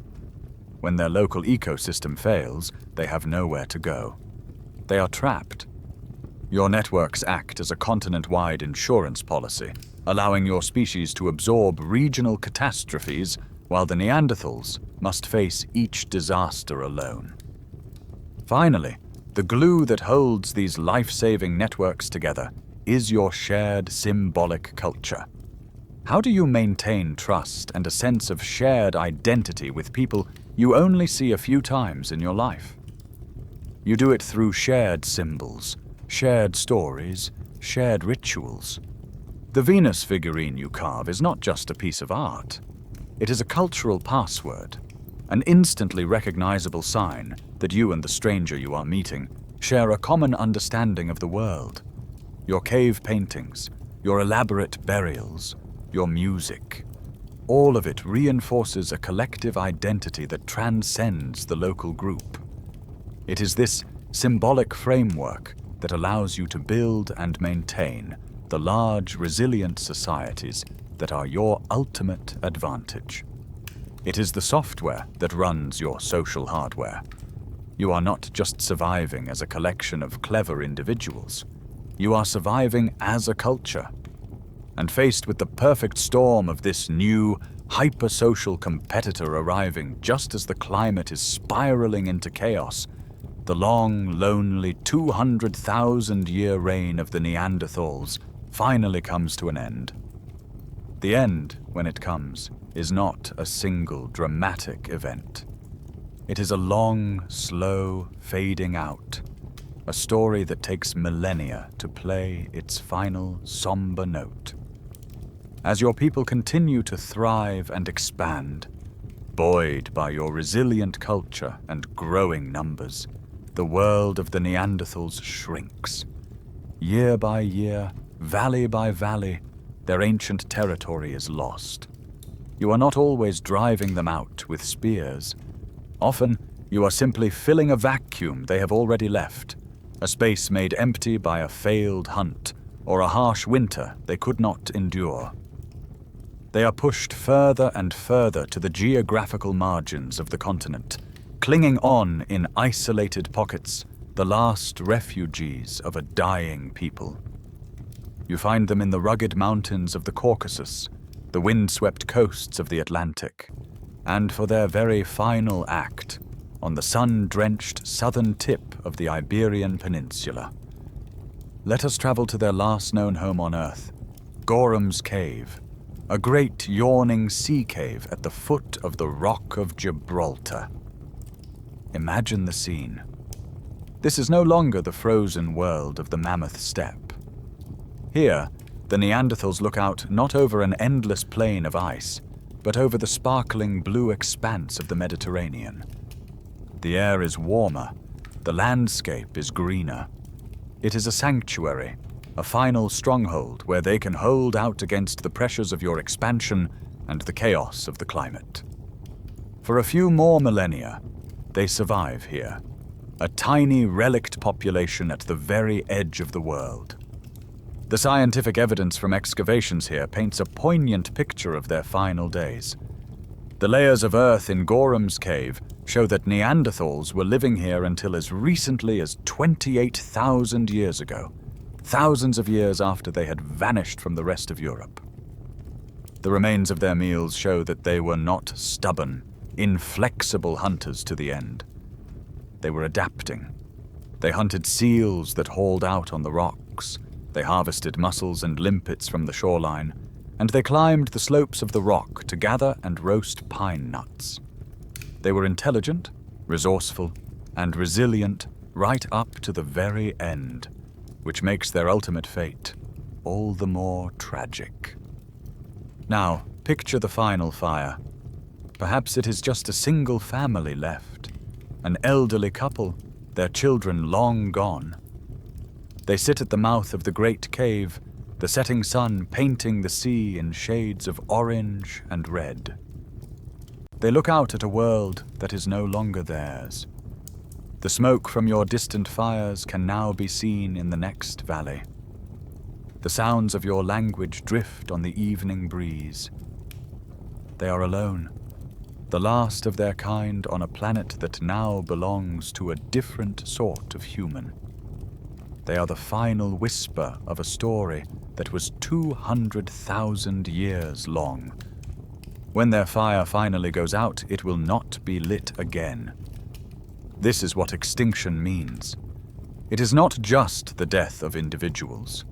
When their local ecosystem fails, they have nowhere to go. They are trapped. Your networks act as a continent-wide insurance policy, allowing your species to absorb regional catastrophes while the Neanderthals must face each disaster alone. Finally, the glue that holds these life-saving networks together is your shared symbolic culture. How do you maintain trust and a sense of shared identity with people you only see a few times in your life? You do it through shared symbols, shared stories, shared rituals. The Venus figurine you carve is not just a piece of art. It is a cultural password, an instantly recognizable sign that you and the stranger you are meeting share a common understanding of the world. Your cave paintings, your elaborate burials, your music, all of it reinforces a collective identity that transcends the local group. It is this symbolic framework that allows you to build and maintain the large, resilient societies that are your ultimate advantage. It is the software that runs your social hardware. You are not just surviving as a collection of clever individuals. You are surviving as a culture. And faced with the perfect storm of this new, hyper-social competitor arriving just as the climate is spiraling into chaos, the long, lonely 200,000-year reign of the Neanderthals finally comes to an end. The end, when it comes, is not a single dramatic event. It is a long, slow fading out, a story that takes millennia to play its final somber note. As your people continue to thrive and expand, buoyed by your resilient culture and growing numbers, the world of the Neanderthals shrinks. Year by year, valley by valley, their ancient territory is lost. You are not always driving them out with spears. Often, you are simply filling a vacuum they have already left, a space made empty by a failed hunt or a harsh winter they could not endure. They are pushed further and further to the geographical margins of the continent, clinging on in isolated pockets, the last refugees of a dying people. You find them in the rugged mountains of the Caucasus, the windswept coasts of the Atlantic, and for their very final act, on the sun-drenched southern tip of the Iberian Peninsula. Let us travel to their last known home on Earth, Gorham's Cave, a great yawning sea cave at the foot of the Rock of Gibraltar. Imagine the scene. This is no longer the frozen world of the Mammoth Steppe. Here, the Neanderthals look out not over an endless plain of ice, but over the sparkling blue expanse of the Mediterranean. The air is warmer, the landscape is greener. It is a sanctuary, a final stronghold where they can hold out against the pressures of your expansion and the chaos of the climate. For a few more millennia, they survive here, a tiny relict population at the very edge of the world. The scientific evidence from excavations here paints a poignant picture of their final days. The layers of earth in Gorham's Cave show that Neanderthals were living here until as recently as 28,000 years ago, thousands of years after they had vanished from the rest of Europe. The remains of their meals show that they were not stubborn, inflexible hunters to the end. They were adapting. They hunted seals that hauled out on the rocks. They harvested mussels and limpets from the shoreline, and they climbed the slopes of the rock to gather and roast pine nuts. They were intelligent, resourceful, and resilient right up to the very end, which makes their ultimate fate all the more tragic. Now, picture the final fire. Perhaps it is just a single family left, an elderly couple, their children long gone. They sit at the mouth of the great cave, the setting sun painting the sea in shades of orange and red. They look out at a world that is no longer theirs. The smoke from your distant fires can now be seen in the next valley. The sounds of your language drift on the evening breeze. They are alone, the last of their kind on a planet that now belongs to a different sort of human. They are the final whisper of a story that was 200,000 years long. When their fire finally goes out, it will not be lit again. This is what extinction means. It is not just the death of individuals.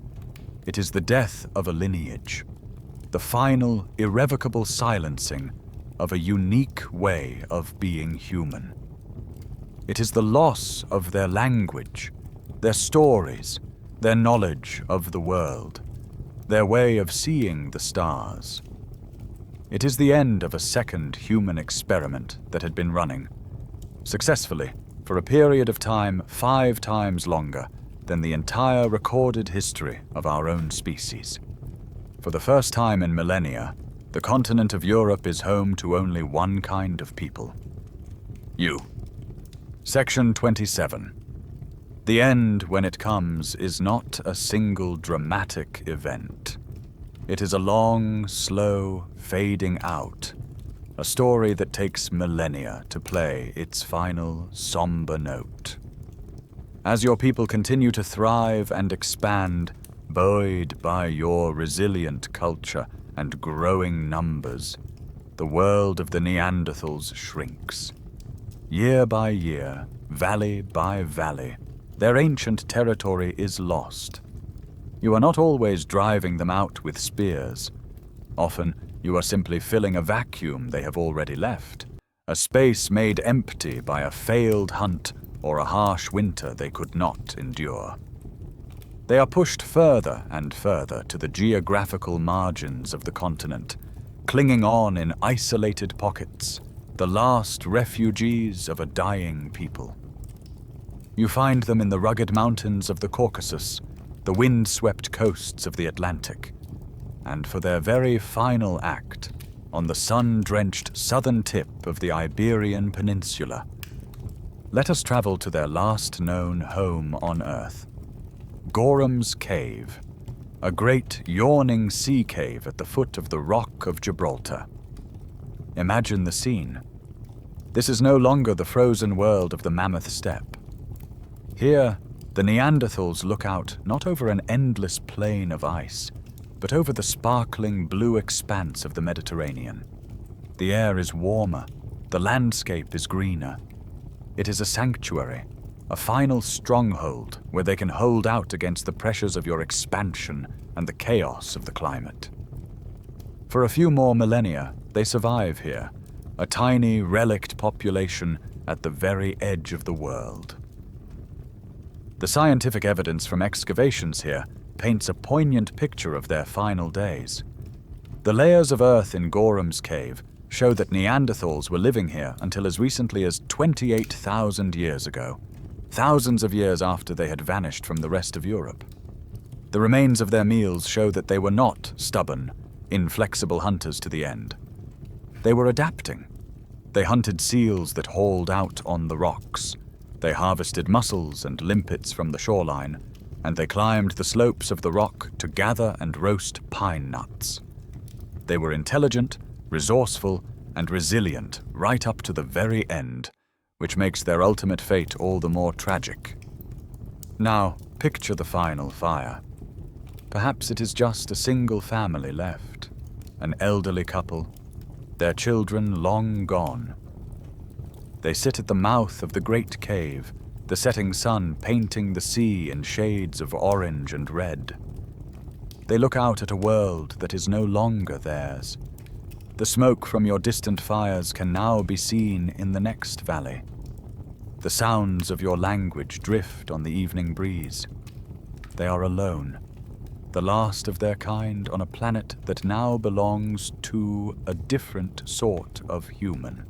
It is the death of a lineage, the final, irrevocable silencing of a unique way of being human. It is the loss of their language, their stories, their knowledge of the world, their way of seeing the stars. It is the end of a second human experiment that had been running, successfully, for a period of time 5 times longer than the entire recorded history of our own species. For the first time in millennia, the continent of Europe is home to only one kind of people. You. Section 27. The end, when it comes, is not a single dramatic event. It is a long, slow fading out, a story that takes millennia to play its final, somber note. As your people continue to thrive and expand, buoyed by your resilient culture and growing numbers, the world of the Neanderthals shrinks. Year by year, valley by valley, their ancient territory is lost. You are not always driving them out with spears. Often, you are simply filling a vacuum they have already left, a space made empty by a failed hunt or a harsh winter they could not endure. They are pushed further and further to the geographical margins of the continent, clinging on in isolated pockets, the last refugees of a dying people. You find them in the rugged mountains of the Caucasus, the wind-swept coasts of the Atlantic, and for their very final act, on the sun-drenched southern tip of the Iberian Peninsula. Let us travel to their last known home on Earth, Gorham's Cave, a great yawning sea cave at the foot of the Rock of Gibraltar. Imagine the scene. This is no longer the frozen world of the Mammoth Steppe. Here, the Neanderthals look out not over an endless plain of ice, but over the sparkling blue expanse of the Mediterranean. The air is warmer, the landscape is greener. It is a sanctuary, a final stronghold where they can hold out against the pressures of your expansion and the chaos of the climate. For a few more millennia, they survive here, a tiny relict population at the very edge of the world. The scientific evidence from excavations here paints a poignant picture of their final days. The layers of earth in Gorham's Cave show that Neanderthals were living here until as recently as 28,000 years ago, thousands of years after they had vanished from the rest of Europe. The remains of their meals show that they were not stubborn, inflexible hunters to the end. They were adapting. They hunted seals that hauled out on the rocks. They harvested mussels and limpets from the shoreline, and they climbed the slopes of the rock to gather and roast pine nuts. They were intelligent, resourceful, and resilient right up to the very end, which makes their ultimate fate all the more tragic. Now, picture the final fire. Perhaps it is just a single family left, an elderly couple, their children long gone. They sit at the mouth of the great cave, the setting sun painting the sea in shades of orange and red. They look out at a world that is no longer theirs. The smoke from your distant fires can now be seen in the next valley. The sounds of your language drift on the evening breeze. They are alone, the last of their kind on a planet that now belongs to a different sort of human.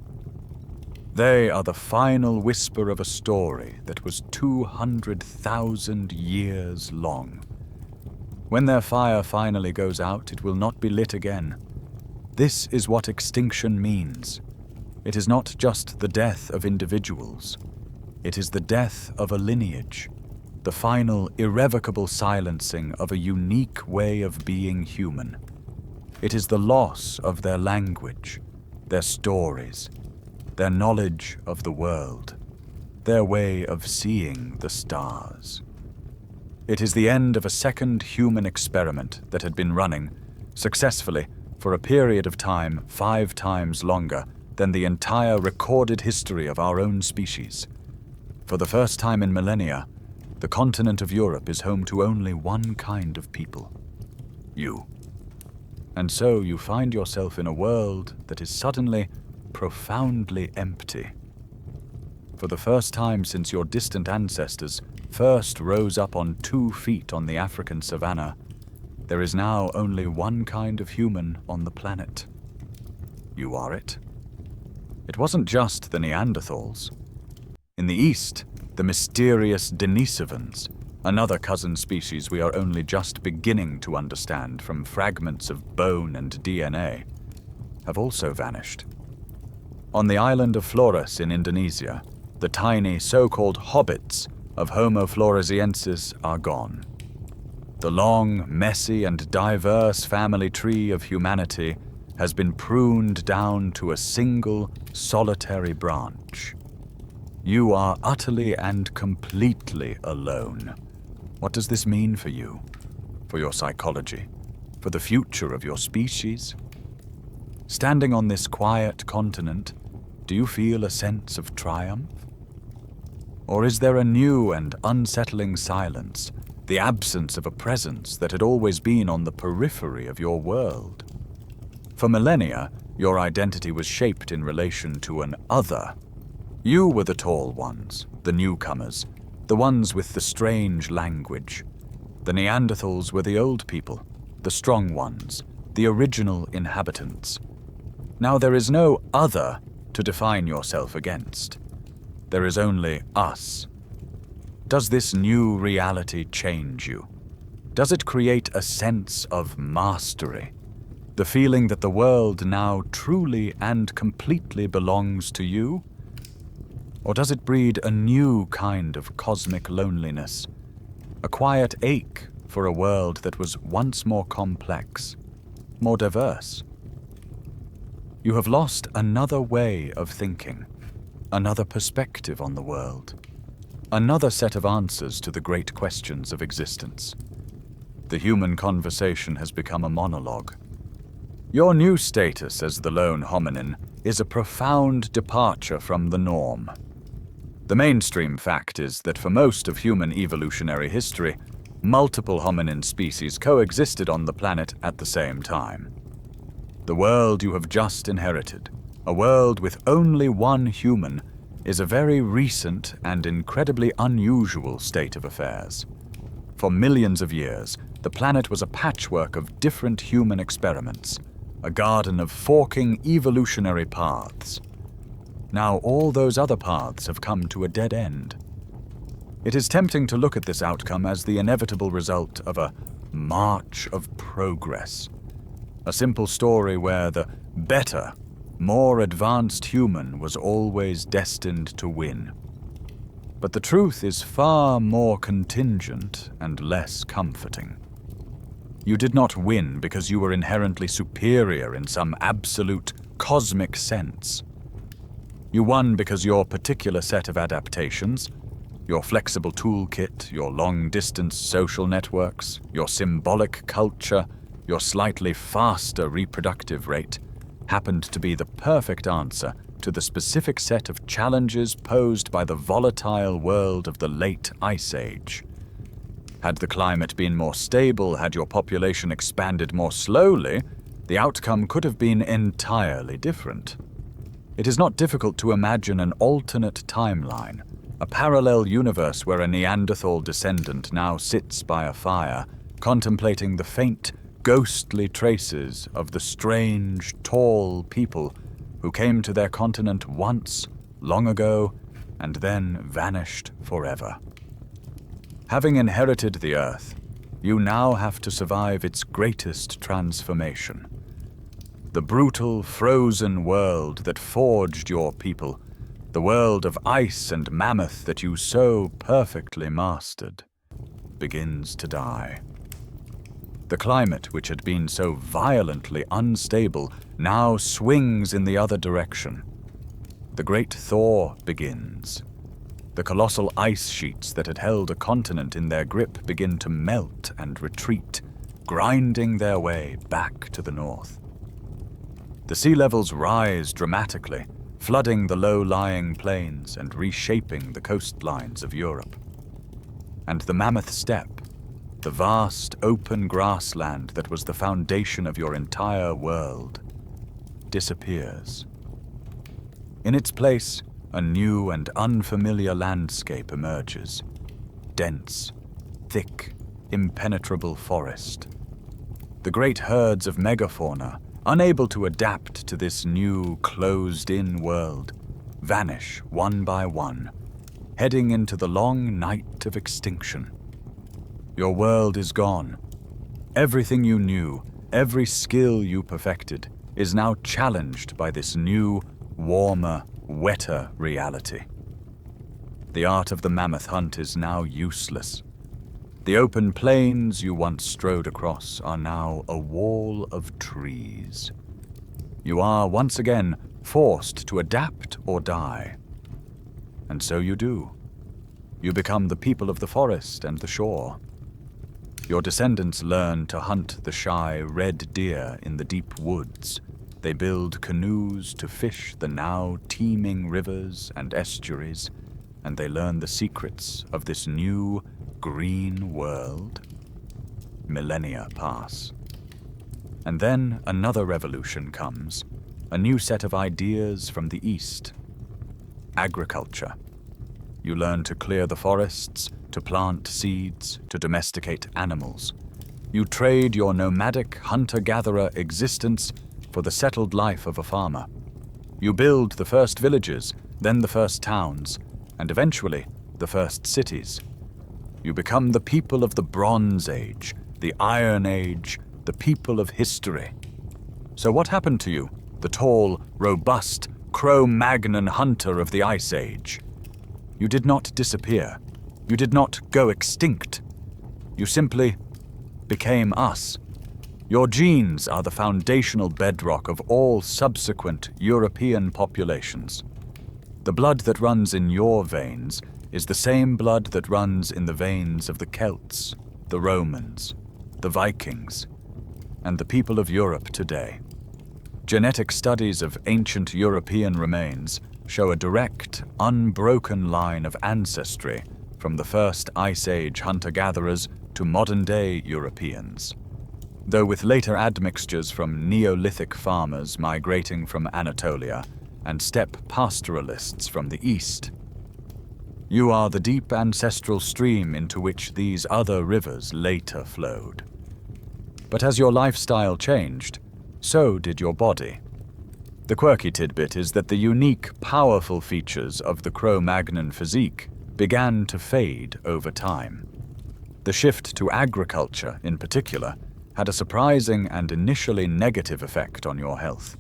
They are the final whisper of a story that was 200,000 years long. When their fire finally goes out, it will not be lit again. This is what extinction means. It is not just the death of individuals. It is the death of a lineage, the final irrevocable silencing of a unique way of being human. It is the loss of their language, their stories, their knowledge of the world, their way of seeing the stars. It is the end of a second human experiment that had been running, successfully, for a period of time 5 times longer than the entire recorded history of our own species. For the first time in millennia, the continent of Europe is home to only one kind of people: you. And so you find yourself in a world that is suddenly profoundly empty. For the first time since your distant ancestors first rose up on 2 feet on the African savanna, there is now only one kind of human on the planet. You are it. It wasn't just the Neanderthals. In the east, the mysterious Denisovans, another cousin species we are only just beginning to understand from fragments of bone and DNA, have also vanished. On the island of Flores in Indonesia, the tiny so-called hobbits of Homo floresiensis are gone. The long, messy, and diverse family tree of humanity has been pruned down to a single, solitary branch. You are utterly and completely alone. What does this mean for you, for your psychology, for the future of your species? Standing on this quiet continent, do you feel a sense of triumph? Or is there a new and unsettling silence, the absence of a presence that had always been on the periphery of your world? For millennia, your identity was shaped in relation to an other. You were the tall ones, the newcomers, the ones with the strange language. The Neanderthals were the old people, the strong ones, the original inhabitants. Now there is no other to define yourself against. There is only us. Does this new reality change you? Does it create a sense of mastery? The feeling that the world now truly and completely belongs to you? Or does it breed a new kind of cosmic loneliness? A quiet ache for a world that was once more complex, more diverse? You have lost another way of thinking, another perspective on the world, another set of answers to the great questions of existence. The human conversation has become a monologue. Your new status as the lone hominin is a profound departure from the norm. The mainstream fact is that for most of human evolutionary history, multiple hominin species coexisted on the planet at the same time. The world you have just inherited, a world with only one human, is a very recent and incredibly unusual state of affairs. For millions of years, the planet was a patchwork of different human experiments, a garden of forking evolutionary paths. Now all those other paths have come to a dead end. It is tempting to look at this outcome as the inevitable result of a march of progress. A simple story where the better, more advanced human was always destined to win. But the truth is far more contingent and less comforting. You did not win because you were inherently superior in some absolute cosmic sense. You won because your particular set of adaptations, your flexible toolkit, your long-distance social networks, your symbolic culture, your slightly faster reproductive rate, happened to be the perfect answer to the specific set of challenges posed by the volatile world of the late Ice Age. Had the climate been more stable, had your population expanded more slowly, the outcome could have been entirely different. It is not difficult to imagine an alternate timeline, a parallel universe where a Neanderthal descendant now sits by a fire, contemplating the faint, ghostly traces of the strange, tall people who came to their continent once, long ago, and then vanished forever. Having inherited the Earth, you now have to survive its greatest transformation. The brutal, frozen world that forged your people, the world of ice and mammoth that you so perfectly mastered, begins to die. The climate, which had been so violently unstable, now swings in the other direction. The great thaw begins. The colossal ice sheets that had held a continent in their grip begin to melt and retreat, grinding their way back to the north. The sea levels rise dramatically, flooding the low-lying plains and reshaping the coastlines of Europe. And the mammoth steppe, the vast open grassland that was the foundation of your entire world, disappears. In its place, a new and unfamiliar landscape emerges. Dense, thick, impenetrable forest. The great herds of megafauna, unable to adapt to this new, closed-in world, vanish one by one, heading into the long night of extinction. Your world is gone. Everything you knew, every skill you perfected, is now challenged by this new, warmer, wetter reality. The art of the mammoth hunt is now useless. The open plains you once strode across are now a wall of trees. You are once again forced to adapt or die. And so you do. You become the people of the forest and the shore. Your descendants learn to hunt the shy red deer in the deep woods. They build canoes to fish the now teeming rivers and estuaries, and they learn the secrets of this new, green world. Millennia pass. And then another revolution comes, a new set of ideas from the East. Agriculture. You learn to clear the forests, to plant seeds, to domesticate animals. You trade your nomadic hunter-gatherer existence for the settled life of a farmer. You build the first villages, then the first towns, and eventually the first cities, You become the people of the Bronze Age, the Iron Age, the people of history. So what happened to you, the tall, robust, Cro-Magnon hunter of the Ice Age? You did not disappear. You did not go extinct. You simply became us. Your genes are the foundational bedrock of all subsequent European populations. The blood that runs in your veins is the same blood that runs in the veins of the Celts, the Romans, the Vikings, and the people of Europe today. Genetic studies of ancient European remains show a direct, unbroken line of ancestry from the first Ice Age hunter-gatherers to modern-day Europeans. Though with later admixtures from Neolithic farmers migrating from Anatolia and steppe pastoralists from the east. You are the deep ancestral stream into which these other rivers later flowed. But as your lifestyle changed, so did your body. The quirky tidbit is that the unique, powerful features of the Cro-Magnon physique began to fade over time. The shift to agriculture, in particular, had a surprising and initially negative effect on your health.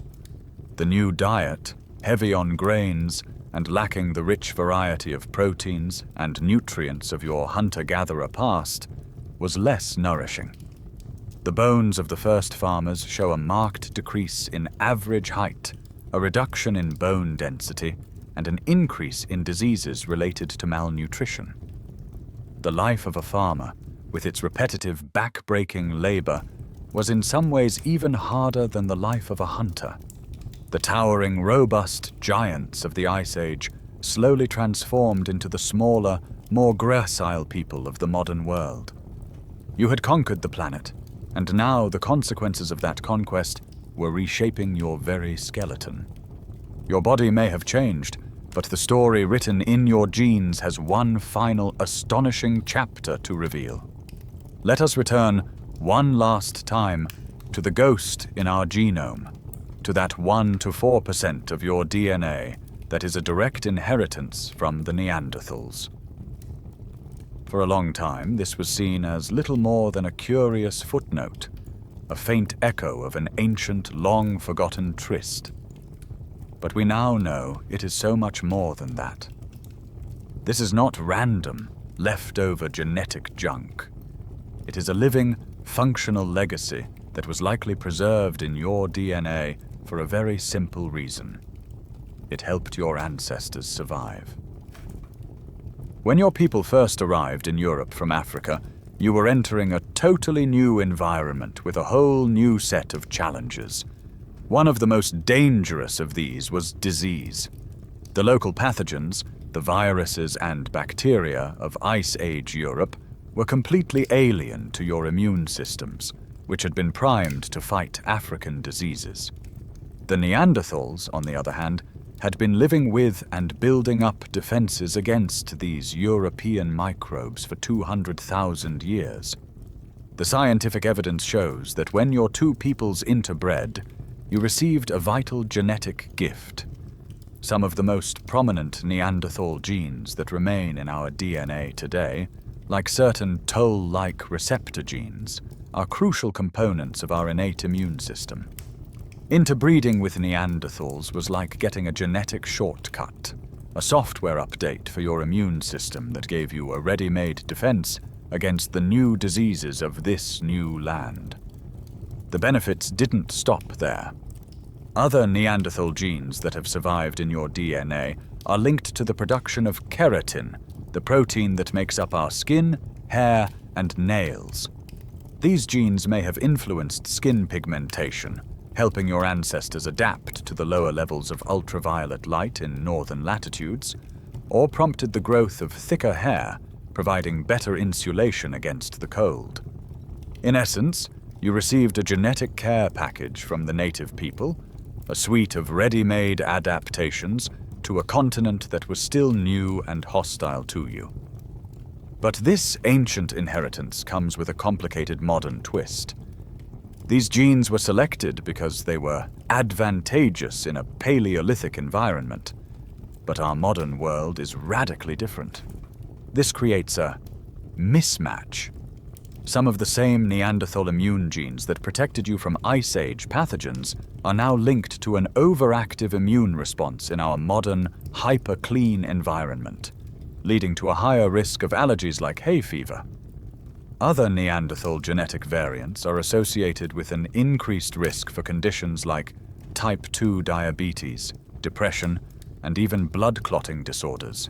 The new diet, heavy on grains and lacking the rich variety of proteins and nutrients of your hunter-gatherer past, was less nourishing. The bones of the first farmers show a marked decrease in average height, a reduction in bone density, and an increase in diseases related to malnutrition. The life of a farmer, with its repetitive back-breaking labor, was in some ways even harder than the life of a hunter. The towering, robust giants of the Ice Age slowly transformed into the smaller, more gracile people of the modern world. You had conquered the planet, and now the consequences of that conquest were reshaping your very skeleton. Your body may have changed, but the story written in your genes has one final astonishing chapter to reveal. Let us return one last time to the ghost in our genome, to that 1 to 4% of your DNA that is a direct inheritance from the Neanderthals. For a long time, this was seen as little more than a curious footnote, a faint echo of an ancient, long-forgotten tryst. But we now know it is so much more than that. This is not random, leftover genetic junk. It is a living, functional legacy that was likely preserved in your DNA for a very simple reason. It helped your ancestors survive. When your people first arrived in Europe from Africa, you were entering a totally new environment with a whole new set of challenges. One of the most dangerous of these was disease. The local pathogens, the viruses and bacteria of Ice Age Europe, were completely alien to your immune systems, which had been primed to fight African diseases. The Neanderthals, on the other hand, had been living with and building up defenses against these European microbes for 200,000 years. The scientific evidence shows that when your two peoples interbred, you received a vital genetic gift. Some of the most prominent Neanderthal genes that remain in our DNA today, like certain toll-like receptor genes, are crucial components of our innate immune system. Interbreeding with Neanderthals was like getting a genetic shortcut, a software update for your immune system that gave you a ready-made defense against the new diseases of this new land. The benefits didn't stop there. Other Neanderthal genes that have survived in your DNA are linked to the production of keratin, the protein that makes up our skin, hair, and nails. These genes may have influenced skin pigmentation, helping your ancestors adapt to the lower levels of ultraviolet light in northern latitudes, or prompted the growth of thicker hair, providing better insulation against the cold. In essence, you received a genetic care package from the native people, a suite of ready-made adaptations to a continent that was still new and hostile to you. But this ancient inheritance comes with a complicated modern twist. These genes were selected because they were advantageous in a Paleolithic environment, but our modern world is radically different. This creates a mismatch. Some of the same Neanderthal immune genes that protected you from Ice Age pathogens are now linked to an overactive immune response in our modern, hyper-clean environment, leading to a higher risk of allergies like hay fever. Other Neanderthal genetic variants are associated with an increased risk for conditions like type 2 diabetes, depression, and even blood clotting disorders.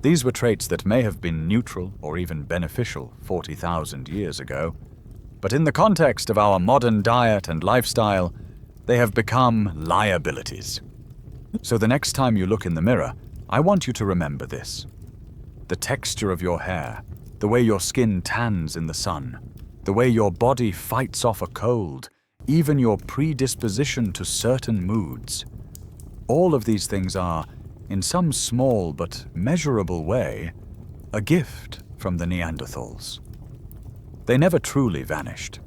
These were traits that may have been neutral or even beneficial 40,000 years ago, but in the context of our modern diet and lifestyle, they have become liabilities. So the next time you look in the mirror, I want you to remember this. The texture of your hair, the way your skin tans in the sun, the way your body fights off a cold, even your predisposition to certain moods. All of these things are, in some small but measurable way, a gift from the Neanderthals. They never truly vanished.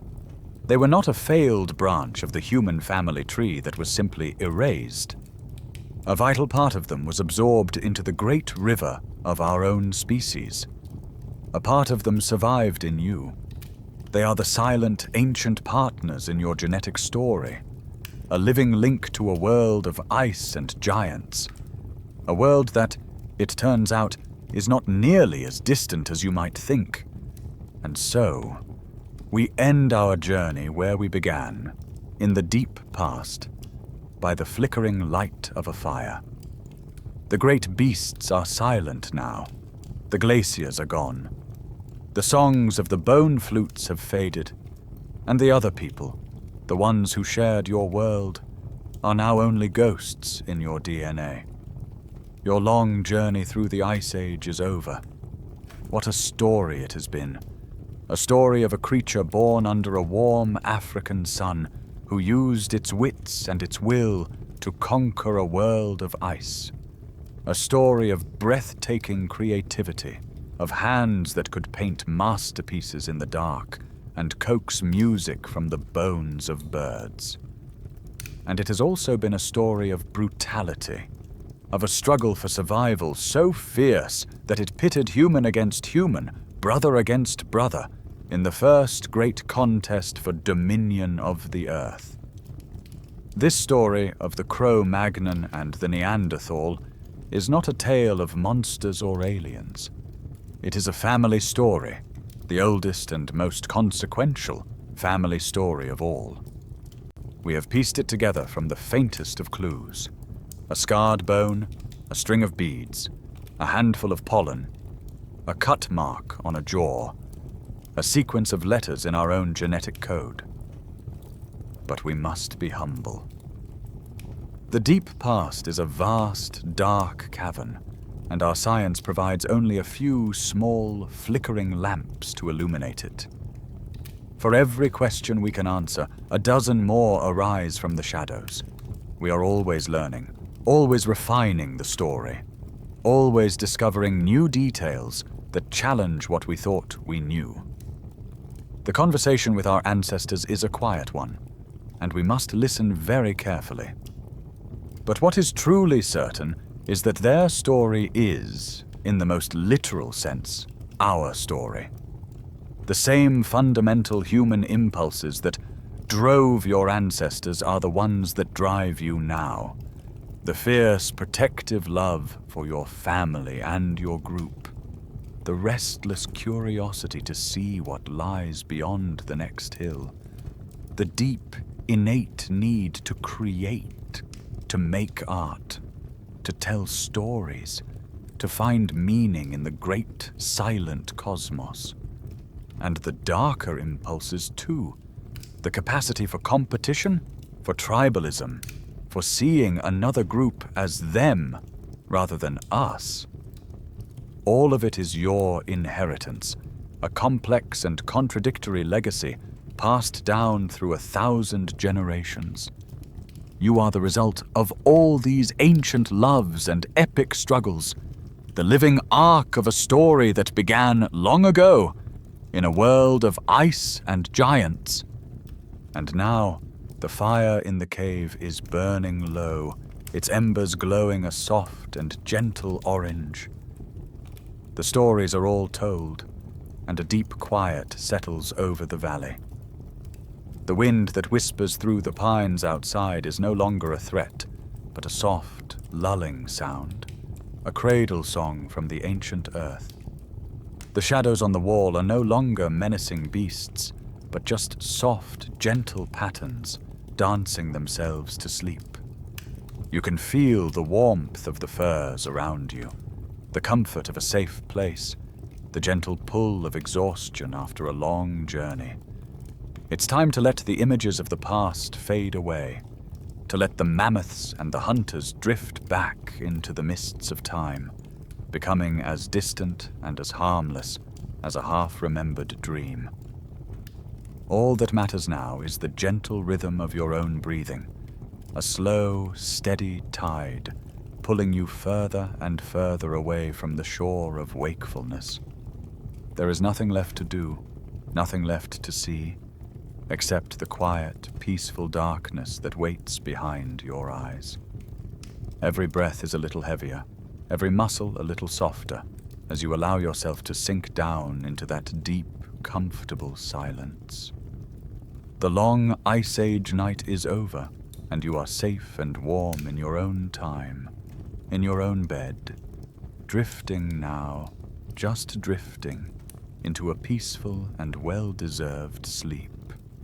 They were not a failed branch of the human family tree that was simply erased. A vital part of them was absorbed into the great river of our own species. A part of them survived in you. They are the silent, ancient partners in your genetic story, a living link to a world of ice and giants, a world that, it turns out, is not nearly as distant as you might think. And so, we end our journey where we began, in the deep past, by the flickering light of a fire. The great beasts are silent now. The glaciers are gone. The songs of the bone flutes have faded, and the other people, the ones who shared your world, are now only ghosts in your DNA. Your long journey through the Ice Age is over. What a story it has been. A story of a creature born under a warm African sun who used its wits and its will to conquer a world of ice. A story of breathtaking creativity, of hands that could paint masterpieces in the dark and coax music from the bones of birds. And it has also been a story of brutality, of a struggle for survival so fierce that it pitted human against human, brother against brother, in the first great contest for dominion of the earth. This story of the Cro-Magnon and the Neanderthal is not a tale of monsters or aliens. It is a family story, the oldest and most consequential family story of all. We have pieced it together from the faintest of clues. A scarred bone, a string of beads, a handful of pollen, a cut mark on a jaw, a sequence of letters in our own genetic code. But we must be humble. The deep past is a vast, dark cavern, and our science provides only a few small, flickering lamps to illuminate it. For every question we can answer, a dozen more arise from the shadows. We are always learning, always refining the story, always discovering new details that challenge what we thought we knew. The conversation with our ancestors is a quiet one, and we must listen very carefully. But what is truly certain is that their story is, in the most literal sense, our story. The same fundamental human impulses that drove your ancestors are the ones that drive you now. The fierce, protective love for your family and your group. The restless curiosity to see what lies beyond the next hill. The deep, innate need to create, to make art, to tell stories, to find meaning in the great, silent cosmos. And the darker impulses too. The capacity for competition, for tribalism, for seeing another group as them rather than us. All of it is your inheritance, a complex and contradictory legacy passed down through 1,000 generations. You are the result of all these ancient loves and epic struggles, the living arc of a story that began long ago in a world of ice and giants. And now, the fire in the cave is burning low, its embers glowing a soft and gentle orange. The stories are all told, and a deep quiet settles over the valley. The wind that whispers through the pines outside is no longer a threat, but a soft, lulling sound, a cradle song from the ancient earth. The shadows on the wall are no longer menacing beasts, but just soft, gentle patterns dancing themselves to sleep. You can feel the warmth of the firs around you, the comfort of a safe place, the gentle pull of exhaustion after a long journey. It's time to let the images of the past fade away, to let the mammoths and the hunters drift back into the mists of time, becoming as distant and as harmless as a half-remembered dream. All that matters now is the gentle rhythm of your own breathing, a slow, steady tide pulling you further and further away from the shore of wakefulness. There is nothing left to do, nothing left to see, except the quiet, peaceful darkness that waits behind your eyes. Every breath is a little heavier, every muscle a little softer, as you allow yourself to sink down into that deep, comfortable silence. The long Ice Age night is over, and you are safe and warm in your own time, in your own bed, drifting now, just drifting, into a peaceful and well-deserved sleep.